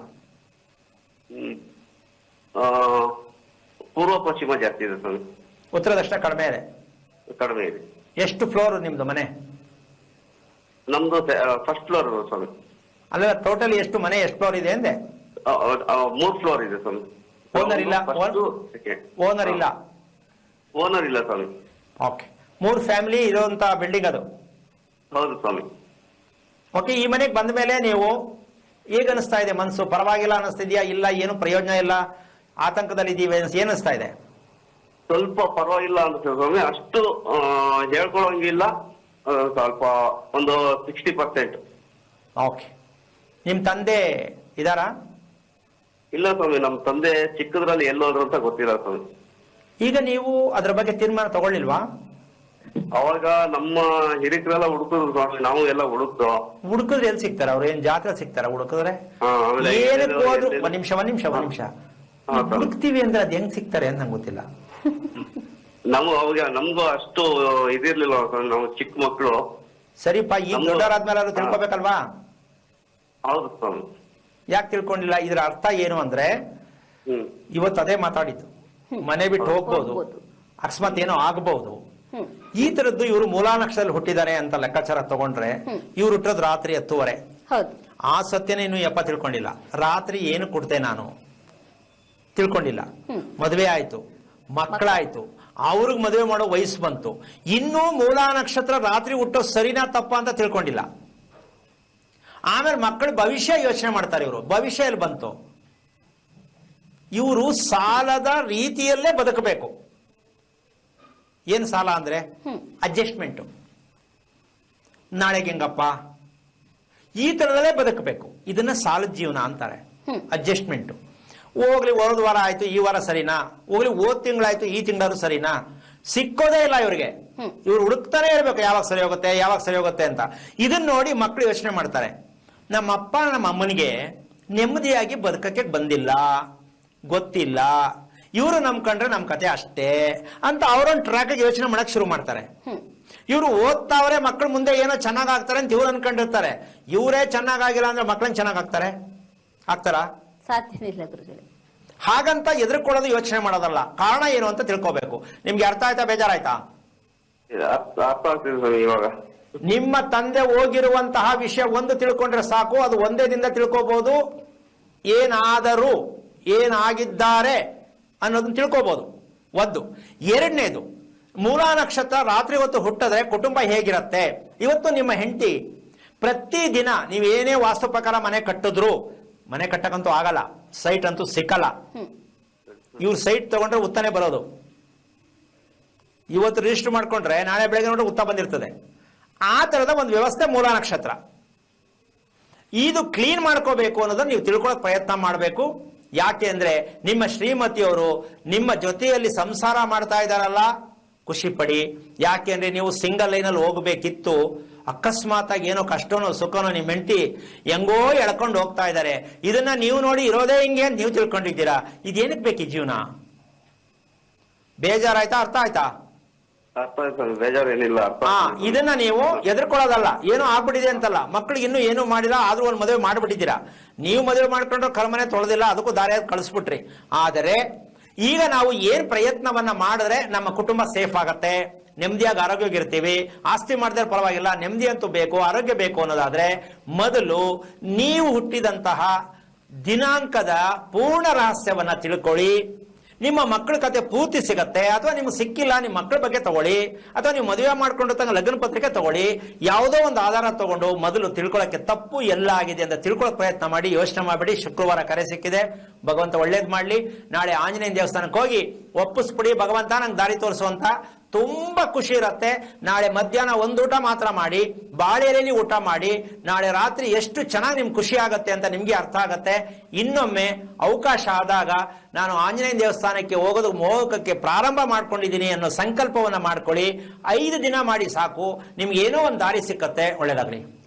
ಪೂರ್ವ ಪಶ್ಚಿಮ ಜಾಸ್ತಿ ಇದೆ ಸ್ವಾಮಿ. ಉತ್ತರ ದಕ್ಷಿಣ ಕಡಿಮೆ ಇದೆ? ಕಡಿಮೆ ಇದೆ. ಎಷ್ಟು ಫ್ಲೋರ್ ನಿಮ್ದು ಮನೆ? ನಮ್ದು ಫಸ್ಟ್ ಫ್ಲೋರ್ ಸ್ವಾಮಿ. ಅಲ್ಲ, ಟೋಟಲಿ ಎಷ್ಟು ಮನೆ, ಎಷ್ಟು ಫ್ಲೋರ್ ಇದೆ ಅಂದೆ? 3 ಫ್ಲೋರ್ ಇದೆ ಸ್ವಾಮಿ. ಓನರ್ ಇಲ್ಲ? ಓನರ್ ಇಲ್ಲ? ಓನರ್ ಇಲ್ಲ ಸ್ವಾಮಿ. ಓಕೆ. 3 ಫ್ಯಾಮಿಲಿ ಇರುವಂತ ಬಿಲ್ಡಿಂಗ್ ಅದು? ಹೌದು ಸ್ವಾಮಿ. ಓಕೆ. ಈ ಮನೆಗೆ ಬಂದ ಮೇಲೆ ನೀವು ಹೇಗ ಅನಿಸ್ತಾ ಇದೆ? ಮನಸ್ಸು ಪರವಾಗಿಲ್ಲ ಅನಿಸ್ತಿದ್ಯಾ, ಇಲ್ಲ ಏನು ಪ್ರಯೋಜನ ಇಲ್ಲ, ಆತಂಕದಲ್ಲಿ ಇದೀವಿ ಏನ್ ಅನಿಸ್ತಾ ಇದೆ? ಸ್ವಲ್ಪ ಪರವಾಗಿಲ್ಲ ಅನ್ಸುತ್ತೆ ಸ್ವಾಮಿ. ಅಷ್ಟು ಹೇಳ್ಕೊಳಂಗಿಲ್ಲ, ಸ್ವಲ್ಪ ಒಂದು 60%. ಓಕೆ. ನಿಮ್ ತಂದೆ ಇದಾರಾ? ಇಲ್ಲ ಸ್ವಾಮಿ, ನಮ್ ತಂದೆ ಚಿಕ್ಕದ್ರಲ್ಲಿ ಎಲ್ಲೋದ್ರು ಅಂತ ಗೊತ್ತಿಲ್ಲ ಸ್ವಾಮಿ. ಈಗ ನೀವು ಅದ್ರ ಬಗ್ಗೆ ತೀರ್ಮಾನ ತಗೊಳ್ಳಿಲ್ವಾ? ಅವಾಗ ನಮ್ಮ ಹಿರಿಕರೆಲ್ಲ ಹುಡುಕಿದ್ರು ಸ್ವಾಮಿ, ನಾವು ಎಲ್ಲ ಹುಡುಕಿದ್ರೆ ಎಲ್ಲಿ ಸಿಗ್ತಾರ? ಅವ್ರು ಏನ್ ಜಾತ್ರೆ ಸಿಗ್ತಾರ ಹುಡುಕಿದ್ರೆ? ಆಮೇಲೆ ಏನಕ್ಕೆ ಹೋದ್ರು? ಎಲ್ಲೆಲ್ಲೋ- ಒಂದ್ ನಿಮಿಷ ಹಾ, ಸರ್. ಹುಡುಕ್ತಿವಿ ಅಂದ್ರೆ ಅದ್ ಹೆಂಗ್ ಸಿಗ್ತಾರೆ ಅಂತ ನಂಗೆ ಗೊತ್ತಿಲ್ಲ. ನಾವು ಅವಾಗ ನಮ್ಗೂ ಅಷ್ಟು ಇದಿರ್ಲಿಲ್ಲ ಸ್ವಾಮಿ, ನಾವು ಚಿಕ್ಕ ಮಕ್ಕಳು. ಸರಿಪಾ, ಈಗ ನಮ್ದು- ದೊಡ್ಡವರಾದ್ಮೇಲೆ ತಿಳ್ಕೊಬೇಕಲ್ವಾ? ಹೌದು ಸ್ವಾಮಿ. ಯಾಕೆ ತಿಳ್ಕೊಂಡಿಲ್ಲ? ಇದ್ರ ಅರ್ಥ ಏನು ಅಂದ್ರೆ, ಹ್ಮ್ ಇವತ್ತು ಅದೇ ಮಾತಾಡಿದ್ದು, ಮನೆ ಬಿಟ್ಟು ಹೋಗ್ಬೋದು, ಹೋಗ್ಬೋದು. ಅಕಸ್ಮಾತ್ ಏನೋ ಆಗ್ಬಹುದು. ಹ್ಮ್. ಈ ತರದ್ದು ಇವರು ಮೂಲಾನಕ್ಷತ್ರದಲ್ಲಿ ಹುಟ್ಟಿದ್ದಾರೆ ಅಂತ ಲೆಕ್ಕಾಚಾರ ತಗೊಂಡ್ರೆ, ಇವ್ರು ಹುಟ್ಟೋದು ರಾತ್ರಿ 10:30. ಹೌದು. ಆ ಸತ್ಯನ ಇನ್ನು ಯಪ್ಪ ತಿಳ್ಕೊಂಡಿಲ್ಲ. ರಾತ್ರಿ ಏನು ಕೊಡ್ತೆ ನಾನು ತಿಳ್ಕೊಂಡಿಲ್ಲ. ಮದುವೆ ಆಯ್ತು, ಮಕ್ಕಳಾಯ್ತು, ಅವ್ರಿಗೆ ಮದುವೆ ಮಾಡೋ ವಯಸ್ಸು ಬಂತು, ಇನ್ನೂ ಮೂಲಾ ನಕ್ಷತ್ರ ರಾತ್ರಿ ಹುಟ್ಟೋ ಸರಿನಾ ತಪ್ಪ ಅಂತ ತಿಳ್ಕೊಂಡಿಲ್ಲ. ಆಮೇಲೆ ಮಕ್ಕಳು ಭವಿಷ್ಯ ಯೋಚನೆ ಮಾಡ್ತಾರೆ. ಇವರು ಭವಿಷ್ಯ ಎಲ್ಲಿ ಬಂತು? ಇವರು ಸಾಲದ ರೀತಿಯಲ್ಲೇ ಬದುಕಬೇಕು. ಏನ್ ಸಾಲ ಅಂದ್ರೆ ಅಡ್ಜಸ್ಟ್ಮೆಂಟ್. ನಾಳೆಗೆ ಹೆಂಗಪ್ಪ, ಈ ತರದಲ್ಲೇ ಬದುಕಬೇಕು. ಇದನ್ನ ಸಾಲದ ಜೀವನ ಅಂತಾರೆ, ಅಡ್ಜಸ್ಟ್ಮೆಂಟ್. ಹೋಗ್ಲಿ, ಹೋದ ವಾರ ಆಯ್ತು, ಈ ವಾರ ಸರಿನಾ? ಹೋಗ್ಲಿ, ಹೋದ್ ತಿಂಗಳಾಯ್ತು, ಈ ತಿಂಗಳಾದ್ರು ಸರಿನಾ? ಸಿಕ್ಕೋದೇ ಇಲ್ಲ ಇವ್ರಿಗೆ. ಇವ್ರು ಹುಡುಕ್ತಾನೆ ಇರ್ಬೇಕು, ಯಾವಾಗ ಸರಿ ಹೋಗುತ್ತೆ ಅಂತ. ಇದನ್ನ ನೋಡಿ ಮಕ್ಕಳು ಯೋಚನೆ ಮಾಡ್ತಾರೆ, ನಮ್ಮಪ್ಪ ನಮ್ಮ ಅಮ್ಮನಿಗೆ ನೆಮ್ಮದಿಯಾಗಿ ಬದುಕಕ್ಕೆ ಬಂದಿಲ್ಲ, ಗೊತ್ತಿಲ್ಲ, ಇವರು ನಂಬ್ಕೊಂಡ್ರೆ ನಮ್ ಕತೆ ಅಷ್ಟೇ ಅಂತ ಅವರೊಂದು ಟ್ರ್ಯಾಕ್ ಯೋಚನೆ ಮಾಡಕ್ ಶುರು ಮಾಡ್ತಾರೆ. ಇವ್ರು ಓದ್ತಾವ್ರೆ, ಮಕ್ಕಳು ಮುಂದೆ ಏನೋ ಚೆನ್ನಾಗಾಗ್ತಾರೆ ಅಂತ ಇವ್ರು ಅನ್ಕೊಂಡಿರ್ತಾರೆ. ಇವರೇ ಚೆನ್ನಾಗಿಲ್ಲ ಅಂದ್ರೆ ಮಕ್ಕಳನ್ನ ಚೆನ್ನಾಗಾಗ್ತಾರೆ? ಆಗ್ತಾರಾ? ಸಾಧ್ಯನೇ ಇಲ್ಲ ಗುರುಗಳೇ. ಹಾಗಂತ ಎದುರ್ಕೊಳ್ಳೋದು ಯೋಚನೆ ಮಾಡೋದಲ್ಲ. ಕಾರಣ ಏನು ಅಂತ ತಿಳ್ಕೋಬೇಕು. ನಿಮ್ಗೆ ಅರ್ಥ ಆಯ್ತಾ? ಬೇಜಾರಾಯ್ತಾ? ಅರ್ಥ ಆಗ್ತಿದೆ ಸ್ವಾಮಿ ಇವಾಗ. ನಿಮ್ಮ ತಂದೆ ಹೋಗಿರುವಂತಹ ವಿಷಯ ಒಂದು ತಿಳ್ಕೊಂಡ್ರೆ ಸಾಕು. ಅದು ಒಂದೇ ದಿನ ತಿಳ್ಕೋಬಹುದು. ಏನಾದರೂ, ಏನಾಗಿದ್ದಾರೆ ಅನ್ನೋದನ್ನ ತಿಳ್ಕೋಬಹುದು. ಒಂದು. ಎರಡನೇದು, ಮೂಲಾ ನಕ್ಷತ್ರ ರಾತ್ರಿ ಹೊತ್ತು ಹುಟ್ಟಿದ್ರೆ ಕುಟುಂಬ ಹೇಗಿರತ್ತೆ? ಇವತ್ತು ನಿಮ್ಮ ಹೆಂಡತಿ ಪ್ರತಿ ದಿನ ನೀವೇನೇ ವಾಸ್ತು ಪ್ರಕಾರ ಮನೆ ಕಟ್ಟಿದ್ರು, ಮನೆ ಕಟ್ಟಕ್ಕಂತೂ ಆಗಲ್ಲ, ಸೈಟ್ ಅಂತೂ ಸಿಕ್ಕಲ್ಲ. ಇವ್ರು ಸೈಟ್ ತಗೊಂಡ್ರೆ ಉತ್ತನೇ ಬರೋದು. ಇವತ್ತು ರಿಜಿಸ್ಟರ್ ಮಾಡ್ಕೊಂಡ್ರೆ ನಾಳೆ ಬೆಳಗ್ಗೆ ನೋಡ್ರೆ ಉತ್ತ ಬಂದಿರ್ತದೆ. ಆ ತರದ ಒಂದು ವ್ಯವಸ್ಥೆ ಮೂಲಾ ನಕ್ಷತ್ರ. ಇದು ಕ್ಲೀನ್ ಮಾಡ್ಕೋಬೇಕು ಅನ್ನೋದನ್ನ ನೀವು ತಿಳ್ಕೊಳ್ಳೋಕೆ ಪ್ರಯತ್ನ ಮಾಡಬೇಕು. ಯಾಕೆ ಅಂದ್ರೆ, ನಿಮ್ಮ ಶ್ರೀಮತಿಯವರು ನಿಮ್ಮ ಜೊತೆಯಲ್ಲಿ ಸಂಸಾರ ಮಾಡ್ತಾ ಇದ್ದಾರಲ್ಲ, ಖುಷಿ ಪಡಿ. ಯಾಕೆ ಅಂದ್ರೆ, ನೀವು ಸಿಂಗಲ್ ಲೈನಲ್ಲಿ ಹೋಗ್ಬೇಕಿತ್ತು, ಅಕಸ್ಮಾತ್ ಆಗಿ ಏನೋ ಕಷ್ಟನೋ ಸುಖನೋ ನಿಮ್ಮ ಹೆಂಡತಿ ಹೆಂಗೋ ಎಳ್ಕೊಂಡು ಹೋಗ್ತಾ ಇದ್ದಾರೆ. ಇದನ್ನ ನೀವು ನೋಡಿ ಇರೋದೇ ಹಿಂಗೆ ಅಂತ ನೀವು ತಿಳ್ಕೊಂಡಿದ್ದೀರಾ. ಇದೇನಕ್ಕೆ ಬೇಕು ಈ ಜೀವನ? ಬೇಜಾರಾಯ್ತಾ? ಅರ್ಥ ಆಯ್ತಾ? ಅರ್ಥ ಆಯ್ತು, ಬೇಜಾರೇನಿಲ್ಲ. ಅರ್ಥ ಇದನ್ನ ನೀವು ಎದುರ್ಕೊಳ್ಳೋದಲ್ಲ. ಏನೋ ಆಗ್ಬಿಟ್ಟಿದೆ ಅಂತಲ್ಲ, ಮಕ್ಕಳಿಗೆ ಇನ್ನೂ ಏನು ಮಾಡಿಲ್ಲ, ಆದ್ರೂ ಒಂದು ಮದುವೆ ಮಾಡ್ಬಿಟ್ಟಿದ್ದೀರಾ. ನೀವು ಮದುವೆ ಮಾಡ್ಕೊಂಡ್ರೆ ಕರ್ಮನೆ ತೊಳೆದಿಲ್ಲ, ಅದಕ್ಕೂ ದಾರಿಯಾಗಿ ಕಳಿಸ್ಬಿಟ್ರಿ. ಆದರೆ ಈಗ ನಾವು ಏನ್ ಪ್ರಯತ್ನವನ್ನ ಮಾಡಿದ್ರೆ ನಮ್ಮ ಕುಟುಂಬ ಸೇಫ್ ಆಗತ್ತೆ, ನೆಮ್ಮದಿಯಾಗಿ ಆರೋಗ್ಯವಾಗಿರ್ತೀವಿ. ಆಸ್ತಿ ಮಾಡಿದ್ರೆ ಪರವಾಗಿಲ್ಲ, ನೆಮ್ಮದಿ ಅಂತೂ ಬೇಕು, ಆರೋಗ್ಯ ಬೇಕು ಅನ್ನೋದಾದ್ರೆ, ಮೊದಲು ನೀವು ಹುಟ್ಟಿದಂತಹ ದಿನಾಂಕದ ಪೂರ್ಣ ರಹಸ್ಯವನ್ನ ತಿಳ್ಕೊಳ್ಳಿ. ನಿಮ್ಮ ಮಕ್ಕಳ ಕತೆ ಪೂರ್ತಿ ಸಿಗತ್ತೆ. ಅಥವಾ ನಿಮ್ಗೆ ಸಿಕ್ಕಿಲ್ಲ, ನಿಮ್ಮ ಮಕ್ಕಳ ಬಗ್ಗೆ ತಗೊಳ್ಳಿ, ಅಥವಾ ನೀವು ಮದುವೆ ಮಾಡ್ಕೊಂಡು ತಂಗ ಲಗ್ನ ಪತ್ರಿಕೆ ತಗೊಳ್ಳಿ. ಯಾವುದೋ ಒಂದು ಆಧಾರ ತಗೊಂಡು ಮೊದಲು ತಿಳ್ಕೊಳ್ಳೋಕೆ ತಪ್ಪು ಎಲ್ಲ ಆಗಿದೆ ಅಂತ ತಿಳ್ಕೊಳ್ಳೋಕೆ ಪ್ರಯತ್ನ ಮಾಡಿ. ಯೋಚನೆ ಮಾಡಬೇಡಿ. ಶುಕ್ರವಾರ ಕರೆ ಸಿಕ್ಕಿದೆ, ಭಗವಂತ ಒಳ್ಳೇದ್ ಮಾಡ್ಲಿ. ನಾಳೆ ಆಂಜನೇಯ ದೇವಸ್ಥಾನಕ್ಕೆ ಹೋಗಿ ಒಪ್ಪಿಸ್ಬಿಡಿ, ಭಗವಂತ ನಂಗೆ ದಾರಿ ತೋರಿಸುವಂತ. ತುಂಬಾ ಖುಷಿ ಇರತ್ತೆ. ನಾಳೆ ಮಧ್ಯಾಹ್ನ ಒಂದು ಊಟ ಮಾತ್ರ ಮಾಡಿ, ಬಾಳೆಲೆಯಲ್ಲಿ ಊಟ ಮಾಡಿ. ನಾಳೆ ರಾತ್ರಿ ಎಷ್ಟು ಚೆನ್ನಾಗಿ ನಿಮ್ಗೆ ಖುಷಿ ಆಗತ್ತೆ ಅಂತ ನಿಮ್ಗೆ ಅರ್ಥ ಆಗತ್ತೆ. ಇನ್ನೊಮ್ಮೆ ಅವಕಾಶ ಆದಾಗ ನಾನು ಆಂಜನೇಯ ದೇವಸ್ಥಾನಕ್ಕೆ ಹೋಗೋದಕ್ಕೆ ಪ್ರಾರಂಭ ಮಾಡ್ಕೊಂಡಿದ್ದೀನಿ ಅನ್ನೋ ಸಂಕಲ್ಪವನ್ನ ಮಾಡ್ಕೊಳ್ಳಿ. 5 ದಿನ ಮಾಡಿ ಸಾಕು, ನಿಮ್ಗೆ ಏನೋ ಒಂದು ದಾರಿ ಸಿಕ್ಕತ್ತೆ. ಒಳ್ಳೇದಾಗ್ಲಿ.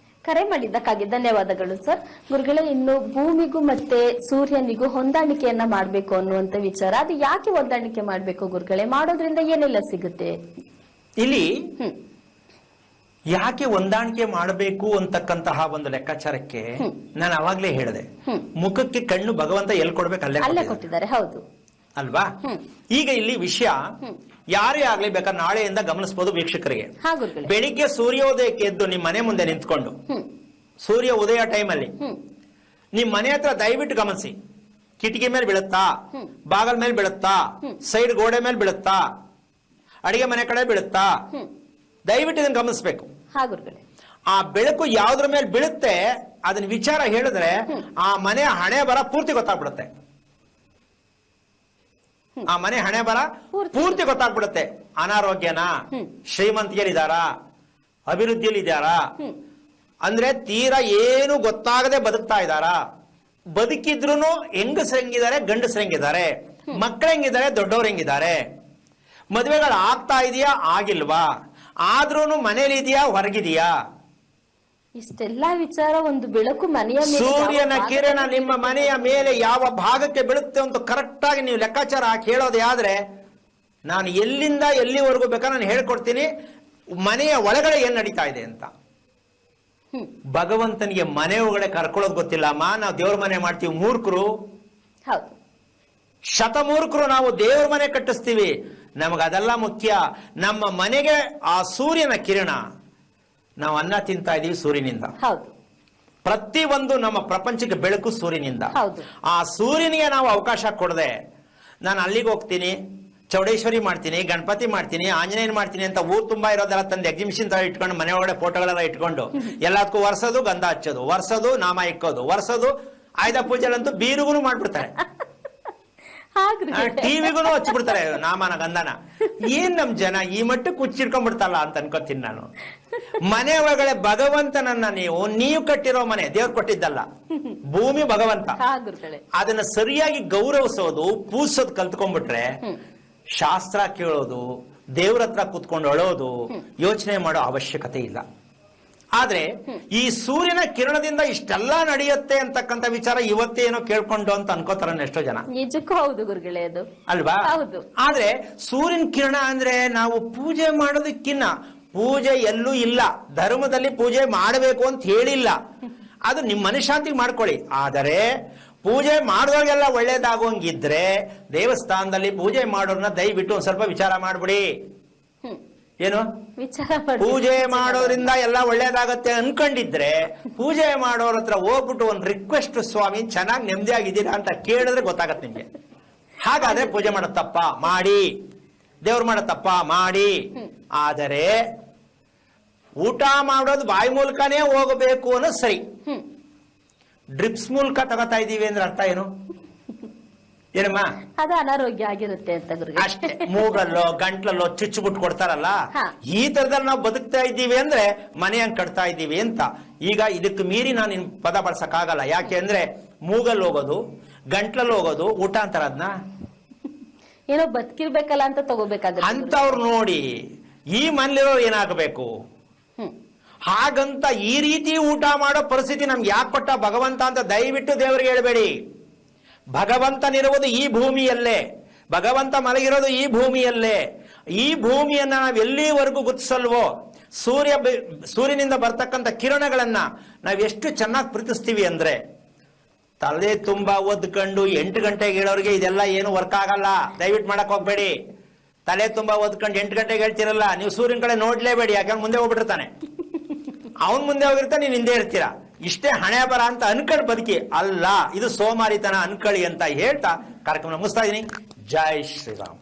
ಕರೆ ಮಾಡಿದ್ದಕ್ಕಾಗಿ ಧನ್ಯವಾದಗಳು ಸರ್. ಗುರುಗಳೇ, ಇನ್ನು ಭೂಮಿಗೂ ಮತ್ತೆ ಸೂರ್ಯನಿಗೂ ಹೊಂದಾಣಿಕೆಯನ್ನ ಮಾಡ್ಬೇಕು ಅನ್ನುವಂತ ವಿಚಾರ, ಅದು ಯಾಕೆ ಹೊಂದಾಣಿಕೆ ಮಾಡ್ಬೇಕು ಗುರುಗಳೇ? ಮಾಡೋದ್ರಿಂದ ಏನೆಲ್ಲ ಸಿಗುತ್ತೆ ಇಲ್ಲಿ? ಯಾಕೆ ಹೊಂದಾಣಿಕೆ ಮಾಡಬೇಕು ಅಂತಕ್ಕಂತಹ ಒಂದು ಲೆಕ್ಕಾಚಾರಕ್ಕೆ ನಾನು ಅವಾಗ್ಲೇ ಹೇಳಿದೆ, ಮುಖಕ್ಕೆ ಕಣ್ಣು ಭಗವಂತ ಎಲ್ಲಿ ಕೊಡ್ಬೇಕು ಅಲ್ಲೇ ಕೊಟ್ಟಿದ್ದಾರೆ. ಹೌದು ಅಲ್ವಾ? ಈಗ ಇಲ್ಲಿ ವಿಷಯ ಯಾರೇ ಆಗ್ಲಿ ಬೇಕಾದ್ರೆ ನಾಳೆಯಿಂದ ಗಮನಿಸಬಹುದು ವೀಕ್ಷಕರಿಗೆ. ಬೆಳಿಗ್ಗೆ ಸೂರ್ಯೋದಯಕ್ಕೆ ಎದ್ದು ನಿಮ್ಮ ಮನೆ ಮುಂದೆ ನಿಂತ್ಕೊಂಡು, ಸೂರ್ಯ ಉದಯ ಟೈಮಲ್ಲಿ ನಿಮ್ ಮನೆ ಹತ್ರ ದಯವಿಟ್ಟು ಗಮನಿಸಿ. ಕಿಟಕಿ ಮೇಲೆ ಬೀಳುತ್ತಾ, ಬಾಗಲ್ ಮೇಲೆ ಬೀಳುತ್ತಾ, ಸೈಡ್ ಗೋಡೆ ಮೇಲೆ ಬೀಳುತ್ತಾ, ಅಡಿಗೆ ಮನೆ ಕಡೆ ಬೀಳುತ್ತಾ, ದಯವಿಟ್ಟು ಇದನ್ನ ಗಮನಿಸ್ಬೇಕು. ಆ ಬೆಳಕು ಯಾವ್ದ್ರ ಮೇಲೆ ಬೀಳುತ್ತೆ ಅದನ್ನ ವಿಚಾರ ಹೇಳಿದ್ರೆ ಆ ಮನೆ ಹಣೆ ಬರ ಪೂರ್ತಿ ಗೊತ್ತಾಗ್ಬಿಡುತ್ತೆ. ಆ ಮನೆ ಹಣೆ ಬರ ಪೂರ್ತಿ ಗೊತ್ತಾಗ್ಬಿಡುತ್ತೆ. ಅನಾರೋಗ್ಯನ, ಶ್ರೀಮಂತಿಯರಿದ್ದಾರಾ, ಅಭಿವೃದ್ಧಿಯಲ್ಲಿ ಇದ್ದಾರಾ, ಅಂದ್ರೆ ತೀರಾ ಏನು ಗೊತ್ತಾಗದೆ ಬದುಕ್ತಾ ಇದ್ದಾರಾ, ಬದುಕಿದ್ರು ಹೆಂಗಸರು ಹೆಂಗಿದ್ದಾರೆ, ಗಂಡಸರು ಹೆಂಗಿದ್ದಾರೆ, ಮಕ್ಕಳು ಹೆಂಗಿದ್ದಾರೆ, ದೊಡ್ಡವ್ರು ಹೆಂಗಿದ್ದಾರೆ, ಮದುವೆಗಳು ಆಗ್ತಾ ಇದೆಯಾ ಆಗಿಲ್ವಾ, ಆದ್ರೂನು ಮನೇಲಿ ಇದೆಯಾ ಹೊರಗಿದೆಯಾ, ಇಷ್ಟೆಲ್ಲಾ ವಿಚಾರ ಒಂದು ಬೆಳಕು ಮನೆಯ ಮೇಲೆ ಸೂರ್ಯನ ಯಾವ ಕಿರಣ ಭಾಗದಲ್ಲಿ ನಿಮ್ಮ ಮನೆಯ ಮೇಲೆ ಯಾವ ಭಾಗಕ್ಕೆ ಬೀಳುತ್ತೆ ಅಂತ ಕರೆಕ್ಟ್ ಆಗಿ ನೀವು ಲೆಕ್ಕಾಚಾರ ಹಾಕಿ ಹೇಳೋದೇ ಆದ್ರೆ ನಾನು ಎಲ್ಲಿಂದ ಎಲ್ಲಿವರೆಗೂ ಬೇಕಾದ್ರೆ ನಾನು ಹೇಳ್ಕೊಡ್ತೀನಿ ಮನೆಯ ಒಳಗಡೆ ಏನ್ ನಡೀತಾ ಇದೆ ಅಂತ. ಭಗವಂತನಿಗೆ ಮನೆ ಒಳಗಡೆ ಕರ್ಕೊಳ್ಳೋದು ಗೊತ್ತಿಲ್ಲ ಅಮ್ಮ. ನಾವು ದೇವ್ರ ಮನೆ ಮಾಡ್ತೀವಿ, ಮೂರ್ಖರು, ಹೌದು. ಶತಮೂರ್ಖರು. ನಾವು ದೇವ್ರ ಮನೆ ಕಟ್ಟಿಸ್ತೀವಿ, ನಮಗದೆಲ್ಲ ಮುಖ್ಯ. ನಮ್ಮ ಮನೆಗೆ ಆ ಸೂರ್ಯನ ಕಿರಣ, ನಾವು ಅನ್ನ ತಿಂತಾ ಇದೀವಿ ಸೂರ್ಯನಿಂದ, ಹೌದು. ಪ್ರತಿ ಒಂದು ನಮ್ಮ ಪ್ರಪಂಚಕ್ಕೆ ಬೆಳಕು ಸೂರ್ಯನಿಂದ. ಹೌದು. ಆ ಸೂರ್ಯನಿಗೆ ನಾವು ಅವಕಾಶ ಕೊಡದೆ ನಾನು ಅಲ್ಲಿಗೆ ಹೋಗ್ತೀನಿ, ಚೌಡೇಶ್ವರಿ ಮಾಡ್ತೀನಿ, ಗಣಪತಿ ಮಾಡ್ತೀನಿ, ಆಂಜನೇಯನ್ ಮಾಡ್ತೀನಿ ಅಂತ ಊರ್ ತುಂಬಾ ಇರೋದೆಲ್ಲ ತಂದು ಎಕ್ಸಿಬಿಷನ್ ತರ ಇಟ್ಕೊಂಡು ಮನೆ ಒಳಗಡೆ ಫೋಟೋಗಳೆಲ್ಲ ಇಟ್ಕೊಂಡು ಎಲ್ಲದಕ್ಕೂ ವರ್ಷದು ಗಂಧ ಹಚ್ಚೋದು, ವರ್ಷದು ನಾಮ ಇಕ್ಕೋದು, ವರ್ಷದು ಆಯುಧ ಪೂಜೆಗಳಂತೂ ಬೀರುಗೂ ಮಾಡ್ಬಿಡ್ತಾರೆ, ಟಿವಿಗೂ ಹಚ್ಚಿಬಿಡ್ತಾರೆ ನಾಮನ ಗಂಧನ. ಏನ್ ನಮ್ ಜನ ಈ ಮಟ್ಟಕ್ಕೆ ಹುಚ್ಚಿಡ್ಕೊಂಡ್ಬಿಡ್ತಲ್ಲ ಅಂತ ಅನ್ಕೋತೀನಿ ನಾನು. ಮನೆ ಒಳಗಡೆ ಭಗವಂತನನ್ನ ನೀವು ಕಟ್ಟಿರೋ ಮನೆ ದೇವ್ರು ಕೊಟ್ಟಿದ್ದಲ್ಲ, ಭೂಮಿ ಭಗವಂತ. ಅದನ್ನ ಸರಿಯಾಗಿ ಗೌರವಿಸೋದು, ಪೂಜಿಸೋದು ಕಲ್ತ್ಕೊಂಡ್ಬಿಟ್ರೆ ಶಾಸ್ತ್ರ ಕೇಳೋದು, ದೇವ್ರ ಹತ್ರ ಕೂತ್ಕೊಂಡು ಅಳೋದು, ಯೋಚನೆ ಮಾಡೋ ಅವಶ್ಯಕತೆ ಇಲ್ಲ. ಆದ್ರೆ ಈ ಸೂರ್ಯನ ಕಿರಣದಿಂದ ಇಷ್ಟೆಲ್ಲ ನಡೆಯುತ್ತೆ ಅಂತಕ್ಕಂಥ ವಿಚಾರ ಇವತ್ತೇನೋ ಕೇಳ್ಕೊಂಡು ಅಂತ ಅನ್ಕೋತಾರ ಎಷ್ಟೋ ಜನ. ನಿಜಕ್ಕೂ ಹೌದು ಗುರುಗಳೇ, ಅದು ಅಲ್ವಾ? ಹೌದು. ಆದ್ರೆ ಸೂರ್ಯನ ಕಿರಣ ಅಂದ್ರೆ ನಾವು ಪೂಜೆ ಮಾಡೋದಕ್ಕಿನ್ನ ಪೂಜೆ ಎಲ್ಲೂ ಇಲ್ಲ, ಧರ್ಮದಲ್ಲಿ ಪೂಜೆ ಮಾಡಬೇಕು ಅಂತ ಹೇಳಿಲ್ಲ. ಅದು ನಿಮ್ ಮನಃಶಾಂತಿಗೆ ಮಾಡ್ಕೊಳ್ಳಿ. ಆದರೆ ಪೂಜೆ ಮಾಡಿದವ್ರಿಗೆಲ್ಲ ಒಳ್ಳೇದಾಗೋಂಗಿದ್ರೆ ದೇವಸ್ಥಾನದಲ್ಲಿ ಪೂಜೆ ಮಾಡೋರ್ನ ದಯವಿಟ್ಟು ಒಂದ್ ಸ್ವಲ್ಪ ವಿಚಾರ ಮಾಡ್ಬಿಡಿ. ಏನು ಪೂಜೆ ಮಾಡೋದ್ರಿಂದ ಎಲ್ಲ ಒಳ್ಳೇದಾಗತ್ತೆ ಅನ್ಕೊಂಡಿದ್ರೆ ಪೂಜೆ ಮಾಡೋರ ಹತ್ರ ಹೋಗ್ಬಿಟ್ಟು ಒಂದು ರಿಕ್ವೆಸ್ಟ್, ಸ್ವಾಮಿ ಚೆನ್ನಾಗಿ ನೆಮ್ಮದಿಯಾಗಿದ್ದೀರಾ ಅಂತ ಕೇಳಿದ್ರೆ ಗೊತ್ತಾಗತ್ತೆ ನಿಮ್ಗೆ. ಹಾಗಾದ್ರೆ ಪೂಜೆ ಮಾಡೋ ತಪ್ಪ ಮಾಡಿ, ದೇವ್ರು ಮಾಡೋ ತಪ್ಪ ಮಾಡಿ. ಆದರೆ ಊಟ ಮಾಡೋದು ಬಾಯಿ ಮೂಲಕನೇ ಹೋಗಬೇಕು ಅನ್ನೋದು ಸರಿ. ಡ್ರಿಪ್ಸ್ ಮೂಲಕ ತಗೋತಾ ಇದೀವಿ ಅಂದ್ರೆ ಅರ್ಥ ಏನು? ಏನಮ್ಮ, ಅದು ಅನಾರೋಗ್ಯ ಆಗಿರುತ್ತೆ ಅಂತ ಗುರುಗಳೇ. ಅಷ್ಟೇ. ಮೂಗಲ್ಲೋ ಗಂಟ್ಲಲ್ಲೋ ಚುಚ್ಚುಬಿಟ್ಟು ಕೊಡ್ತಾರಲ್ಲ, ಈ ತರದಲ್ಲಿ ನಾವು ಬದುಕ್ತಾ ಇದ್ದೀವಿ ಅಂದ್ರೆ ಮನೆ ಹಂಗ್ ಕಟ್ತಾ ಇದ್ದೀವಿ ಅಂತ. ಈಗ ಇದಕ್ಕೆ ಮೀರಿ ನಾನು ಇನ್ ಪದ ಬಳಸಕ್ಕಾಗಲ್ಲ. ಯಾಕೆ ಅಂದ್ರೆ ಮೂಗಲ್ಲಿ ಹೋಗೋದು, ಗಂಟ್ಲಲ್ಲಿ ಹೋಗೋದು ಊಟ ಅಂತಾರ, ಅದನ್ನ ಏನೋ ಬದುಕಿರ್ಬೇಕಲ್ಲ ಅಂತ ತಗೋಬೇಕಾಗುತ್ತೆ ಅಂತವ್ರು ನೋಡಿ ಈ ಮನೇಲಿರೋ ಏನಾಗಬೇಕು. ಹಾಗಂತ ಈ ರೀತಿ ಊಟ ಮಾಡೋ ಪರಿಸ್ಥಿತಿ ನಮ್ಗೆ ಯಾಕೆ ಕೊಟ್ಟ ಭಗವಂತ ಅಂತ ದಯವಿಟ್ಟು ದೇವರಿಗೆ ಹೇಳ್ಬೇಡಿ. ಭಗವಂತನಿರುವುದು ಈ ಭೂಮಿಯಲ್ಲೇ, ಭಗವಂತ ಮಲಗಿರೋದು ಈ ಭೂಮಿಯಲ್ಲೇ. ಈ ಭೂಮಿಯನ್ನ ನಾವು ಎಲ್ಲಿವರೆಗೂ ಗುರುತಿಸಲ್ವೋ, ಸೂರ್ಯನಿಂದ ಬರ್ತಕ್ಕಂಥ ಕಿರಣಗಳನ್ನ ನಾವ್ ಎಷ್ಟು ಚೆನ್ನಾಗಿ ಪ್ರೀತಿಸ್ತೀವಿ ಅಂದ್ರೆ, ತಲೆ ತುಂಬಾ ಒದ್ಕೊಂಡು 8 ಗಂಟೆಗೆ ಹೇಳೋರಿಗೆ ಇದೆಲ್ಲ ಏನು ವರ್ಕ್ ಆಗಲ್ಲ. ದಯವಿಟ್ಟು ಮಾಡಕ್ ಹೋಗ್ಬೇಡಿ. ತಲೆ ತುಂಬಾ ಒದ್ಕೊಂಡು 8 ಗಂಟೆಗೆ ಹೇಳ್ತಿರಲ್ಲ, ನೀವು ಸೂರ್ಯನ ಕಡೆ ನೋಡ್ಲೇಬೇಡಿ. ಯಾಕಂದ್ರೆ ಮುಂದೆ ಹೋಗ್ಬಿಟ್ಟಿರ್ತಾನೆ, ಅವನ್ ಮುಂದೆ ಹೋಗಿರ್ತಾನೆ, ನೀನ್ ಹಿಂದೆ ಇರ್ತೀರಾ. ಇಷ್ಟೇ ಹಣೆ ಬರ ಅಂತ ಅನ್ಕೊಂಡು ಬದುಕಿ, ಅಲ್ಲ ಇದು ಸೋಮಾರಿತನ ಅನ್ಕಳಿ ಅಂತ ಹೇಳ್ತಾ ಕಾರ್ಯಕ್ರಮ ಮುಗಿಸ್ತಾ ಇದೀನಿ. ಜೈ ಶ್ರೀರಾಮ್.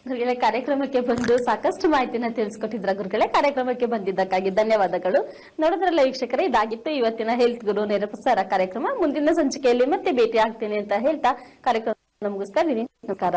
ಗುರುಗಳೇ, ಕಾರ್ಯಕ್ರಮಕ್ಕೆ ಬಂದು ಸಾಕಷ್ಟು ಮಾಹಿತಿನ ತಿಳಿಸ್ಕೊಟ್ಟಿದ್ರ ಗುರುಗಳೇ. ಕಾರ್ಯಕ್ರಮಕ್ಕೆ ಬಂದಿದ್ದಕ್ಕಾಗಿ ಧನ್ಯವಾದಗಳು. ನೋಡಿದ್ರಲ್ಲ ವೀಕ್ಷಕರೇ, ಇದಾಗಿತ್ತು ಇವತ್ತಿನ ಹೆಲ್ತ್ ಗುರು ನೇರ ಪ್ರಸಾರ ಕಾರ್ಯಕ್ರಮ. ಮುಂದಿನ ಸಂಚಿಕೆಯಲ್ಲಿ ಮತ್ತೆ ಭೇಟಿ ಆಗ್ತೇನೆ ಅಂತ ಹೇಳ್ತಾ ಕಾರ್ಯಕ್ರಮ ಮುಗಿಸ್ತಾ ಇದೀನಿ. ನಮಸ್ಕಾರ.